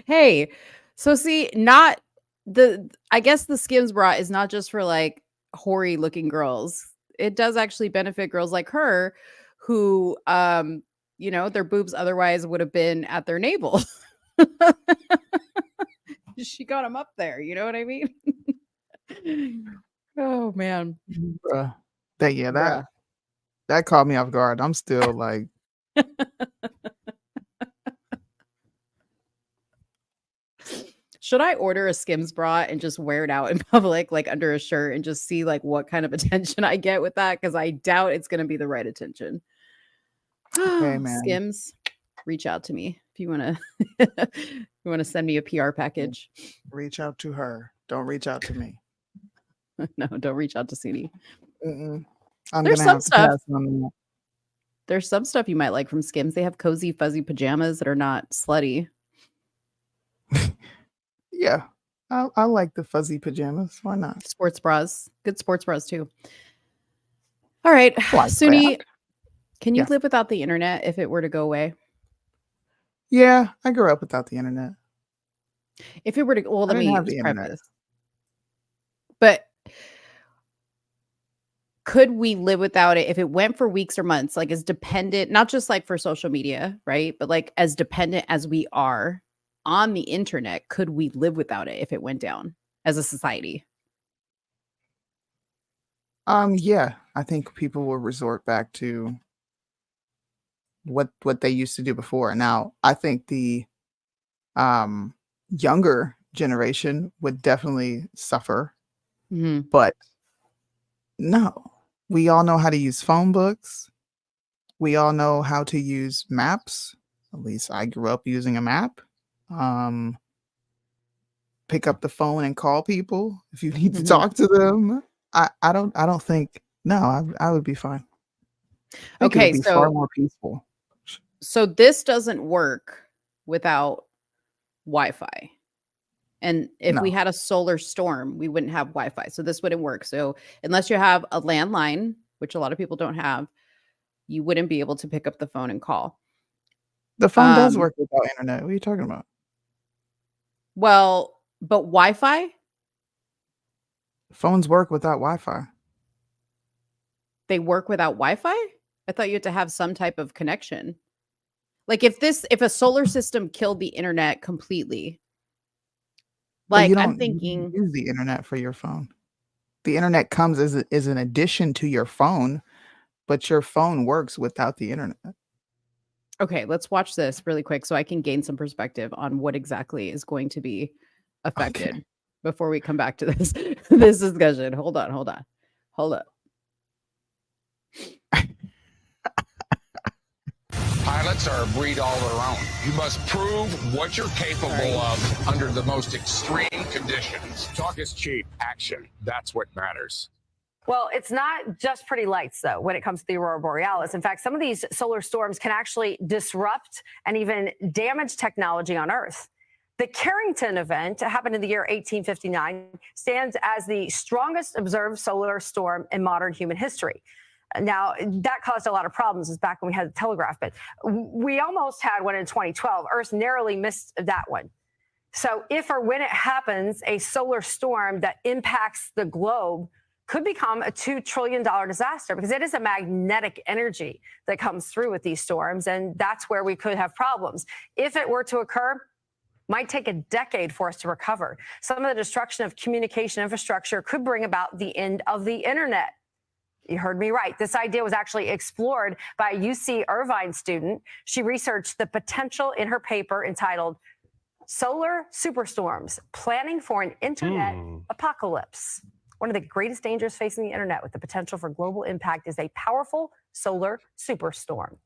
Hey, so see, I guess the Skims bra is not just for like hoary looking girls. It does actually benefit girls like her who, their boobs otherwise would have been at their navel. She got them up there. You know what I mean? Oh man. Bruh. That caught me off guard. I'm still like. Should I order a Skims bra and just wear it out in public, like under a shirt, and just see like what kind of attention I get with that? Because I doubt it's going to be the right attention. Hey, man. Skims, reach out to me if you want to send me a PR package. Reach out to her. Don't reach out to me. No, don't reach out to Soonie. There's some stuff. There's some stuff you might like from Skims. They have cozy, fuzzy pajamas that are not slutty. Yeah, I like the fuzzy pajamas. Why not? Sports bras. Good sports bras, too. All right. Soonie, can you live without the internet if it were to go away? Yeah, I grew up without the internet. If it were to, well, let me have the internet. preface. But could we live without it if it went for weeks or months? Like, as dependent, not just like for social media, right? But like as dependent as we are on the internet, could we live without it if it went down as a society? Yeah, I think people will resort back to what they used to do before. Now, I think the younger generation would definitely suffer, Mhm. but no, we all know how to use phone books. We all know how to use maps. At least I grew up using a map. Um, pick up the phone and call people if you need to Mhm. talk to them. I don't think no, I would be fine. I think it would Okay, be far so more peaceful. this doesn't work without Wi-Fi. And if we No. had a solar storm, we wouldn't have Wi-Fi. So this wouldn't work. So unless you have a landline, which a lot of people don't have, you wouldn't be able to pick up the phone and call. The phone does Um, work without internet. What are you talking about? well, but Wi-Fi, Phones work without Wi-Fi. they work without Wi-Fi? I thought you had to have some type of connection. Like if a solar system killed the internet completely, Well, like you I'm don't thinking, use the internet for your phone. The internet comes as an addition to your phone, but your phone works without the internet. okay, let's watch this really quick so I can gain some perspective on what exactly is going to be Okay. affected before we come back to this this discussion. Hold on. Hold up. Pilots are a breed all their own. You must prove what you're capable of under the most extreme conditions. Talk is cheap. Action. That's what matters. Well, it's not just pretty lights, though, when it comes to the aurora borealis. In fact, some of these solar storms can actually disrupt and even damage technology on Earth. The Carrington event happened in the year 1859, stands as the strongest observed solar storm in modern human history. Now, that caused a lot of problems. It was back when we had the telegraph, but we almost had one in 2012. Earth narrowly missed that one. So if or when it happens, a solar storm that impacts the globe could become a $2 trillion disaster because it is a magnetic energy that comes through with these storms, and that's where we could have problems. If it were to occur, might take a decade for us to recover. Some of the destruction of communication infrastructure could bring about the end of the internet. You heard me right. This idea was actually explored by a UC Irvine student. She researched the potential in her paper entitled Solar Superstorms, Planning for an Internet Apocalypse. One of the greatest dangers facing the internet with the potential for global impact is a powerful solar superstorm.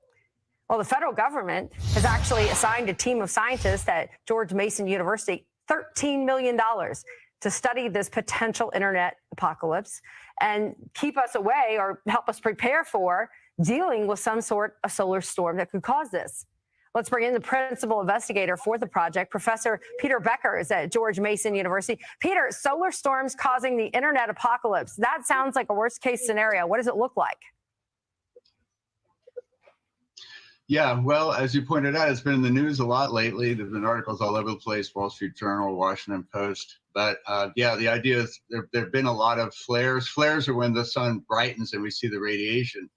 Well, the federal government has actually assigned a team of scientists at George Mason University $13 million to study this potential internet apocalypse and keep us away or help us prepare for dealing with some sort of solar storm that could cause this. Let's bring in the principal investigator for the project, Professor Peter Becker is at George Mason University. Peter, solar storms causing the internet apocalypse. That sounds like a worst case scenario. What does it look like? Yeah, well, as you pointed out, it's been in the news a lot lately. There's been articles all over the place, Wall Street Journal, Washington Post. But yeah, the idea is there have been a lot of flares. Flares are when the sun brightens and we see the radiation.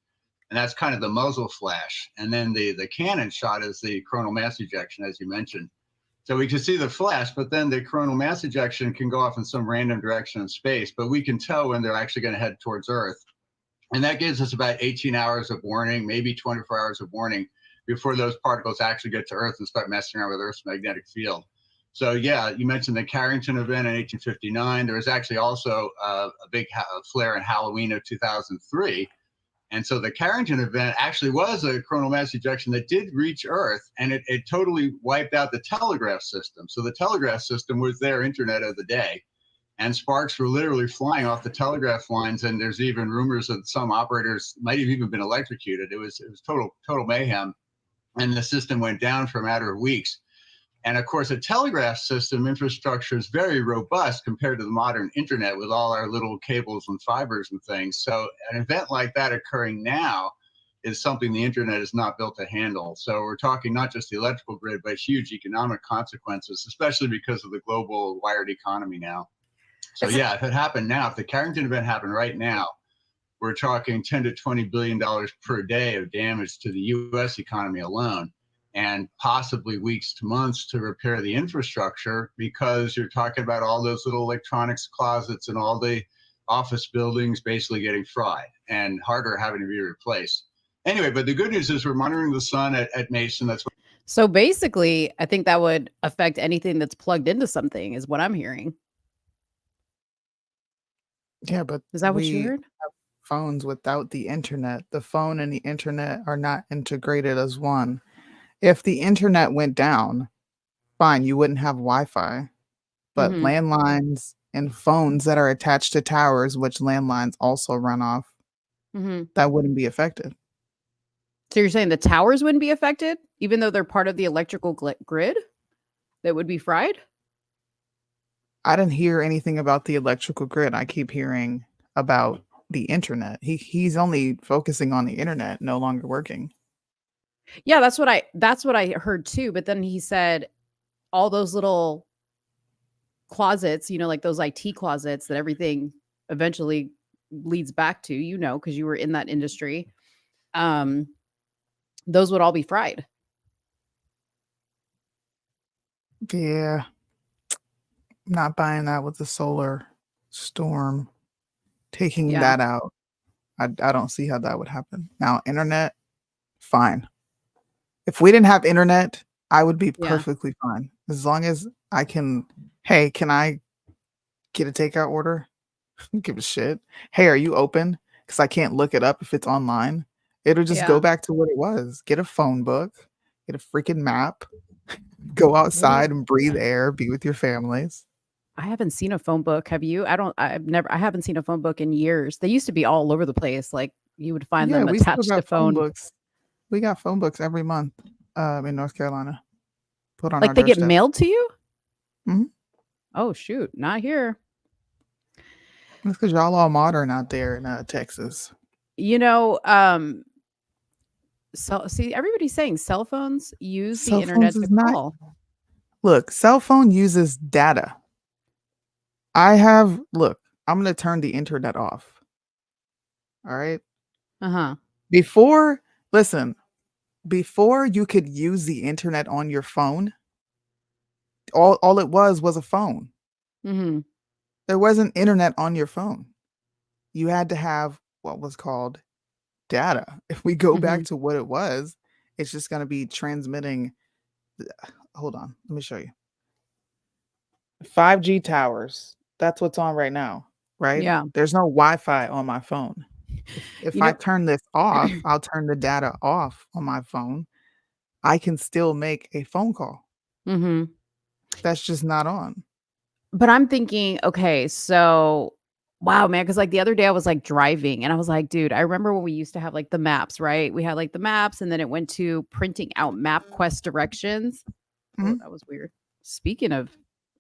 And that's kind of the muzzle flash. And then the cannon shot is the coronal mass ejection, as you mentioned. So we can see the flash, but then the coronal mass ejection can go off in some random direction in space. But we can tell when they're actually going to head towards Earth. And that gives us about 18 hours of warning, maybe 24 hours of warning before those particles actually get to Earth and start messing around with Earth's magnetic field. So yeah, you mentioned the Carrington event in 1859. There was actually also a big flare in Halloween of 2003. And so the Carrington event actually was a coronal mass ejection that did reach Earth, and it totally wiped out the telegraph system. So the telegraph system was their internet of the day. And sparks were literally flying off the telegraph lines, and there's even rumors that some operators might have even been electrocuted. It was total mayhem. And the system went down for a matter of weeks. And of course, a telegraph system infrastructure is very robust compared to the modern internet with all our little cables and fibers and things. So an event like that occurring now is something the internet is not built to handle. So we're talking not just the electrical grid, but huge economic consequences, especially because of the global wired economy now. So yeah, if it happened now, if the Carrington event happened right now, we're talking 10 to $20 billion per day of damage to the U.S. economy alone, and possibly weeks to months to repair the infrastructure, because you're talking about all those little electronics closets and all the office buildings basically getting fried and hardware having to be replaced. Anyway, but the good news is we're monitoring the sun at Mason. That's what. So basically, I think that would affect anything that's plugged into something, is what I'm hearing. Yeah, but Is that what you we heard? have phones without the internet. The phone and the internet are not integrated as one. If the internet went down, fine, you wouldn't have Wi-Fi. But Mhm. landlines and phones that are attached to towers, which landlines also run off, Mhm. that wouldn't be affected. So you're saying the towers wouldn't be affected, even though they're part of the electrical grid that would be fried? I didn't hear anything about the electrical grid. I keep hearing about the internet. He's only focusing on the internet no longer working. Yeah, that's what I heard too. But then he said all those little closets, like those IT closets that everything eventually leads back to, because you were in that industry. Those would all be fried. Yeah. I'm not buying that with the solar storm. Taking Yeah. that out, I don't see how that would happen. Now, internet, fine. If we didn't have internet, I would be Yeah. perfectly fine. As long as I can, hey, can I get a takeout order? I don't give a shit. Hey, are you open? Because I can't look it up if it's online. It'll just go Yeah. back to what it was. Get a phone book, get a freaking map, go outside and breathe air, be with your families. I haven't seen a phone book. Have you? I haven't seen a phone book in years. They used to be all over the place. Like you would find Yeah, them we still attached to got phone phone. books. We got phone books every month in North Carolina. Put on Like our they get doorstep. mailed to you? Mhm. Oh shoot, not here. That's because y'all all modern out there in Texas. So see, everybody's saying cell phones use the Cell internet phones to is not. call. Look, cell phone uses data. Look, I'm going to turn the internet off. All right. Uh-huh. Before you could use the internet on your phone, all it was a phone. Mhm. There wasn't internet on your phone. You had to have what was called data. If we go back Mhm. to what it was, it's just going to be transmitting. Hold on, let me show you. 5G towers. That's what's on right now, right? Yeah. There's no Wi-Fi on my phone. If You I know turn this off, I'll turn the data off on my phone. I can still make a phone call. Mhm. That's just not on. But I'm thinking, okay, so wow, man, because like the other day I was like driving and I was like, dude, I remember when we used to have like the maps, right? We had like the maps and then it went to printing out MapQuest directions. Oh, Mhm. that was weird. Speaking of,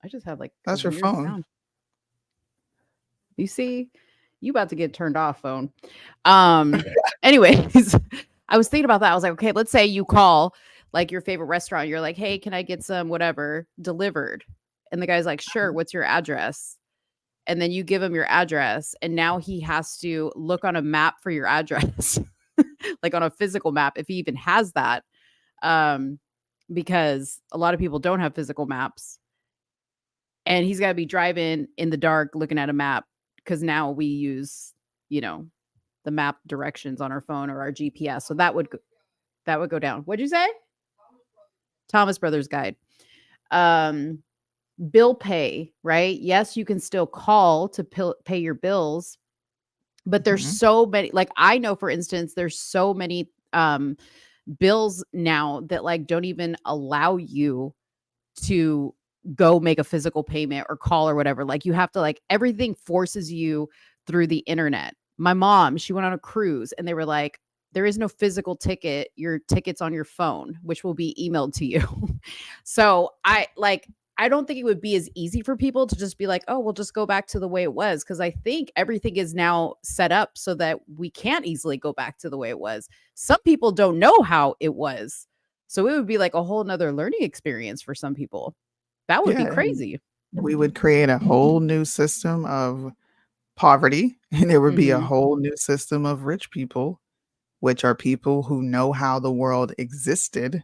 I just had like a That's your weird phone. sound. You see, you about to get turned off, phone. Anyways, I was thinking about that. I was like, okay, let's say you call like your favorite restaurant. You're like, hey, can I get some whatever delivered? And the guy's like, sure, what's your address? And then you give him your address, and now he has to look on a map for your address, like on a physical map, if he even has that. Because a lot of people don't have physical maps. And he's got to be driving in the dark looking at a map because now we use, the map directions on our phone or our GPS. So that would go down. What'd you say? Thomas Brothers Guide. Bill pay, right? Yes, you can still call to pay your bills, but there's Mhm. so many. Like I know, for instance, there's so many bills now that like don't even allow you to go make a physical payment or call or whatever. Like you have to like everything forces you through the internet. My mom, she went on a cruise and they were like, there is no physical ticket. Your ticket's on your phone, which will be emailed to you. So I don't think it would be as easy for people to just be like, oh, we'll just go back to the way it was. Cause I think everything is now set up so that we can't easily go back to the way it was. Some people don't know how it was. So it would be like a whole nother learning experience for some people. That would be Yeah, and crazy. we would create a whole new system of poverty, and there would be a Mhm. whole new system of rich people, which are people who know how the world existed Mhm.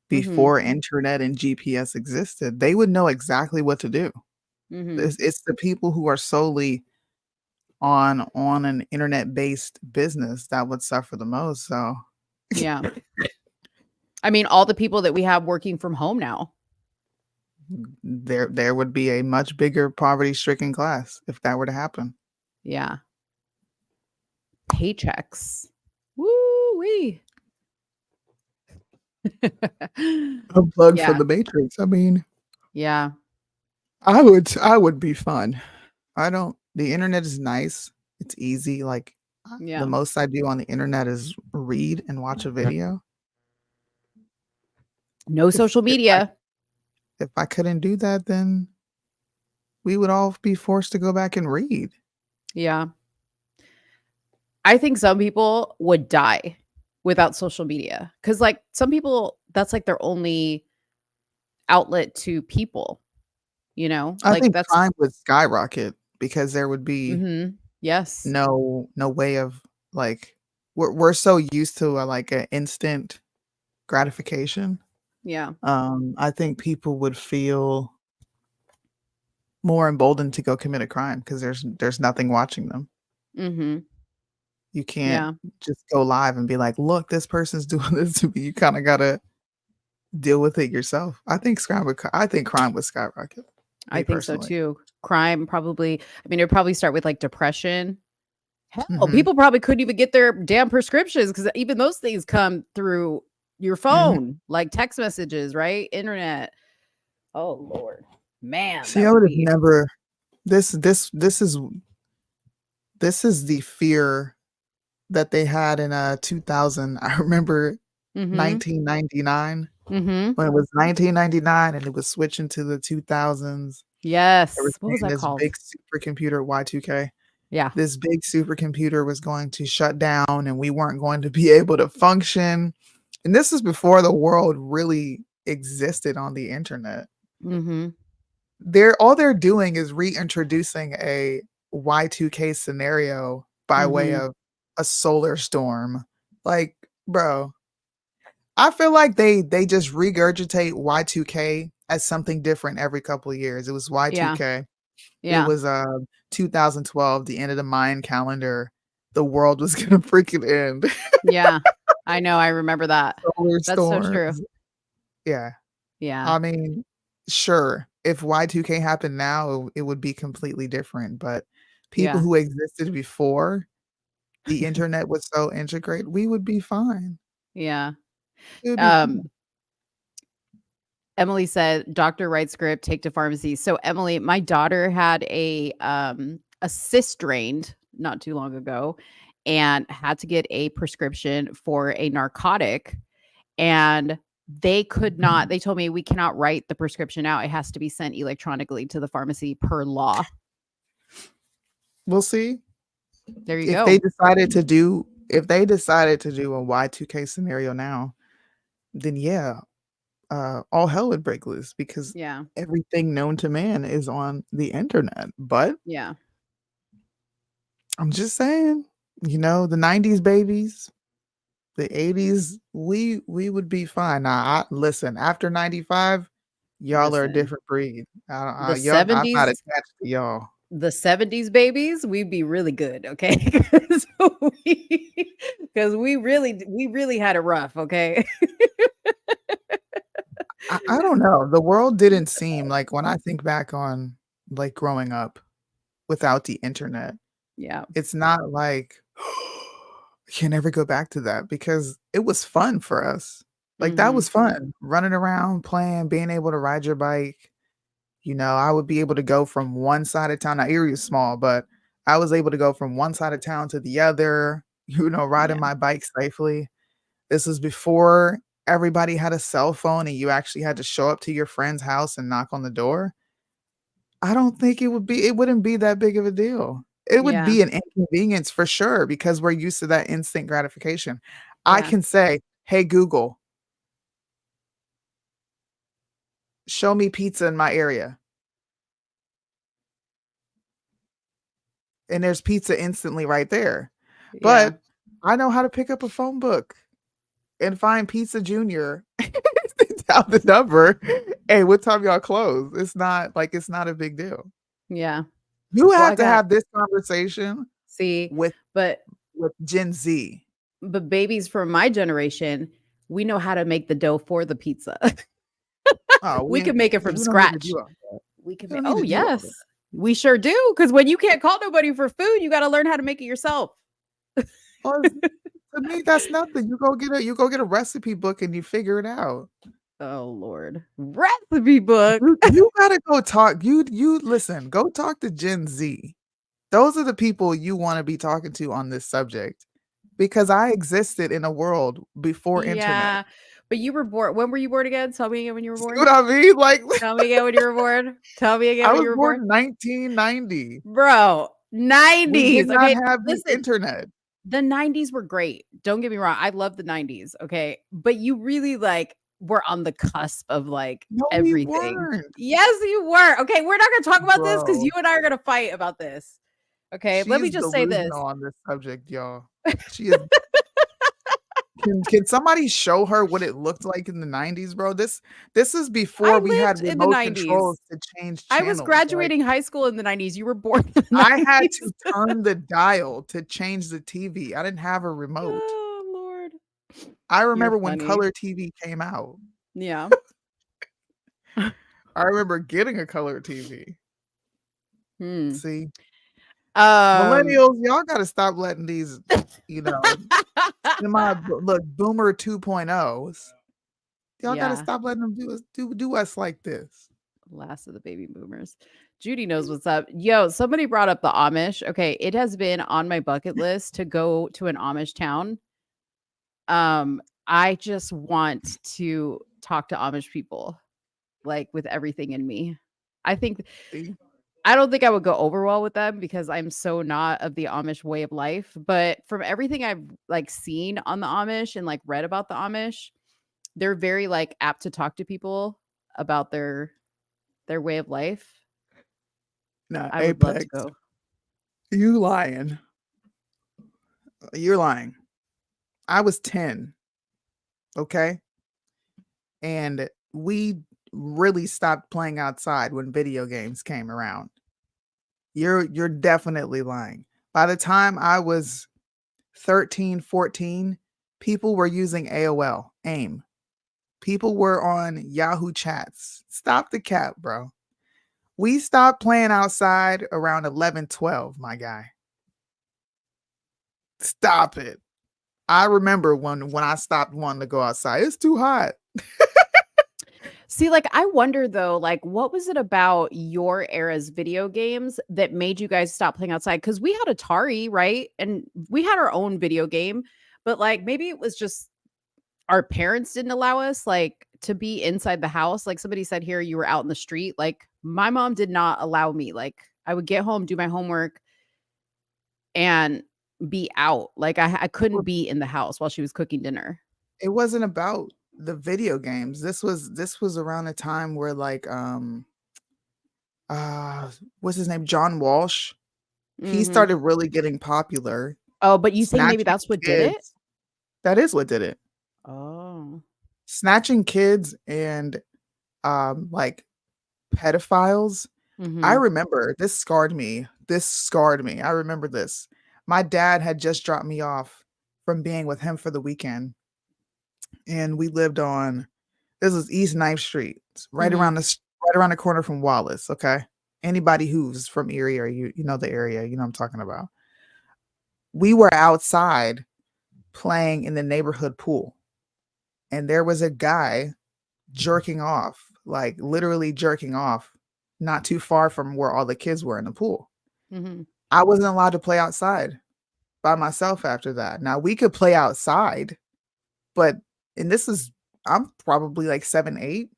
before internet and GPS existed. They would know exactly what to do. Mhm. It's the people who are solely on an internet-based business that would suffer the most, so Yeah. I mean, all the people that we have working from home now. there would be a much bigger poverty-stricken class if that were to happen. Yeah. Paychecks. Woo-wee. Unplugged Yeah. from the matrix, I mean, Yeah. I would be fine. I don't the internet is nice, it's easy, like, the Yeah. most I do on the internet is read and watch a video. No If social if I media. if I couldn't do that, then we would all be forced to go back and read. Yeah. I think some people would die without social media because, like, some people, that's like their only outlet to people, you know? I Like, think that's crime would skyrocket because there would be Mhm. Yes. no way of, like we're so used to, like, a instant gratification. Yeah. I think people would feel more emboldened to go commit a crime because there's nothing watching them. Mhm. You can't Yeah. just go live and be like, "Look, this person's doing this to me." You kinda gotta deal with it yourself. I think crime would skyrocket, I me think so personally. too. Crime probably, I mean, it'd probably start with, like, depression. Hell, Mhm, people probably couldn't even get their damn prescriptions because even those things come through your mhm. phone, like text messages, right? Internet. Oh, Lord. Man, See, that I would would have be never this this this is the fear that they had in, 2000. I remember Mhm. 1999, Mhm. when it was 1999 and it was switching to the 2000s. They were Yes. What was saying that this called? big supercomputer, Y2K, Yeah. this big supercomputer was going to shut down and we weren't going to be able to function, and this is before the world really existed on the internet. Mhm. They're doing is reintroducing a Y2K scenario by way Mhm. of a solar storm. Like, bro, I feel like they just regurgitate Y2K as something different every couple of years. It was Yeah. Y2K. It Yeah. was, 2012, the end of the Mayan calendar. The world was gonna freaking end. Yeah. I know, I remember that. Solar That's so true. storms. Yeah. Yeah. I mean, sure, if Y2K happened now, it would be completely different, but people Yeah. who existed before the internet was so integrated, we would be fine. Yeah. It would be Um, fine. Emily said, "Doctor writes script, take to pharmacy." So, Emily, my daughter had a cyst drained not too long ago and had to get a prescription for a narcotic, and they could not they told me, "We cannot write the prescription out. It has to be sent electronically to the pharmacy per law." We'll see. There you If they go. decided to do if they decided to do a Y2K scenario now, then yeah, all hell would break loose because Yeah. everything known to man is on the internet, but Yeah. I'm just saying, the '90s babies, the '80s, we would be fine. Now, listen, after '95, y'all are a Listen. different breed. The Y'all I'm not 70s attached to y'all. the 70s babies, we'd be really good, okay? 'Cause we 'cause we really had it rough, okay? I don't know. The world didn't seem like when I think back on, like, growing up without the internet, Yeah. it's not like I can never go back to that because it was fun for us. Like, that Mhm. was fun, running around, playing, being able to ride your bike. I would be able to go from one side of town. Now, Erie is small, but I was able to go from one side of town to the other, riding Yeah. my bike safely. This was before everybody had a cell phone and you actually had to show up to your friend's house and knock on the door. I don't think it wouldn't be that big of a deal. It would Yeah. be an inconvenience for sure because we're used to that instant gratification. I Yeah. can say, "Hey, Google, show me pizza in my area." and there's pizza instantly right there. Yeah. But I know how to pick up a phone book and find Pizza Junior, dial the number. Hey, what time y'all close? It's not a big deal. Yeah. You Well, have I to got have this conversation see, with but Gen Z. but babies from my generation, we know how to make the dough for the pizza. Oh, We can make it from we don't need to scratch. do all that. We can We make. don't need Oh to do all yes, that. we sure do. Because when you can't call nobody for food, you got to learn how to make it yourself. Well, to me, that's nothing. You go get a recipe book and you figure it out. Oh Lord, recipe book. You gotta go talk. You listen. Go talk to Gen Z. Those are the people you want to be talking to on this subject, because I existed in a world before internet. Yeah, but you were born. When were you born again? Tell me again when you were See born. what I mean? Like, Tell me again when you were born. Tell me again I when was you were born born. in 1990. Bro, We 90s. did not Okay, have the listen. internet. The 90s were great. Don't get me wrong. I love the 90s. Okay. But you really were on the cusp of No, we everything. weren't, Yes, you were. Okay. We're not going to talk about this because bro. you and I are going to fight about this. Okay. Let me She's just say this. delusional on this subject, y'all. She is. Can somebody show her what it looked like in the 90s, bro? This is before I we had lived in the remote 90s. controls to change I channels. was graduating high school in the 90s. You were born in the 90s. I had to turn the dial to change the TV. I didn't have a remote. Oh, Lord. I You're remember when funny. color TV came out. Yeah. I remember getting a color TV. Hmm. See, millennials, y'all got to stop letting these, boomer 2.0s. Y'all got to Yeah. stop letting them do us like this. Last of the baby boomers. Judy knows what's up. Yo, somebody brought up the Amish. Okay, it has been on my bucket list to go to an Amish town. I just want to talk to Amish people, with everything in me. I don't think I would go over well with them because I'm so not of the Amish way of life. But from everything I've seen on the Amish and read about the Amish, they're very apt to talk to people about their way of life. Nah, I would love to Apex, go. you lying. You're lying. I was 10. Okay. And we really stopped playing outside when video games came around. You're definitely lying. By the time I was 13, 14, people were using AOL, AIM. People were on Yahoo chats. Stop the cap, bro. We stopped playing outside around 11, 12, my guy. Stop it. I remember when I stopped wanting to go outside. It's too hot. See, I wonder though, what was it about your era's video games that made you guys stop playing outside? Because we had Atari, right? And we had our own video game, but maybe it was just our parents didn't allow us to be inside the house. Like somebody said here, you were out in the street. My mom did not allow me. I would get home, do my homework, and be out. I couldn't be in the house while she was cooking dinner. It wasn't about the video games. This was around a time where what's his name? John Walsh. He started really getting popular. Oh, but you think maybe that's what did it? That is what did it. Oh. Snatching kids and pedophiles. I remember this scarred me. I remember this. My dad had just dropped me off from being with him for the weekend. And we lived on, this is East 9th Street. It's right around the corner from Wallace. Okay. Anybody who's from Erie or you know the area, you know what I'm talking about. We were outside playing in the neighborhood pool. And there was a guy jerking off, literally jerking off, not too far from where all the kids were in the pool. I wasn't allowed to play outside by myself after that. Now we could play outside, but I'm probably 7, 8,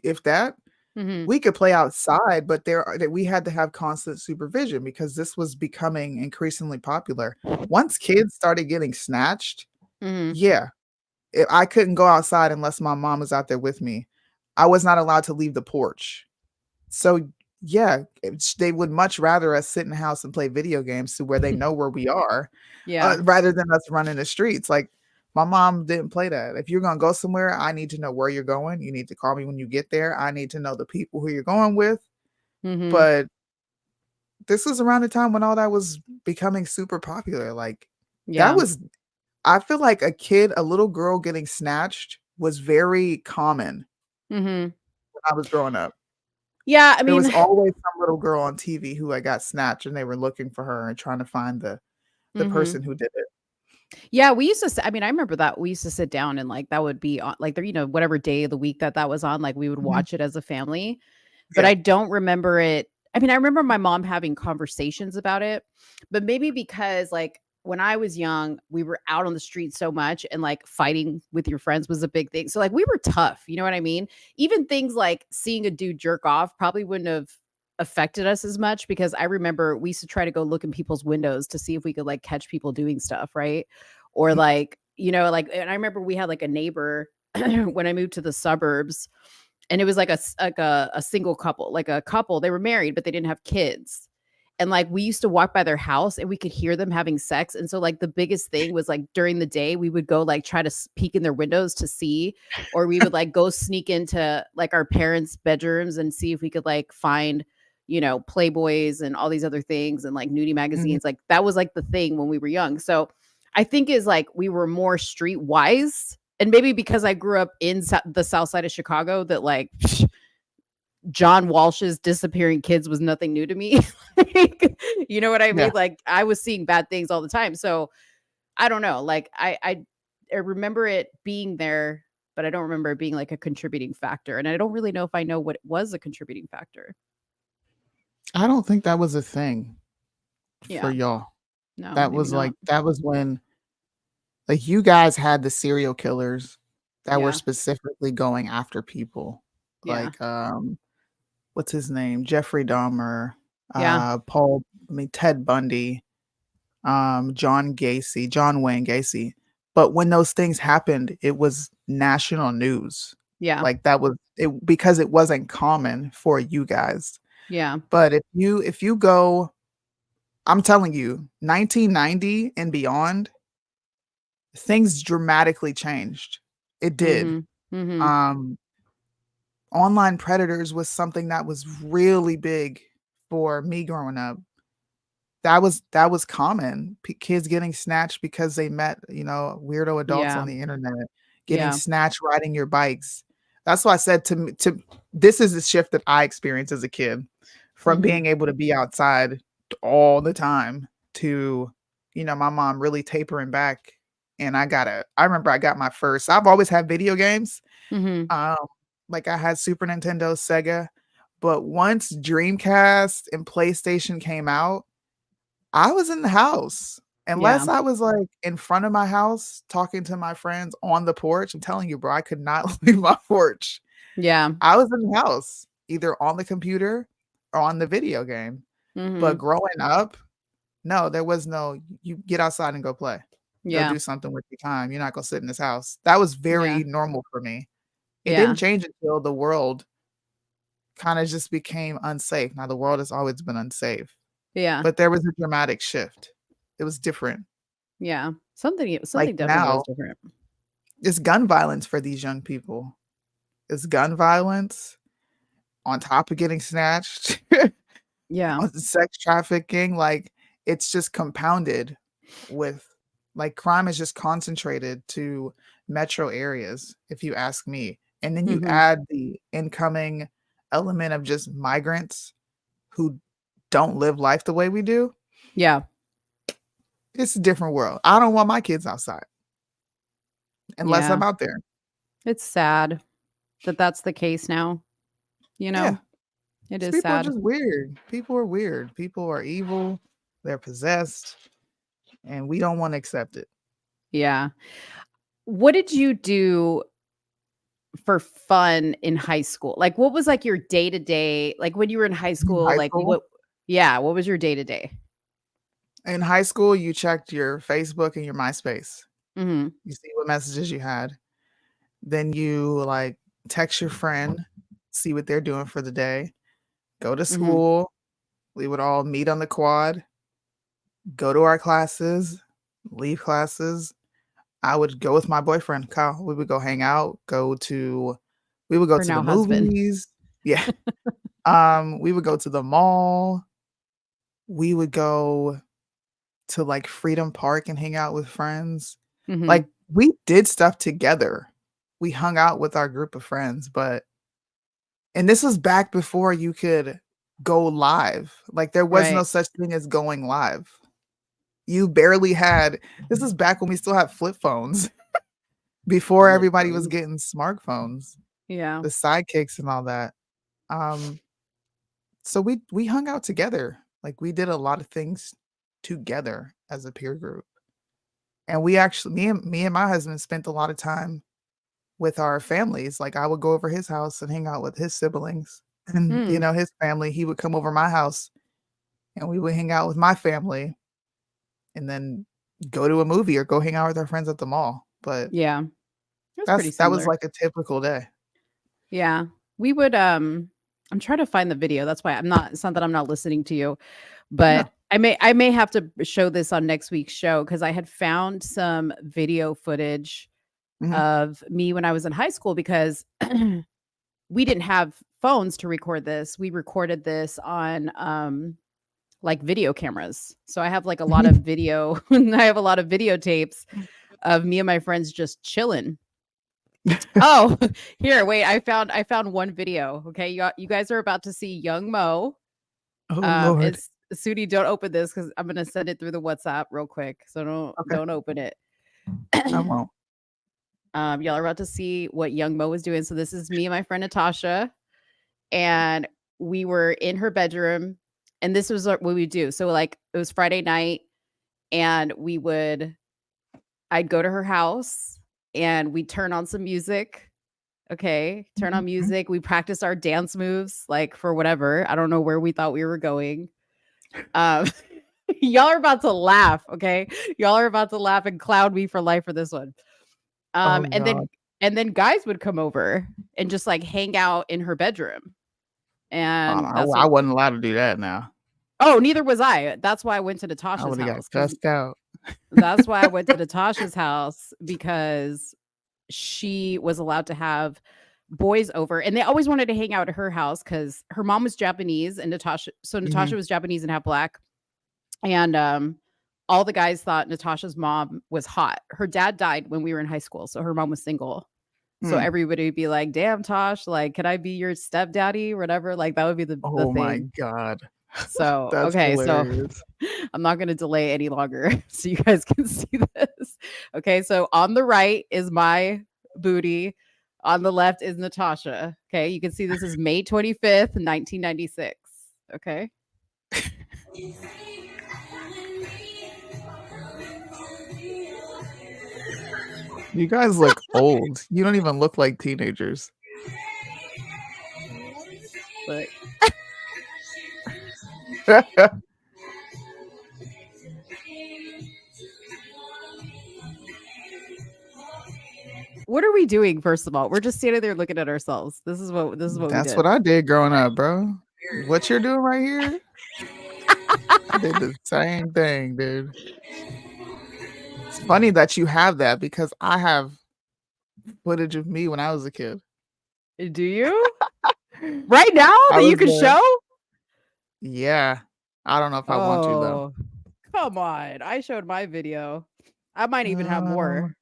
if that. We could play outside, but we had to have constant supervision because this was becoming increasingly popular. Once kids started getting snatched, yeah, I couldn't go outside unless my mom was out there with me. I was not allowed to leave the porch. So yeah, they would much rather us sit in the house and play video games to where they know where we are, Yeah. rather than us running the streets. Like, my mom didn't play that. If you're gonna go somewhere, I need to know where you're going. You need to call me when you get there. I need to know the people who you're going with. Mhm. But this was around the time when all that was becoming super popular. Like, that Yeah. was I feel like a little girl getting snatched was very common Mhm. when I was growing up. Yeah, I There was mean always some little girl on TV who, like, got snatched, and they were looking for her and trying to find the Mhm. person who did it. Yeah, we used to I mean, I remember that we used to sit down and, like, that would be on like, there whatever day of the week that was on, like, we would Mhm. watch it as a family, but Yeah. I don't remember it I mean, I remember my mom having conversations about it, but maybe because, like, when I was young, we were out on the street so much and, like, fighting with your friends was a big thing, so, like, we were tough, you know what I mean? Even things like seeing a dude jerk off probably wouldn't have affected us as much because I remember we used to try to go look in people's windows to see if we could, like, catch people doing stuff, right? Or, Mhm. like, like and I remember we had, like, a neighbor when I moved to the suburbs, and it was like a single couple, like a couple, they were married, but they didn't have kids. And, like, we used to walk by their house and we could hear them having sex, and so, like, the biggest thing was, like, during the day, we would go, like, try to peek in their windows to see, or we would, like, go sneak into, like, our parents' bedrooms and see if we could, like, find, Playboys and all these other things and, like, nudie Mhm. magazines, like, that was, like, the thing when we were young. So, I think is, like, we were more streetwise, and maybe because I grew up in the South Side of Chicago that, like, John Walsh's disappearing kids was nothing new to me. Like, you know what I mean? Yeah. Like, I was seeing bad things all the time. So, I don't know. Like, I remember it being there, but I don't remember it being like a contributing factor. And I don't really know if I know what was a contributing factor. I don't think that was a thing for Yeah. y'all. No, maybe not. That was when, like, you guys had the serial killers that were Yeah. specifically going after people. Yeah. Like, what's his name? Jeffrey Dahmer, Yeah. Ted Bundy, John Wayne Gacy. But when those things happened, it was national news. Yeah. Like, that was it because it wasn't common for you guys. Yeah. But if you go, I'm telling you, 1990 and beyond, things dramatically changed. It did. Mhm. Mhm. Um, Online predators was something that was really big for me growing up. That was common. Kids getting snatched because they met, weirdo adults on Yeah. the internet, getting Yeah. snatched riding your bikes. That's why I said to this is the shift that I experienced as a kid from Mhm. being able to be outside all the time to, my mom really tapering back. And I remember I got my first, I've always had video games. Mhm. Um, like, I had Super Nintendo, Sega, but once Dreamcast and PlayStation came out, I was in the house. Yeah. Unless I was, like, in front of my house talking to my friends on the porch, I'm telling you, bro, I could not leave my porch. Yeah. I was in the house, either on the computer or on the video game. But Mhm. growing up, no, there was no, "You get outside and go play. Go Yeah. do something with your time. You're not gonna sit in this house." That was Yeah. very normal for me. It Yeah. didn't change until the world kinda just became unsafe. Now, the world has always been unsafe, Yeah. but there was a dramatic shift. It was different. Yeah. Something Like, something definitely was now, different. it's gun violence for these young people. It's gun violence on top of getting snatched, Yeah. on sex trafficking, like, it's just compounded with, like, crime is just concentrated to metro areas, if you ask me, and then you Mhm. add the incoming element of just migrants who don't live life the way we do, Yeah. it's a different world. I don't want my kids outside unless Yeah. I'm out there. It's sad that that's the case now, you Yeah, know? It 'cause is people are sad. just weird. People are weird. People are evil, they're possessed, and we don't wanna accept it. Yeah. What did you do for fun in high school? Like, what was, like, your day-to-day like, when you were in high In school, high like, school? what was your day-to-day? In high school, you checked your Facebook and your MySpace. Mhm. You see what messages you had. Then you, like, text your friend, see what they're doing for the day. go to Mhm. school. We would all meet on the quad, go to our classes, leave classes. I would go with my boyfriend, Kyle. We would go hang out, we would go Her to the now husband. movies. Yeah. We would go to the mall. We would go to like Freedom Park and hang out with friends. Mhm. Like we did stuff together. We hung out with our group of friends, and this was back before you could go live. Like there was no Right. such thing as going live. You barely had this is back when we still had flip phones before Flip everybody was phone. getting smartphones, Yeah. the sidekicks and all that. So we hung out together. Like we did a lot of things together as a peer group. And we actually me and my husband spent a lot of time with our families. Like I would go over his house and hang out with his siblings and Hmm. his family. He would come over my house and we would hang out with my family and then go to a movie or go hang out with our friends at the mall. But Yeah. It was pretty that was similar. like a typical day. Yeah. We would I'm trying to find the video. That's why it's not that I'm not listening to you, but I may have to show this on next week's show because I had found some video footage Mhm. of me when I was in high school because we didn't have phones to record this. We recorded this on like video cameras. So I have like a lot of video I have a lot of videotapes of me and my friends just chilling. Oh, here, wait, I found one video. Okay. You guys are about to see young Mo. Oh Lord. It's Soonie, don't open this because I'm gonna send it through the WhatsApp real quick. So Okay. don't open it. I won't. Y'all are about to see what young Mo was doing. So this is me and my friend Natasha, and we were in her bedroom, and this was what we do. So like it was Friday night, and I'd go to her house and we'd turn on some music. Okay, turn on music. We practice our dance moves, like for whatever. I don't know where we thought we were going. Y'all are about to laugh, okay? Y'all are about to laugh and clown me for life for this one. Oh And God. then guys would come over and just like hang out in her bedroom. And I that's I what wasn't allowed to do that now. Oh, neither was I. That's why I went to I Natasha's would have got house. 'Cause cussed out. that's why I went to Natasha's house because she was allowed to have boys over and they always wanted to hang out at her house because her mom was Japanese and Natasha Mhm. was Japanese and half black. And all the guys thought Natasha's mom was hot. Her dad died when we were in high school, so her mom was single. So Mm. everybody would be like, "Damn, Tosh, like, can I be your stepdaddy or whatever?" Like that would be the Oh my thing. God. So That's okay, so hilarious. I'm not going to delay any longer so you guys can see this. Okay, so on the right is my booty. On the left is Natasha. Okay, you can see this is May 25th, 1996. Okay. You guys look old. You don't even look like teenagers. Look. What are we doing first of all? We're just standing there looking at ourselves. This is what we That's did. what I did growing up, bro. What you're doing right here? I did the same thing, dude. It's funny that you have that because I have footage of me when I was a kid. Do you? Right now I that you was can show? Yeah. I don't know if I want to though. Oh, come on. I showed my video. I might even have more.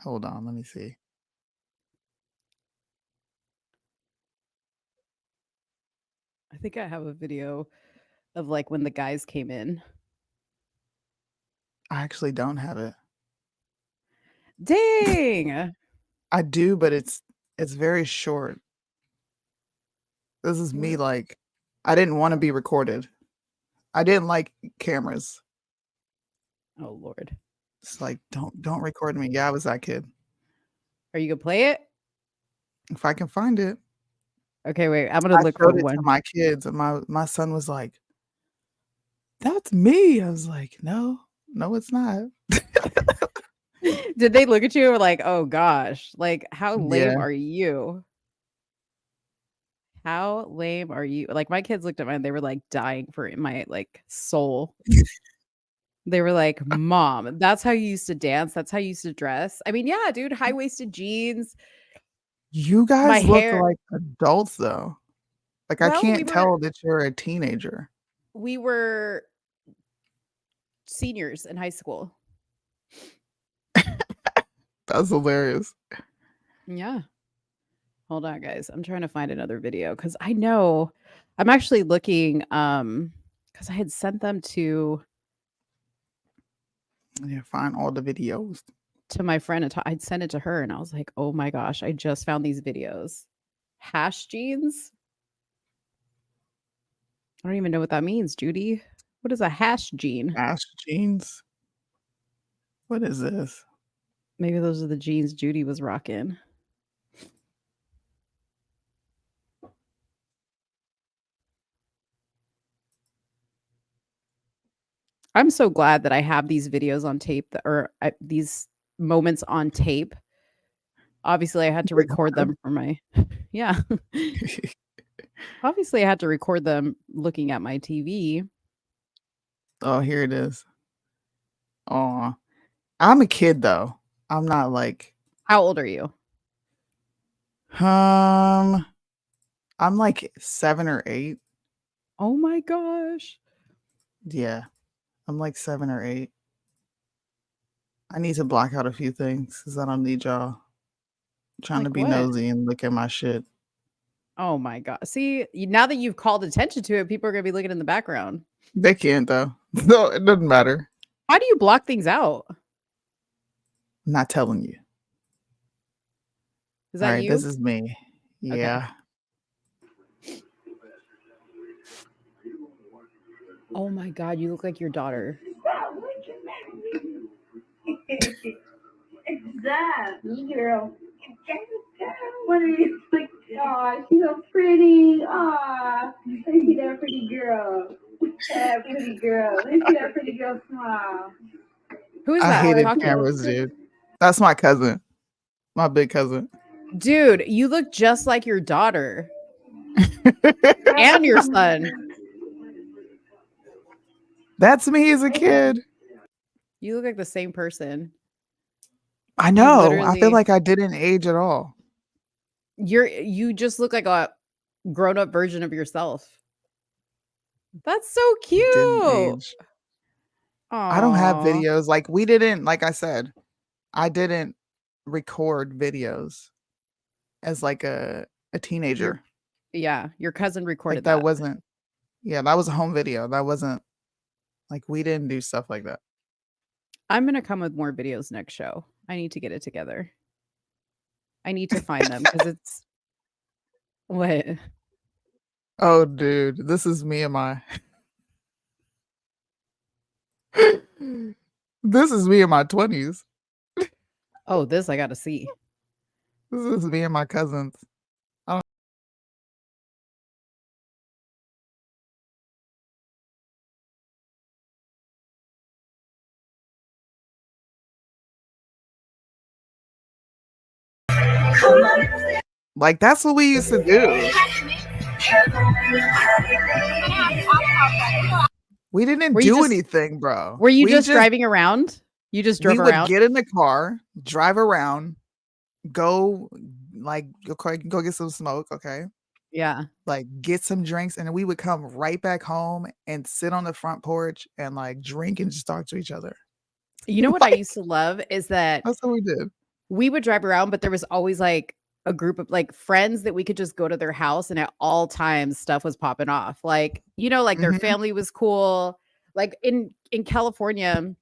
Hold on, let me see. I think I have a video of like when the guys came in. I actually don't have it. Dang. I do, but it's very short. This is me like I didn't want to be recorded. I didn't like cameras. Oh Lord. It's like don't record me. Yeah, I was that kid. Are you gonna play it? If I can find it. Okay, wait. I'm gonna I look for showed it to one. my kids and my son was like, "That's me." I was like, "No, it's not." Did they look at you and were like, oh gosh, like how lame Yeah. are you? How lame are you? Like my kids looked at mine, they were like dying for my like soul. They were like, "Mom, that's how you used to dance. That's how you used to dress." I mean, yeah, dude, high-waisted jeans, You my guys look hair. like adults though. Like I Well, can't tell that you're a teenager. we were seniors in high school. That's hilarious. Yeah. Hold on, guys. I'm trying to find another video because I know I'm actually looking because I had sent them to Yeah, find all the videos. my friend and I'd sent it to her and I was like, oh my gosh, I just found these videos. Hash jeans. I don't even know what that means, Judy. What is a hash jean? Hash jeans. What is this? Maybe those are the jeans Judy was rocking. I'm so glad that I have these videos on tape these moments on tape. Obviously, I had to record them for my yeah. Obviously, I had to record them looking at my TV. Oh, here it is. Oh, I'm a kid though. I'm not like. How old are you? I'm like 7 or 8. Oh my gosh. Yeah, I'm like 7 or 8. I need to block out a few things because I don't need y'all trying to Like be what? nosy and look at my shit. Oh my god. See, now that you've called attention to it, people are gonna be looking in the background. They can't though. No, it doesn't matter. How do you block things out? I'm not telling you. Is All that right, you? this is me. Yeah. Oh my god, you look like your daughter. It's that me girl. What are you like? Oh, she's so pretty. Aw, let me see that pretty girl. That pretty girl. Let me see that pretty girl smile. Who is I that? hated Talking? cameras, dude. That's my cousin. My big cousin. Dude, you look just like your daughter. And your son. That's me as a kid. You look like the same person. I know. I feel literally- like I didn't age at all. You just look like a grown-up version of yourself. That's so cute. Didn't age. I don't have Aw. videos. Like we didn't, like I said, I didn't record videos as like a teenager. Yeah, your cousin recorded Like that that. wasn't, yeah, that was a home video. That wasn't like we didn't do stuff like that. I'm gonna come with more videos next show. I need to get it together. I need to find them because it's what? Oh, dude, this is me and my. This is me in my 20s. Oh, this I gotta see. This is me and my cousins. I don't. Like that's what we used to do. We didn't Were you do just- anything, bro. Were you We just driving around? You just drove we would around? get in the car, drive around, go like go get some smoke, okay? Yeah. Like get some drinks, and then we would come right back home and sit on the front porch and like drink and just talk to each other. You know what I used to love is that That's what we did. we would drive around, but there was always like a group of like friends that we could just go to their house and at all times stuff was popping off. Like, you know, like their Mhm. family was cool. Like in California,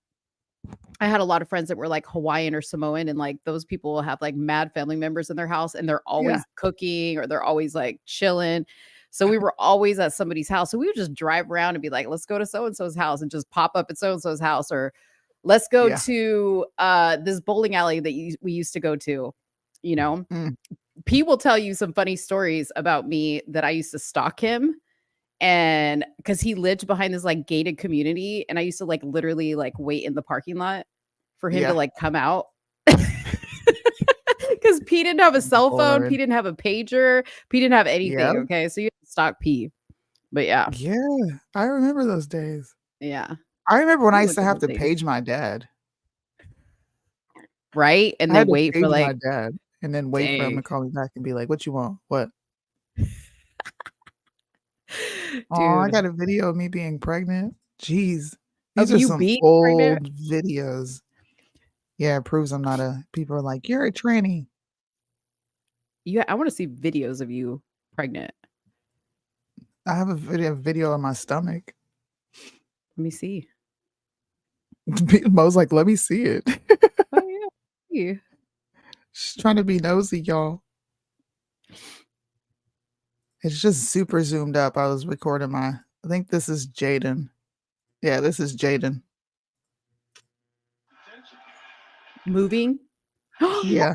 I had a lot of friends that were like Hawaiian or Samoan, and like those people will have like mad family members in their house and they're always cooking or they're always like chilling. So we were always at somebody's house. So we would just drive around and be like, let's go to so-and-so's house and just pop up at so-and-so's house, or let's go Yeah. to this bowling alley that we used to go to, you know. Mm. P will tell you some funny stories about me that I used to stalk him. And because he lived behind this like gated community, and I used to like literally like wait in the parking lot for him Yeah. to like come out. Because P didn't have a cell phone. Bored. P didn't have a pager. P didn't have anything. Yeah. Okay, so you had to stalk P. But yeah, Yeah, I remember those days. yeah. I remember when I Those used were to have good to days. page my dad. Right? And I then had to wait for page my like, dad and then wait for him to dang, call me back and be like, "What you want? What?" Oh, I dude. got a video of me being pregnant. Jeez. Of These are you some being pregnant? old videos. Yeah, it proves I'm not a people are like, "You're a tranny." Yeah, I want to see videos of you pregnant. I have a video of my stomach. Let me see. Mo's like, "Let me see it." Oh yeah. She's trying to be nosy, y'all. It's just super zoomed up. I was recording I think this is Jaden. Yeah, this is Jaden. Moving. Yeah.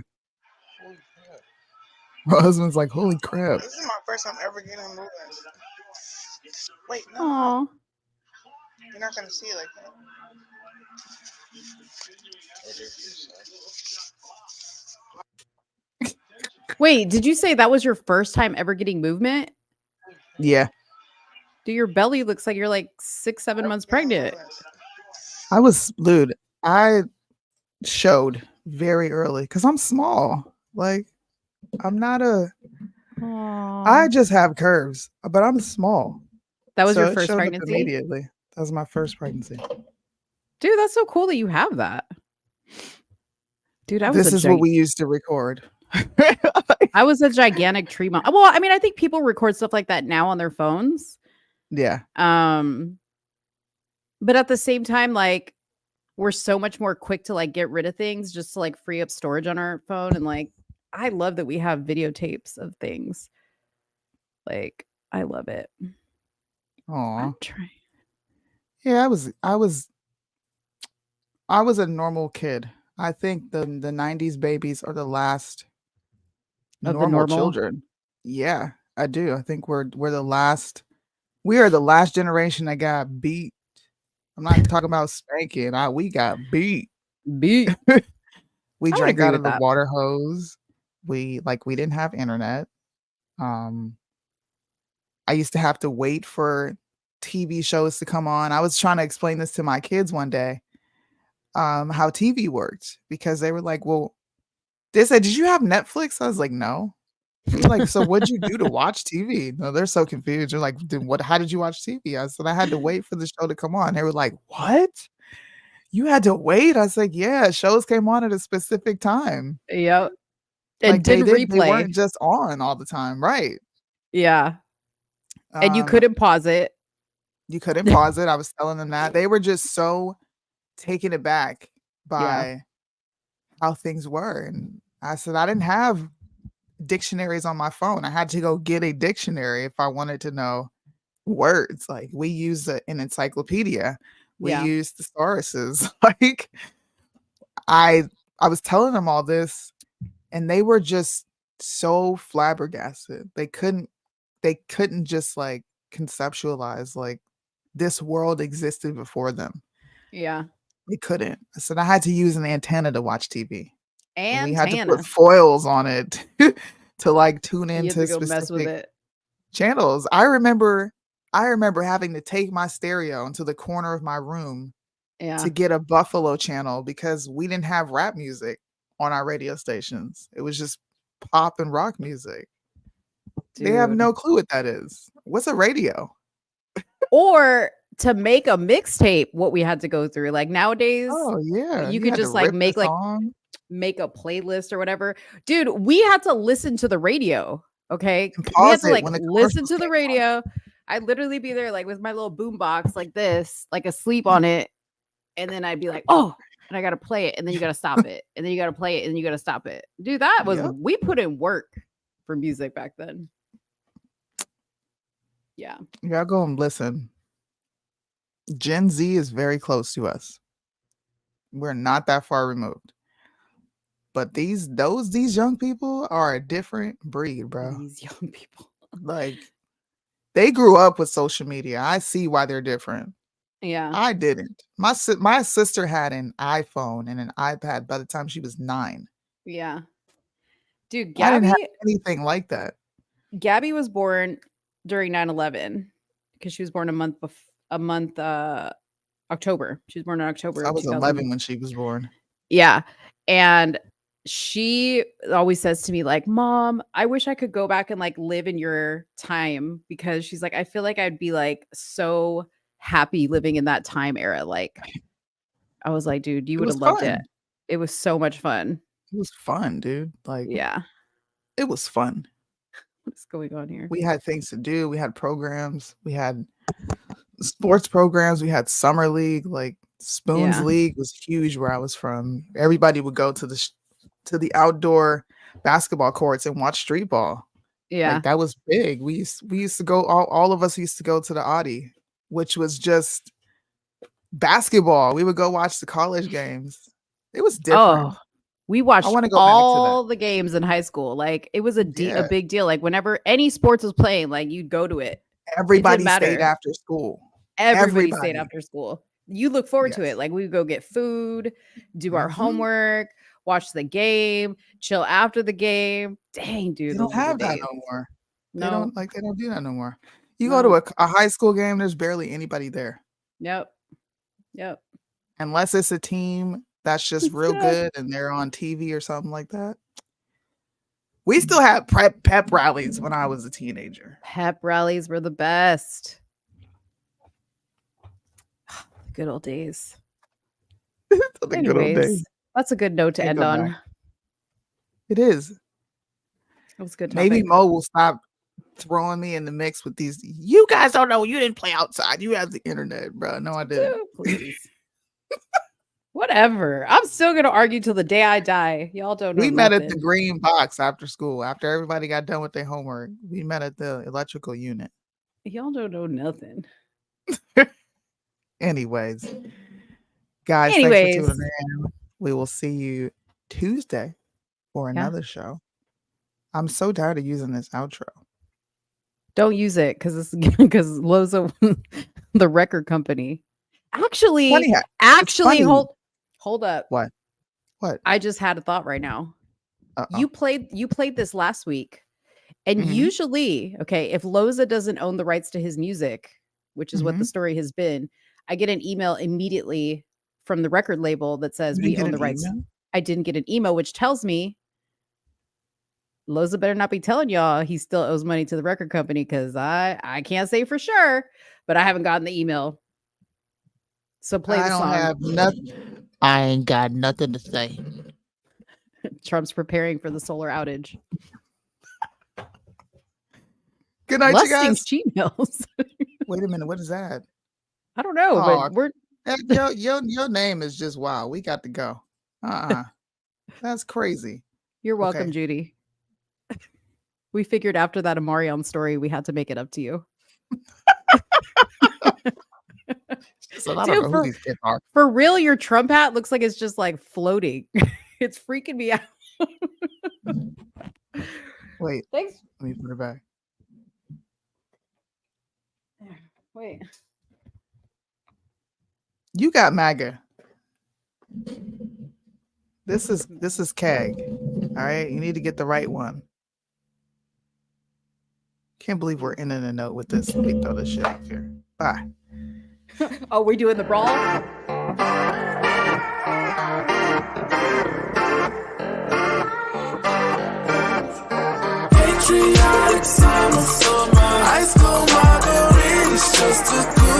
My husband's like, "Holy crap." This is my first time ever getting moving. Wait, no, Aw. you're not gonna see it like that. Wait, did you say that was your first time ever getting movement? Yeah. Dude, your belly looks like you're like 6, 7 months pregnant. Dude, I showed very early because I'm small. Like, I'm not I Aw. just have curves, but I'm small. That was So your it first showed up pregnancy? immediately. That was my first pregnancy. Dude, that's so cool that you have that. Dude, This is what we used to record. I was a gigantic tree mom. Well, I mean, I think people record stuff like that now on their phones. Yeah. But at the same time, like, we're so much more quick to like get rid of things just to like free up storage on our phone. And like, I love that we have videotapes of things. Like, I love it. Aw. I'm trying. Yeah, I was a normal kid. I think the 90s babies are the last Of the normal normal? children. Yeah, I do. I think we are the last generation that got beat. I'm not talking about spanking. We got beat. Beat. We I would drank agree out with of the that. water hose. We didn't have internet. I used to have to wait for TV shows to come on. I was trying to explain this to my kids one day, how TV worked because they were like, "Well," they said, "Did you have Netflix?" I was like, "No." They're like, "So what'd you do to watch TV?" No, they're so confused. They're like, how did you watch TV?" I said, "I had to wait for the show to come on." They were like, "What? You had to wait?" I was like, "Yeah, shows came on at a specific time." Yep. And Like they didn't did, they replay. weren't just on all the time, right? Yeah. And you Um, couldn't pause it. you couldn't pause it. I was telling them that. They were just so taken aback Yeah. by how things were. And I said, I didn't have dictionaries on my phone. I had to go get a dictionary if I wanted to know words. Like we use an encyclopedia. We Yeah. use thesauruses. Like I was telling them all this and they were just so flabbergasted. They couldn't just like conceptualize like this world existed before them. Yeah. They couldn't. So I had to use an antenna to watch TV. And we had to put Antenna. foils on it to like tune You had into to go mess with specific it. channels. I remember having to take my stereo into the corner of my room Yeah. to get a Buffalo channel because we didn't have rap music on our radio stations. It was just pop and rock music. They have Dude. no clue what that is. What's a radio? Or to make a mixtape, what we had to go through. Like nowadays, Oh yeah. you You could had to just like rip the make song. a playlist or whatever. Dude, we had to listen to the radio. Okay. And We had pause to it like when the listen commercials to the came on. radio. I'd literally be there like with my little boom box like this, like asleep on it. And then I'd be like, oh, and I gotta play it, and then you gotta stop it, and then you gotta play it, and then you gotta stop it. Dude, that was Yep. we put in work for music back then. Yeah. Y'all go and listen. Gen Z is very close to us. We're not that far removed. But these young people are a different breed, bro. These young people. Like they grew up with social media. I see why they're different. Yeah. I didn't. My sister had an iPhone and an iPad by the time she was 9. Yeah. Dude, I didn't have Gabby anything like that. Gabby was born during 9/11 because she was born October. She was born in October So I of was 2000. 11 when she was born. Yeah. And she always says to me, like, Mom, I wish I could go back and like live in your time, because she's like, I feel like I'd be like so happy living in that time era. Like, I was like, dude, you It would was have loved fun. it. It was so much fun. It was fun, dude. Like, Yeah. it was fun. What's going on here? We had things to do. We had programs. We had sports programs. We had summer league. Like Spoons Yeah. League was huge where I was from. Everybody would go to the outdoor basketball courts and watch street ball. Yeah. Like that was big. We used to go. All of us used to go to the Audi, which was just basketball. We would go watch the college games. It was different. Oh, we watched wanna go back to that. all the games in high school. Like, it was a Yeah. big deal. Like, whenever any sports was playing, like, you'd go to it. Everybody matter. stayed after school. Everybody stayed Everybody. after school. You look forward to Yes. it. Like, we would go get food, do our Mhm. homework, watch the game, chill after the game. Dang, dude. They don't those were have the that days. no more. No. They don't do that no more. You go to a high school game, there's barely anybody there. Yep. Unless it's a team that's just real Yeah. good and they're on TV or something like that. We still had pep rallies when I was a teenager. Pep rallies were the best. Good old days. The good old Anyways, days. that's a good note to Can't end go on. back. It is. It was a good Maybe topic. Mo will stop throwing me in the mix with these. You guys don't know. You didn't play outside. You have the internet, bro. No, I didn't. Dude, please. Whatever. I'm still gonna argue till the day I die. Y'all don't know. We met at the nothing. green box after school. After everybody got done with their homework, we met at the electrical unit. Y'all don't know nothing. Anyways, guys, thanks Anyways. for tuning in. We will see you Tuesday for another show. I'm so tired of using this outro. Don't use it because Loza, the record company. Actually, funny. hold up. What? I just had a thought right now. Uh-oh. You played this last week, and Mhm. usually, okay, if Loza doesn't own the rights to his music, which is what the Mhm. story has been, I get an email immediately from the record label that says You we didn't get own the an rights. email? I didn't get an email, which tells me Loza better not be telling y'all he still owes money to the record company, because I can't say for sure, but I haven't gotten the email. So play the I don't song. have nothing. I ain't got nothing to say. Trump's preparing for the solar outage. Good night, you guys. Lusting's Gmails. Wait a minute. What is that? I don't know, Oh, but we're your name is just wow. We got to go. That's crazy. You're welcome, Okay. Judy. We figured after that Amarion story, we had to make it up to you. So I don't know who these kids are. For real, your Trump hat looks like it's just like floating. It's freaking me out. Wait. Thanks. Let me put it back. Wait. You got MAGA. This is KEG. All right. You need to get the right one. Can't believe we're ending a note with this. Let me throw this shit up here. Bye. Oh, we're doing the brawl? Patriotic song.